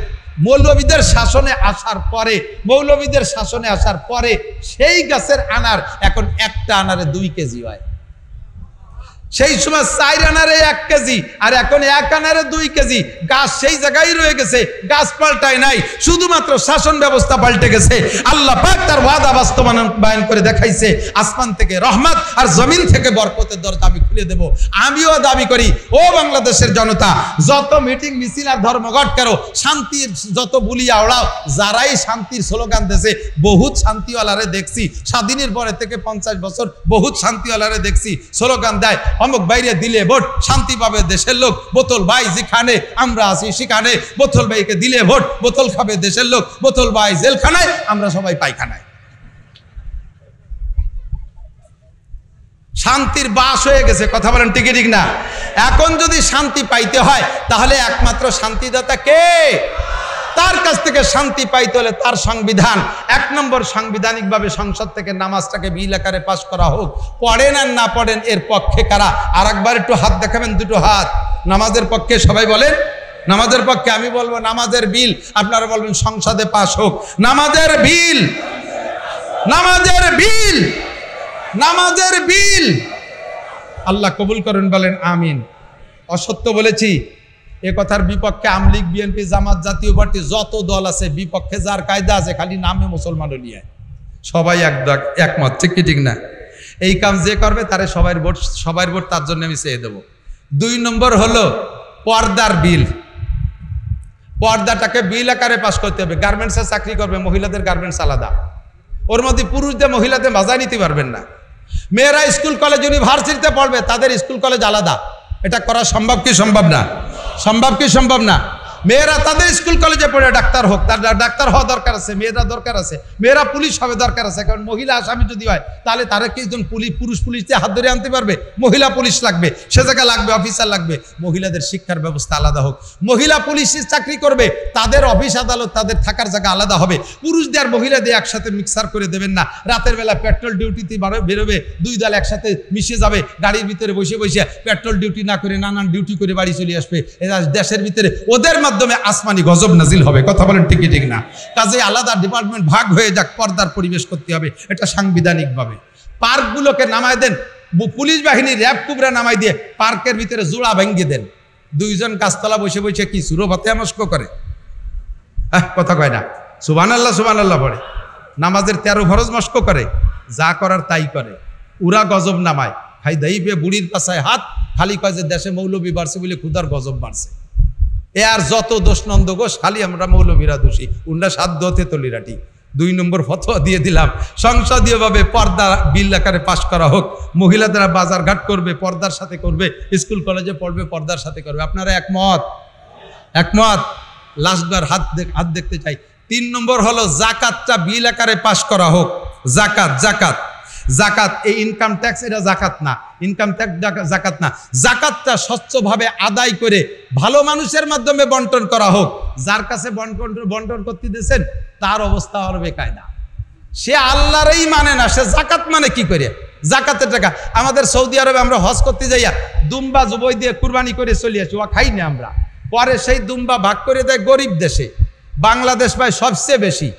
মৌলবীদের শাসনে আসার পরে, মৌলবীদের শাসনে আসার পরে সেই গাছের আনার এখন একটা আনারে 2 কেজি হয়। সেই সময় 4 আনারে 1 কেজি, আর এখন 1 আনারে 2 কেজি। গাছ সেই জায়গায় রয়ে গেছে, গাছ পাল্টায় নাই, শুধুমাত্র শাসন ব্যবস্থা পাল্টে গেছে। আল্লাহ পাক তার ওয়াদা বাস্তবায়ন করে দেখাইছে, আসমান থেকে রহমত আর জমিন থেকে বরকতের দরজা আমি খুলে দেব। আমিও দাবি করি, ও বাংলাদেশের জনতা, যত মিটিং মিছিল আর ধর্মঘট করো, শান্তির যত বুলিয়া ওড়াও, যারাই শান্তির স্লোগান দিয়েছে, বহুত শান্তিওয়ালারে দেখছি। স্বাধীনের পরে থেকে 50 বছর বহুত শান্তিওয়ালারে দেখছি স্লোগান দেয়, অমুক বাইরে দিলে ভোট শান্তি পাবে দেশের লোক, বোতল ভাই যেখানে আমরা আছি সেখানে, বোতল ভাইকে দিলে ভোট বোতল খাবে দেশের লোক, বোতল ভাই জেলখানায়, আমরা সবাই পায়খানায়। শান্তির বাস হয়ে গেছে। কথা বলেন ঠিক ঠিক না? এখন যদি শান্তি পাইতে হয়, তাহলে একমাত্র শান্তিদাতা কে? তার কাছ থেকে শান্তি পাইতে হলে তার সংবিধান, 1 নম্বর সাংবিধানিকভাবে সংসদ থেকে নামাজটাকে বিল আকারে পাশ করা হোক। পড়েন আর না পড়েন, এর পক্ষে কারা? আর একবার একটু হাত দেখাবেন, 2টো হাত। নামাজের পক্ষে সবাই বলেন, নামাজের পক্ষে। আমি বলবো নামাজের বিল, আপনারা বলবেন সংসদে পাশ হোক। নামাজের বিল, নামাজের বিল, নামাজের বিল আল্লাহ কবুল করেন, বলেন আমিন। অসত্য বলেছি এ কথার বিপক্ষে আমলিগ, বিএনপি, জামাত, জাতীয় পার্টি যত দল আছে, বিপক্ষে যার কায়দা আছে, খালি নামে মুসলমানও নিয়ে সবাই একমত, ঠিক কি ঠিক না? এই কাম যে করবে তারে সবাই ভোট তার জন্য আমি চেয়ে দেবো। 2 নম্বর হলো পর্দার বিল। পর্দাটাকে বিল আকারে পাস করতে হবে। গার্মেন্টসে চাকরি করবে, মহিলাদের গার্মেন্টস আলাদা, ওর মধ্যে পুরুষদের মহিলাদের মজা নিতে পারবেন না। মেয়েরা স্কুল কলেজ ইউনিভার্সিটিতে পড়বে, তাদের স্কুল কলেজ আলাদা। এটা করা সম্ভব কি সম্ভব না? সম্ভব কি সম্ভব না? মেয়েরা তাদের স্কুল কলেজে পড়ে ডাক্তার হোক, তার ডাক্তার হওয়া দরকার আছে, মেয়েরা দরকার আছে, মেয়েরা পুলিশ হবে দরকার আছে। কারণ মহিলা আসামি যদি হয় তাহলে তারা কিছুজন পুরুষ পুলিশ দিয়ে হাত ধরে আনতে পারবে? মহিলা পুলিশ লাগবে, সে জায়গায় লাগবে অফিসার লাগবে। মহিলাদের শিক্ষার ব্যবস্থা আলাদা হোক। মহিলা পুলিশের চাকরি করবে, তাদের অফিস আদালত, তাদের থাকার জায়গা আলাদা হবে। পুরুষদের আর মহিলাদের একসাথে মিক্সার করে দেবেন না। রাতের বেলা পেট্রোল ডিউটিতে বেরোবে, 2 দল একসাথে মিশে যাবে, গাড়ির ভিতরে বসে বসে পেট্রোল ডিউটি না করে নানান ডিউটি করে বাড়ি চলে আসবে। দেশের ভিতরে ওদের মাধ্যমে আসমানি গজব নাজিল হবে। কথা বলেন ঠিক ঠিক না? কাজে আলাদা ডিপার্টমেন্ট ভাগ হয়ে যাক, পর্দার পরিবেশ করতে হবে, এটা সাংবিধানিকভাবে। পার্কগুলোকে নামায় দেন, পুলিশ বাহিনী, র্যাব কুবরা নামাই দিয়ে পার্কের ভিতরে জোড়া ভেঙে দেন। 2 জন গাছতলা বসে বসে কি সুরভাতে নষ্ট করে? কথা কয় না? সুবহানাল্লাহ, সুবহানাল্লাহ পড়ে। নামাজের 13 ফরজ মস্ক করে, যা করার তাই করে। উরা গজব নামায়, খাই দাইবে বুড়ির পাশায় হাত, খালি কয় যে দেশে মৌলবী বাড়ছে বলে ক্ষুধার গজব বাড়ছে। এ আর যত দোষ নন্দ ঘোষ, খালি আমরা মৌলবীরা দোষী, উন্না সাধ্য হতে তলিরাটি। 2 নম্বর ফতোয়া দিয়ে দিলাম, সংসদীয়ভাবে পর্দা বিল আকারে পাশ করা হোক। মহিলাদের বাজার ঘাট করবে, পর্দার সাথে করবে, স্কুল কলেজে পড়বে, পর্দার সাথে করবে। আপনারা একমত? একমত? লাস্টবার হাত দেখতে চাই। 3 নম্বর হলো জাকাতটা বিল আকারে পাশ করা হোক। জাকাত, জাকাত, জাকাত, এই ইনকাম ট্যাক্স, এটা জাকাত না। ইনকাম ট্যাক্স জাকাত না। জাকাতটা স্বচ্ছভাবে আদায় করে ভালো মানুষের মাধ্যমে বন্টন করা হোক। যার কাছে বন্টন করতে দিয়েছেন তার অবস্থা আর বেকায়দা, সে আল্লাহরই মানে না, সে জাকাত মানে কি করে? জাকাতের টাকা আমাদের সৌদি আরবে আমরা হজ করতে যাইয়া দুম্বা জুবই দিয়ে কুরবানি করে চলে আসি, ও খাই না আমরা। পরে সেই দুম্বা ভাগ করে দেয় গরিব দেশে। বাংলাদেশ পায় সবচেয়ে বেশি,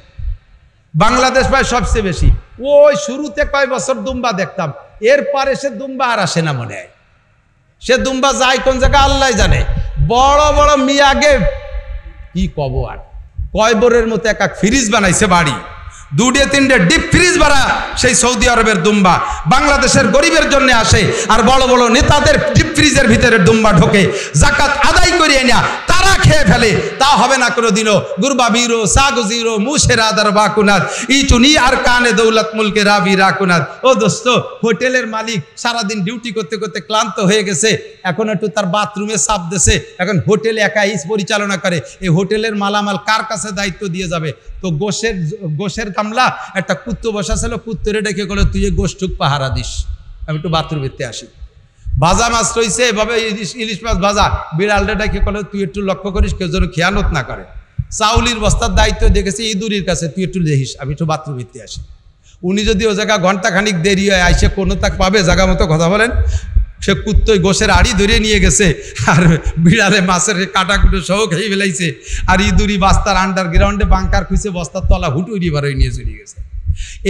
বাংলাদেশ পায় সবচেয়ে বেশি। ওই শুরুতে কয় বছর দুম্বা দেখতাম, এরপরে সে দুম্বা আর আসে না মনে হয়। সে দুম্বা যায় কোন জায়গায় আল্লাহ জানে। বড় বড় মিয়াগে কি কব আর, কয়বরের মতো এক ফ্রিজ বানাইছে বাড়ি, 2-3 ডিপ ফ্রিজ বাড়া সেই সৌদি আরবের দুম্বা বাংলাদেশের গরিবের জন্য আসে। আর বড় বড় নেতাদের ডিপ ফ্রিজের ভিতরে দুম্বা ঢোকে, জাকাত আদায় করিয়ে না তারা খেয়ে ফেলে। তা হবে না কোনোদিনও। গুরবা বীরো সাগুজিরো মুশেরাদার বাকুনাদ ইচুনি আর কানে দৌলত মুলকে রাবি রাকুনাদ। ও দোস্ত, হোটেলের মালিক সারাদিন ডিউটি করতে করতে ক্লান্ত হয়ে গেছে, এখন একটু তার বাথরুমে চাপ দিছে, এখন হোটেল একাই পরিচালনা করে। এই হোটেলের মালামাল কার কাছে দায়িত্ব দিয়ে যাবে? তো গোশের কামলা একটা কুত্তো বসা ছিল, কুত্তরে ডেকে গেল তুই গোষ্ঠুক পাহারা দিস, আমি একটু বাথরুমেতে আসি। ভাজা মাছ রয়েছে এভাবে, ইলিশ মাছ ভাজা, বিড়ালটা ডেকে গেল তুই একটু লক্ষ্য করিস কেউ যেন খেয়ানত না করে। চাউলির বস্তার দায়িত্ব দেখেছি ইঁদুরির কাছে, তুই একটু দেখিস, আমি একটু বাথরুমেতে আসি। উনি যদি ও জায়গা ঘন্টাখানিক দেরি হয় আইসে কোনো তাক পাবে জায়গা মতো কথা বলেন। সে কুত্তই গোশের আড়ি ধরে নিয়ে গেছে, আর বিড়ালে মাছের কাটাকুটো সহ খেয়ে ফেলাইছে, আর ইঁদুরি বাস্তার আন্ডারগ্রাউন্ডে বাংকার খুঁজে বস্তার তলা হুটুরি বারোই নিয়ে চলে গেছে।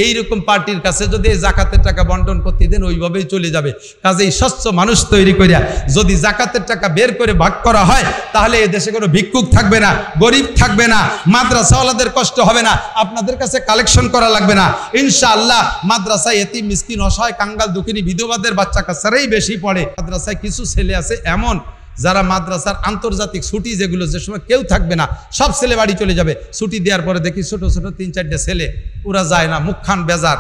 এইরকম পার্টির কাছে যদি জাকাতের টাকা বন্টন করতে দেন ওইভাবেই চলে যাবে। কাজেই স্বচ্ছ মানুষ তৈরি করিয়া যদি জাকাতের টাকা বের করে ভাগ করা হয় তাহলে এ দেশে কোনো ভিক্ষুক থাকবে না, গরিব থাকবে না, মাদ্রাসাওয়ালাদের কষ্ট হবে না, আপনাদের কাছে কালেকশন করা লাগবে না ইনশাআল্লাহ। মাদ্রাসায় এতিম মিসকিন অসহায় কাঙ্গাল দুঃখিনী বিধবাদের বাচ্চা কাচ্চারাই বেশি পড়ে। মাদ্রাসায় কিছু ছেলে আছে এমন যারা মাদ্রাসার আন্তর্জাতিক ছুটি যেগুলো যে সময় কেউ থাকবে না, সব ছেলে বাড়ি চলে যাবে। ছুটি দেওয়ার পরে দেখি ছোট ছোট 3-4টে ছেলে, ওরা যায় না, মুখখান বেজার।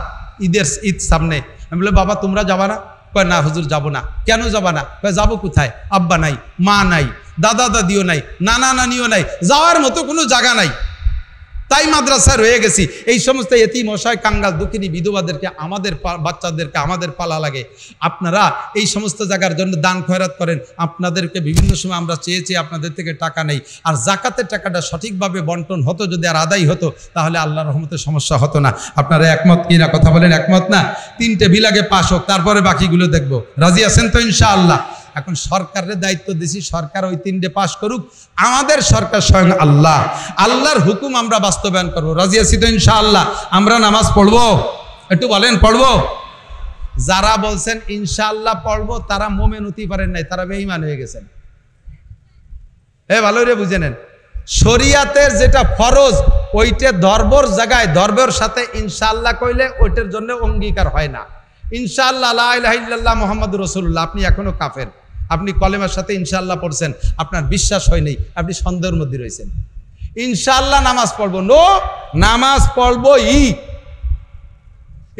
ঈদ সামনে, আমি বলে বাবা তোমরা যাবা না? কয় না হুজুর যাবো না। কেন যাবা না? কয় যাবো কোথায়? আব্বা নাই, মা নাই, দাদা দাদিও নাই, নানা নানিও নাই, যাওয়ার মতো কোনো জায়গা নাই, তাই মাদ্রাসায় রয়ে গেছি। এই সমস্ত এতিম অসহায় কাঙ্গাল দুঃখিনী বিধবাদেরকে, আমাদের বাচ্চাদেরকে আমাদের পালা লাগে। আপনারা এই সমস্ত জায়গার জন্য দান খয়রাত করেন। আপনাদেরকে বিভিন্ন সময় আমরা চেয়েছি, আপনাদের থেকে টাকা নেই। আর জাকাতের টাকাটা সঠিকভাবে বন্টন হতো, যদি আর আদায় হতো তাহলে আল্লাহর রহমতে সমস্যা হতো না। আপনারা একমত কি না? কথা বলেন একমত না? 3টে বিল আগে পাস হোক, তারপরে বাকিগুলো দেখবো। রাজি আছেন তো ইনশাআল্লাহ? এখন সরকারের দায়িত্ব দিছি, সরকার ওই 3টে পাশ করুক। আমাদের সরকার স্বয়ং আল্লাহ, আল্লাহর হুকুম আমরা বাস্তবায়ন করব। রাজি আছি তো ইনশাআল্লাহ? আমরা নামাজ পড়বো, একটু বলেন পড়বো? যারা বলছেন ইনশাআল্লাহ পড়বো তারা মোমেন হতে পারেন নাই, তারা বেঈমান হয়ে গেছেন। ভালো রে বুঝে নেন, শরিয়াতের যেটা ফরজ ওইটা ধর্বর জায়গায় ধর্বের সাথে ইনশাআল্লাহ কইলে ওইটার জন্য অঙ্গীকার হয় না। ইনশাআল্লাহ লা ইলাহা ইল্লাল্লাহ মুহাম্মাদুর রাসূলুল্লাহ, আপনি এখনো কাফের। আপনি কলেমার সাথে ইনশাআল্লাহ পড়ছেন, আপনার বিশ্বাস হয় নাই, আপনি সন্দেহের মধ্যে রয়েছেন। ইনশাআল্লাহ নামাজ পড়বো, নো, নামাজ পড়বই।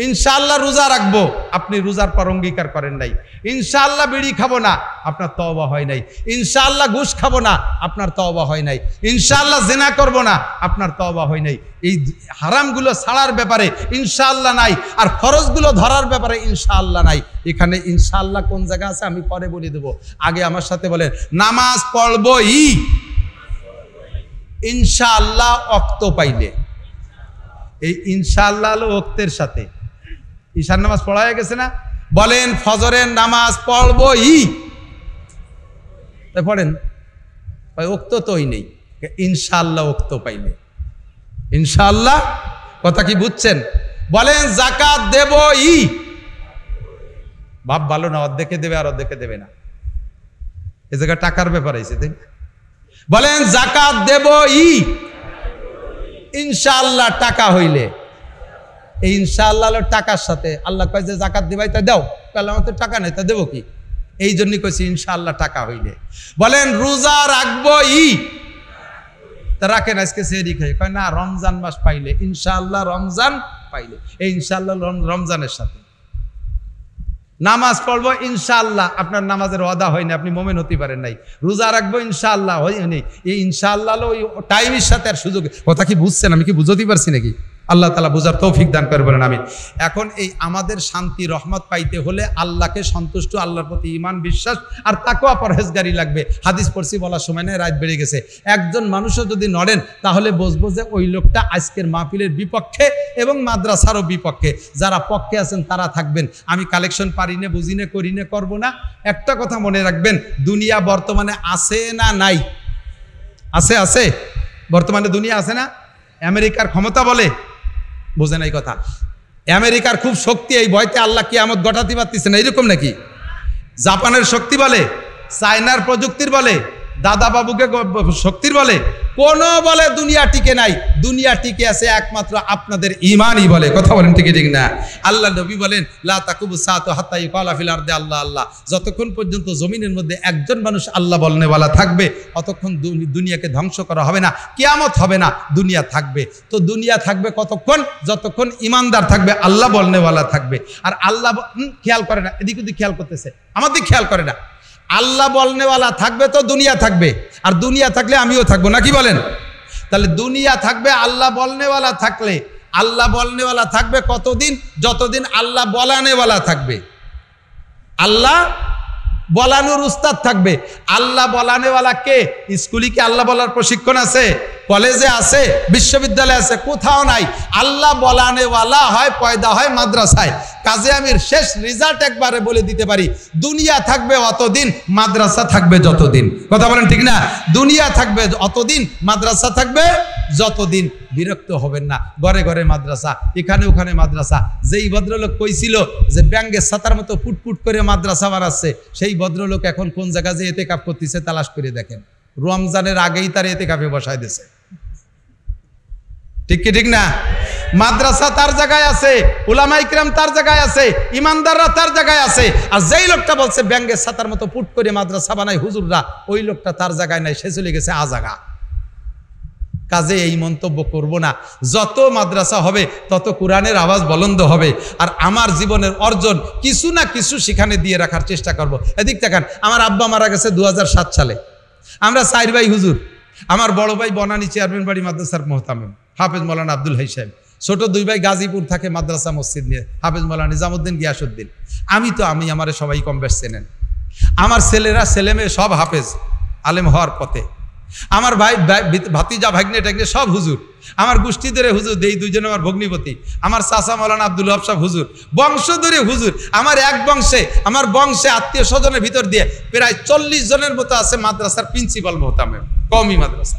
ইনশাআল্লাহ রোজা রাখবো, আপনি রোজার পর অঙ্গীকার করেন নাই। ইনশাআল্লাহ বিড়ি খাবো না, আপনার তওবা হয় নাই। ইনশাআল্লাহ ঘুষ খাবো না, আপনার তওবা হয় নাই। ইনশাআল্লাহ জিনা করবো না, আপনার তওবা হয় নাই। এই হারামগুলো ছাড়ার ব্যাপারে ইনশাআল্লাহ নাই, আর ফরজগুলো ধরার ব্যাপারে ইনশাআল্লাহ নাই। এখানে ইনশাআল্লাহ কোন জায়গা আছে আমি পরে বলে দেবো, আগে আমার সাথে বলেন নামাজ পড়বই ইনশাআল্লাহ ওয়াক্ত পাইলে। এই ইনশাআল্লাহ হলো ওয়াক্তের সাথে। ঈশার নামাজ পড়া হয়ে গেছে না? বলেন ফজরের নামাজ পড়বই, পড়েন। ওক্ত তোই নেই, ইনশাআল্লাহ ওক্ত পাইলে। ইনশাআল্লাহ কথা কি বুঝছেন? বলেন যাকাত দেবই, বাপ ভালো না, অর্ধেকে দেবে আর অর্ধেকে দেবে না, এ জায়গায় টাকার ব্যাপার আছে। বলেন যাকাত দেবই ইনশাআল্লাহ টাকা হইলে। এই ইনশাআল্লাহ টাকার সাথে আল্লাহ কয় যে যাকাত দিবাই তা দাও, তাহলে আমার তো টাকা নেই, তা দেবো কি? এই জন্যই কইছি ইনশাআল্লাহ টাকা হইলে। বলেন রোজা রাখবই, তা রাখেন আজকে সেহরি খাই, কয় না রমজান মাস পাইলে, ইনশাআল্লাহ রমজান পাইলে। এই ইনশাআল্লাহ রমজানের সাথে। নামাজ পড়বো ইনশাআল্লাহ, আপনার নামাজের ওয়াদা হয়নি, আপনি মোমেন হতে পারেন নাই। রোজা রাখবো ইনশাআল্লাহ হয়নি, এই ইনশাআল্লাহ ওই টাইমের সাথে আর সুযোগ। কথা কি বুঝছেন? আমি কি বুঝতে পারছি নাকি? আল্লাহ তাআলা বুঝার তৌফিক দান করে বলেন আমিন। এখন এই আমাদের শান্তি রহমত পাইতে হলে আল্লাহকে সন্তুষ্ট, আল্লাহর প্রতি ঈমান বিশ্বাস আর তাকওয়া পরহেজগারি লাগবে। হাদিস পড়ছি বলার সময় নেই, রাত বেড়ে গেছে। একজন মানুষও যদি নড়েন তাহলে বুঝবো যে ওই লোকটা আজকের মাহফিলের বিপক্ষে এবং মাদ্রাসারও বিপক্ষে। যারা পক্ষে আছেন তারা থাকবেন। আমি কালেকশন পারি না, বুঝি না, করি না, করবো না। একটা কথা মনে রাখবেন, দুনিয়া বর্তমানে আছে না নাই? আছে, আছে। বর্তমানে দুনিয়া আছে না? আমেরিকার ক্ষমতা বলে, বোঝেন এই কথা, আমেরিকার খুব শক্তি, এই ভয়তে আল্লাহ কিয়ামত ঘটাতে পারতেছে না, এরকম নাকি? জাপানের শক্তি বলে, চায়নার প্রযুক্তির বলে, দাদা বাবুকে শক্তির বলে, কোন বলে দুনিয়া টিকে নাই। দুনিয়া টিকে আছে একমাত্র আপনাদের ঈমানই বলে। কথা বলেন ঠিক ঠিক না? আল্লাহ নবী বলেন লা তাকুবু সাআতু হাত্তা ইউকালা ফিল আরদি আল্লাহ আল্লাহ। যতক্ষণ পর্যন্ত জমিনের মধ্যে একজন মানুষ আল্লাহ বলনেওয়ালা থাকবে ততক্ষণ দুনিয়াকে ধ্বংস করা হবে না, কিয়ামত হবে না, দুনিয়া থাকবে। তো দুনিয়া থাকবে কতক্ষণ? যতক্ষণ ঈমানদার থাকবে, আল্লাহ বলনেওয়ালা থাকবে। আর আল্লাহ খেয়াল করে না, এদিক ওদিক খেয়াল করতেছে, আমাদের খেয়াল করে না। আল্লাহ বলনেওয়ালা থাকবে তো দুনিয়া থাকবে, আর দুনিয়া থাকলে আমিও থাকবো, নাকি বলেন? তাহলে দুনিয়া থাকবে আল্লাহ বলনেওয়ালা থাকলে। আল্লাহ বলনেওয়ালা থাকবে কতদিন? যতদিন আল্লাহ বলানেওয়ালা থাকবে। আল্লাহ বলানোর উস্তাদ থাকবে। আল্লাহ বলানেওয়ালা কে? স্কুলে কি আল্লাহ বলার প্রশিক্ষণ আছে? কলেজে আছে? বিশ্ববিদ্যালয়ে আছে? কোথাও নাই। আল্লাহ বলানেওয়ালা হয় পয়দা হয় মাদ্রাসায়। কাজে আমির শেষ রেজাল্ট একবারে বলে দিতে পারি, দুনিয়া থাকবে অতদিন, মাদ্রাসা থাকবে যতদিন। কথা বলেন ঠিক না? দুনিয়া থাকবে অতদিন, মাদ্রাসা থাকবে যতদিন। বিরক্ত হবেন না, ঘরে ঘরে মাদ্রাসা, এখানে ওখানে মাদ্রাসা। যেই ভদ্রলোক কইছিল যে ব্যাঙ্গের ছাতার মতো ফুটফুট করে মাদ্রাসা বানাচ্ছে, সেই ভদ্রলোক এখন কোন জায়গা যে এতেকাফ করতেছে তালাশ করে দেখেন। রমজানের আগেই তার এতেকাফে বসায় দিয়েছে। ঠিক কি ঠিক না? মাদ্রাসা তার জায়গায় আছে, উলামায়ে কিরাম তার জায়গায় আছে, ইমানদাররা তার জায়গায় আছে। আর যেই লোকটা বলছে ব্যাঙ্গের ছাতার মতো ফুট করে মাদ্রাসা বানায় হুজুররা, ওই লোকটা তার জায়গায় নাই, সে চলে গেছে আজাগা। কাজে এই মন্তব্য করব না। যত মাদ্রাসা হবে তত কোরআনের আওয়াজ বলন্দ হবে। আর আমার জীবনের অর্জন কিছু না কিছু সেখানে দিয়ে রাখার চেষ্টা করব। এদিক দেখান, আমার আব্বা মারা গেছে 2007 সালে। আমরা 4 ভাই হুজুর। আমার বড় ভাই বনানী চেয়ারম্যান বাড়ি মাদ্রাসার মোহতামিম হাফেজ মৌলানা আব্দুল হাই সাহেব। ছোট 2 ভাই গাজীপুর থাকে মাদ্রাসা মসজিদ নিয়ে, হাফেজ মৌলানা নিজামুদ্দিন গিয়াসউদ্দিন। আমি আমারে সবাই কম বেশ চেনেন। আমার ছেলেরা ছেলেমেয়ে সব হাফেজ আলেম হওয়ার পথে। আমার ভাই ভাতিজা ভাগ্নে টাগ্নে সব হুজুর। আমার গোষ্ঠী ধরে হুজুর দেই, দুইজন আমার ভগ্নিপতি, আমার চাচা মৌলানা আব্দুল ওয়াহাব সাহেব হুজুর, বংশ ধরে হুজুর। আমার এক বংশে, আমার বংশে আত্মীয় স্বজনের ভিতর দিয়ে প্রায় 40 জনের মতো আছে মাদ্রাসার প্রিন্সিপাল মোহতামেম, কওমি মাদ্রাসা।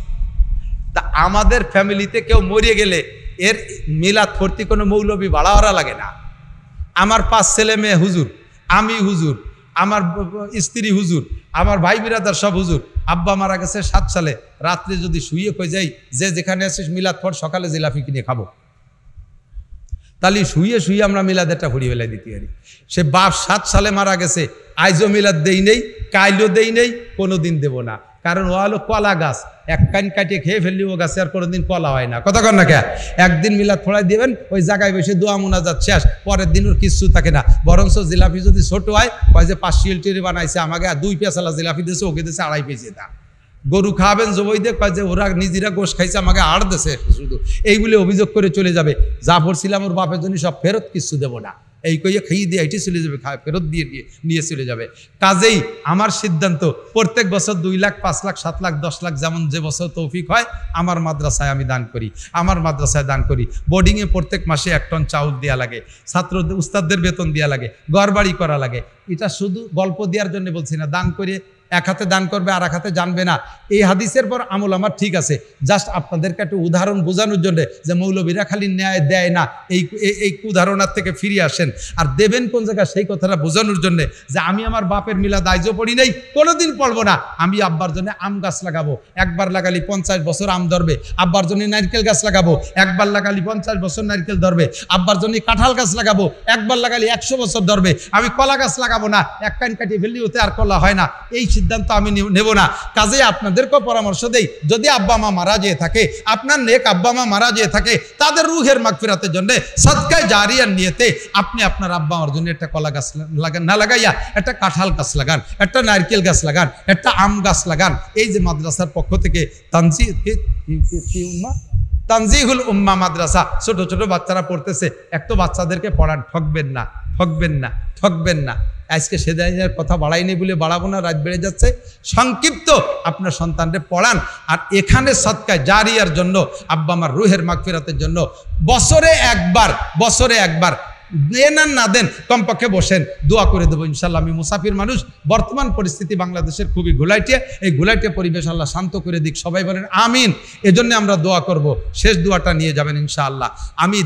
তা আমাদের ফ্যামিলিতে কেউ মরিয়ে গেলে এর মিলাদ ভর্তি কোনো মৌলবী বাড়াওয়ারা লাগে না। আমার 5 ছেলে মেয়ে হুজুর, আমি হুজুর, আমার স্ত্রী হুজুর, আমার ভাই বিরাদার সব হুজুর। আব্বা মারা গেছে 7 সালে, রাত্রে যদি শুয়ে কই যাই যে যেখানে আসিস মিলাদ পড়, সকালে জিলাপি কিনে খাবো, তাহলে শুয়ে শুয়ে আমরা মিলাদেরটা ভরিয়ে ফেলাই দিতে পারি। সে বাপ 7 সালে মারা গেছে, আইজও মিলাদ দেই নেই, কাইলও দেই নেই, কোনোদিন দেব না। কারণ ও হলো কলা গাছ, এক কান কাটিয়ে খেয়ে ফেললি ও গাছে আর কোনোদিন কলা হয় না। কথা কন না কে? একদিন মিলাদ ফোড়াই দিবেন, ওই জায়গায় বসে দোয়া মোনাজাত শেষ, পরের দিন ওর কিচ্ছু থাকে না। বরঞ্চ জিলাপি যদি ছোট হয়, কয় যে 5 শিলটিরি বানাইছে, আমাকে 2 পেঁচালা জিলাপি দিয়েছে, ওকে দিয়েছে 2.5 পেঁচে দা। গরু খাওয়াবেন জবই দিয়ে, কয় যে ওরা নিজেরা গোশ খাইছে, আমাকে আড় দিয়েছে শুধু, এইগুলি অভিযোগ করে চলে যাবে। যা পড়ছিলাম ওর বাপের জন্য সব ফেরত, কিচ্ছু দেবো না, এই কইয়ে খাইয়ে দিয়ে এটি চলে যাবে, ফেরত দিয়ে নিয়ে চলে যাবে। কাজেই আমার সিদ্ধান্ত, প্রত্যেক বছর 2 লাখ, 5 লাখ, 7 লাখ, 10 লাখ, যেমন যে বছর তৌফিক হয়, আমার মাদ্রাসায় আমি দান করি, আমার মাদ্রাসায় দান করি। বোর্ডিংয়ে প্রত্যেক মাসে 1 টন চাউল দেওয়া লাগে, ছাত্রদের উস্তাদদের বেতন দেওয়া লাগে, ঘরবাড়ি করা লাগে। এটা শুধু গল্প দেওয়ার জন্য বলছি না। দান করে এক হাতে দান করবে আর এক হাতে জানবে না, এই হাদিসের পর আমল আমার ঠিক আছে। জাস্ট আপনাদেরকে একটু উদাহরণ বোঝানোর জন্য যে মৌলবীরা খালি ন্যায় দেয় না, এই উদাহরণার থেকে ফিরে আসেন। আর দেবেন কোন জায়গায় সেই কথাটা বোঝানোর জন্য যে আমি আমার বাপের মিলাদ আইজও পড়ি নেই, কোনোদিন পড়বো না। আমি আব্বার জন্য আম গাছ লাগাবো, একবার লাগালি 50 বছর আম ধরবে। আব্বার জন্য নারকেল গাছ লাগাবো, একবার লাগালি 50 বছর নারকেল ধরবে। আব্বার জন্য কাঁঠাল গাছ লাগাবো, একবার লাগালি 100 বছর ধরবে। আমি কলা গাছ লাগাবো না, এক কান কাটিয়ে ফেললি ওতে আর কলা হয় না, এই সিদ্ধান্ত আমি নেব না। কাজেই আপনাদেরকেও পরামর্শ দেই, যদি আব্বা মা মারা যেয়ে থাকে, আপনার নেক আব্বা মা মারা যেয়ে থাকে, তাদের রুহের মাগফিরাতের জন্য সদকায়ে জারিয়ার নিয়তে আপনি আপনার আব্বা মার জন্য একটা কলা গাছ লাগান, না লাগাইয়া একটা কাঁঠাল গাছ লাগান, একটা নারকেল গাছ লাগান, একটা আম গাছ লাগান। এই যে মাদ্রাসার পক্ষ থেকে তানজিহুল উম্মাহ মাদ্রাসা, ছোট ছোট বাচ্চারা পড়তেছে, একটু বাচ্চাদেরকে পড়ান, ঠকবেন না, ঠকবেন না, ঠকবেন না। আজকে সেদিনের কথা বাড়াইনি বলে বাড়াবো না, রাত বেড়ে যাচ্ছে। সংক্ষিপ্ত আপনার সন্তানকে পড়ান। আর এখানে সদকায়ে জারিয়ার জন্য, আব্বা আমার রুহের মাগফিরাতের জন্য বছরে একবার দেন আর না দেন, কমপক্ষে বসেন, দোয়া করে দেবো ইনশাল্লাহ। আমি মুসাফির মানুষ, বর্তমান পরিস্থিতি বাংলাদেশের খুবই ঘোলাইটিয়া, এই ঘোলাইটিয়া পরিবেশ আল্লাহ শান্ত করে দিক, সবাই বলেন আমিন। এজন্য আমরা দোয়া করব, শেষ দোয়াটা নিয়ে যাবেন ইনশাআল্লাহ। আমি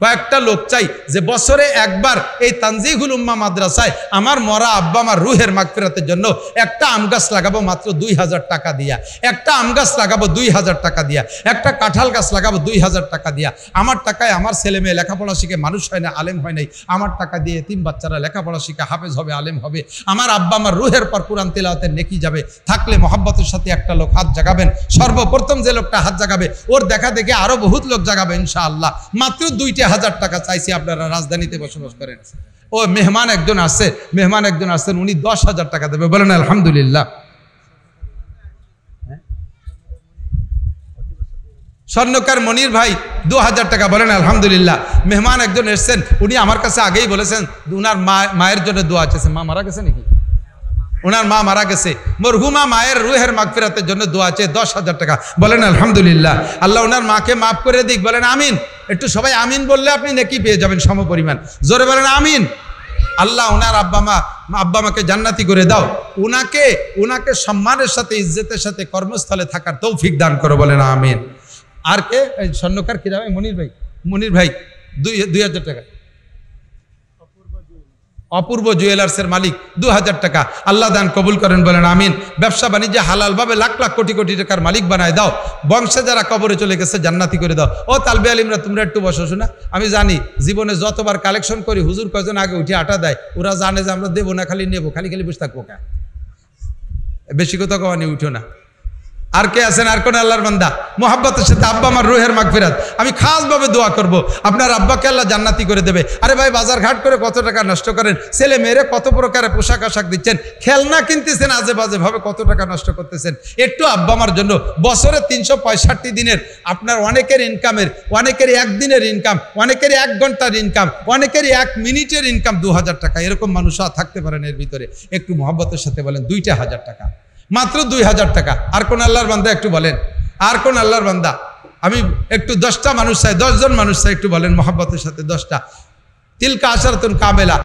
কয়েকটা লোক চাই যে বছরে একবার এই তানজিহুল উম্মাহ মাদ্রাসায় আমার মরা আব্বা আমার রুহের মাগফিরাতের জন্য একটা আম গাছ লাগাবো মাত্র 2000 টাকা দিয়া, একটা আম গাছ লাগাবো 2000 টাকা দিয়া, একটা কাঁঠাল গাছ লাগাবো 2000 টাকা দিয়া। আমার টাকায় আমার ছেলে মেয়ে লেখাপড়া শিখে মানুষ হয় না, আলেম হয় নাই। আমার টাকা দিয়ে এতিম বাচ্চারা লেখাপড়া শিখে হাফেজ হবে, আলেম হবে। আমার আব্বা আমার রুহের পর কুরআন তিলাওয়াতের নেকি যাবে। থাকলে মহব্বতের সাথে একটা লোক হাত জাগাবেন, সর্বপ্রথম যে লোকটা হাত জাগাবে ওর দেখা দেখে আরো বহুত লোক জাগাবে ইনশাআল্লাহ। মাত্র 2,000 টাকা চাইছি, আপনারা রাজধানীতে বসবাস করেন। ও মেহমান একজন আসছেন, উনি 10,000 টাকা দেবে, বলেন আলহামদুলিল্লাহ। স্বর্ণকার মনির ভাই 2000 টাকা, বলেন আলহামদুলিল্লাহ। মেহমান একজন এসছেন, উনি আমার কাছে আগেই বলেছেন উনার মায়ের জন্য দোয়া আছে। মা মারা গেছে নাকি? ওনার মা মারা গেছে, মরহুমা মায়ের রুহের মাগফিরাতের জন্য দোয়া আছে, 10,000 টাকা, বলেন আলহামদুলিল্লাহ। আল্লাহ ওনার মাকে মাফ করে দিক, বলেন আমিন। একটু সবাই আমিন বললে আপনি নেকি পেয়ে যাবেন সমপরিমাণ, জোরে বলেন আমিন। আল্লাহ ওনার আব্বা মাকে জান্নাতি করে দাও, উনাকে সম্মানের সাথে ইজ্জতের সাথে কর্মস্থলে থাকার তৌফিক দান করো, বলেন আমিন। আর কে? স্বর্ণকার কি যাবে? মনির ভাই 2,000 টাকা। অপূর্ব জুয়েলার্সের মালিক 2,000 টাকা, আল্লাহ দান কবুল করেন, বলেন আমিন। ব্যবসা বাণিজ্যে হালালভাবে লাখ লাখ কোটি কোটি টাকার মালিক বানায় দাও, বংশে যারা কবরে চলে গেছে জান্নাতি করে দাও। ও তালবে আলিমরা তোমরা একটু বসো শোনা, আমি জানি জীবনে যতবার কালেকশন করি হুজুর কয়জন আগে উঠে আটা দেয়, ওরা জানে যে আমরা দেবো না, খালি নেবো, খালি বসে থাকবো। কা বেশি কথা কওয়ানি, উঠো না। আর কে আছেন? আর কোন আল্লাহর বান্দা মোহাব্বতের সাথে আব্বা আমার রুহের মাগফিরাত, আমি খাসভাবে দোয়া করব আপনার আব্বাকে আল্লাহ জান্নাতি করে দেবে। আরে ভাই, বাজার ঘাট করে কত টাকা নষ্ট করেন, ছেলে মেয়েরে কত প্রকারের পোশাক আশাক দিচ্ছেন, খেলনা কিনতেছেন, আজে বাজে ভাবে কত টাকা নষ্ট করতেছেন। একটু আব্বা আমার জন্য বছরে 365 দিনের আপনার অনেকের ইনকামের, অনেকের একদিনের ইনকাম, অনেকের 1 ঘন্টার ইনকাম, অনেকের 1 মিনিটের ইনকাম 2000 টাকা, এরকম মানুষও থাকতে পারেন এর ভিতরে। একটু মোহাব্বতের সাথে বলেন 2,000 টাকা, মাত্র 2,000 টাকা। আর কোন আল্লাহর বান্দা একটু বলেন, আর কোন আল্লাহর বান্দা? আমি একটু 10টা মানুষ চাই, 10 জন মানুষ চাই, একটু বলেন মহব্বতের সাথে 10টা। তিলকা আশারাতুন কামেলা।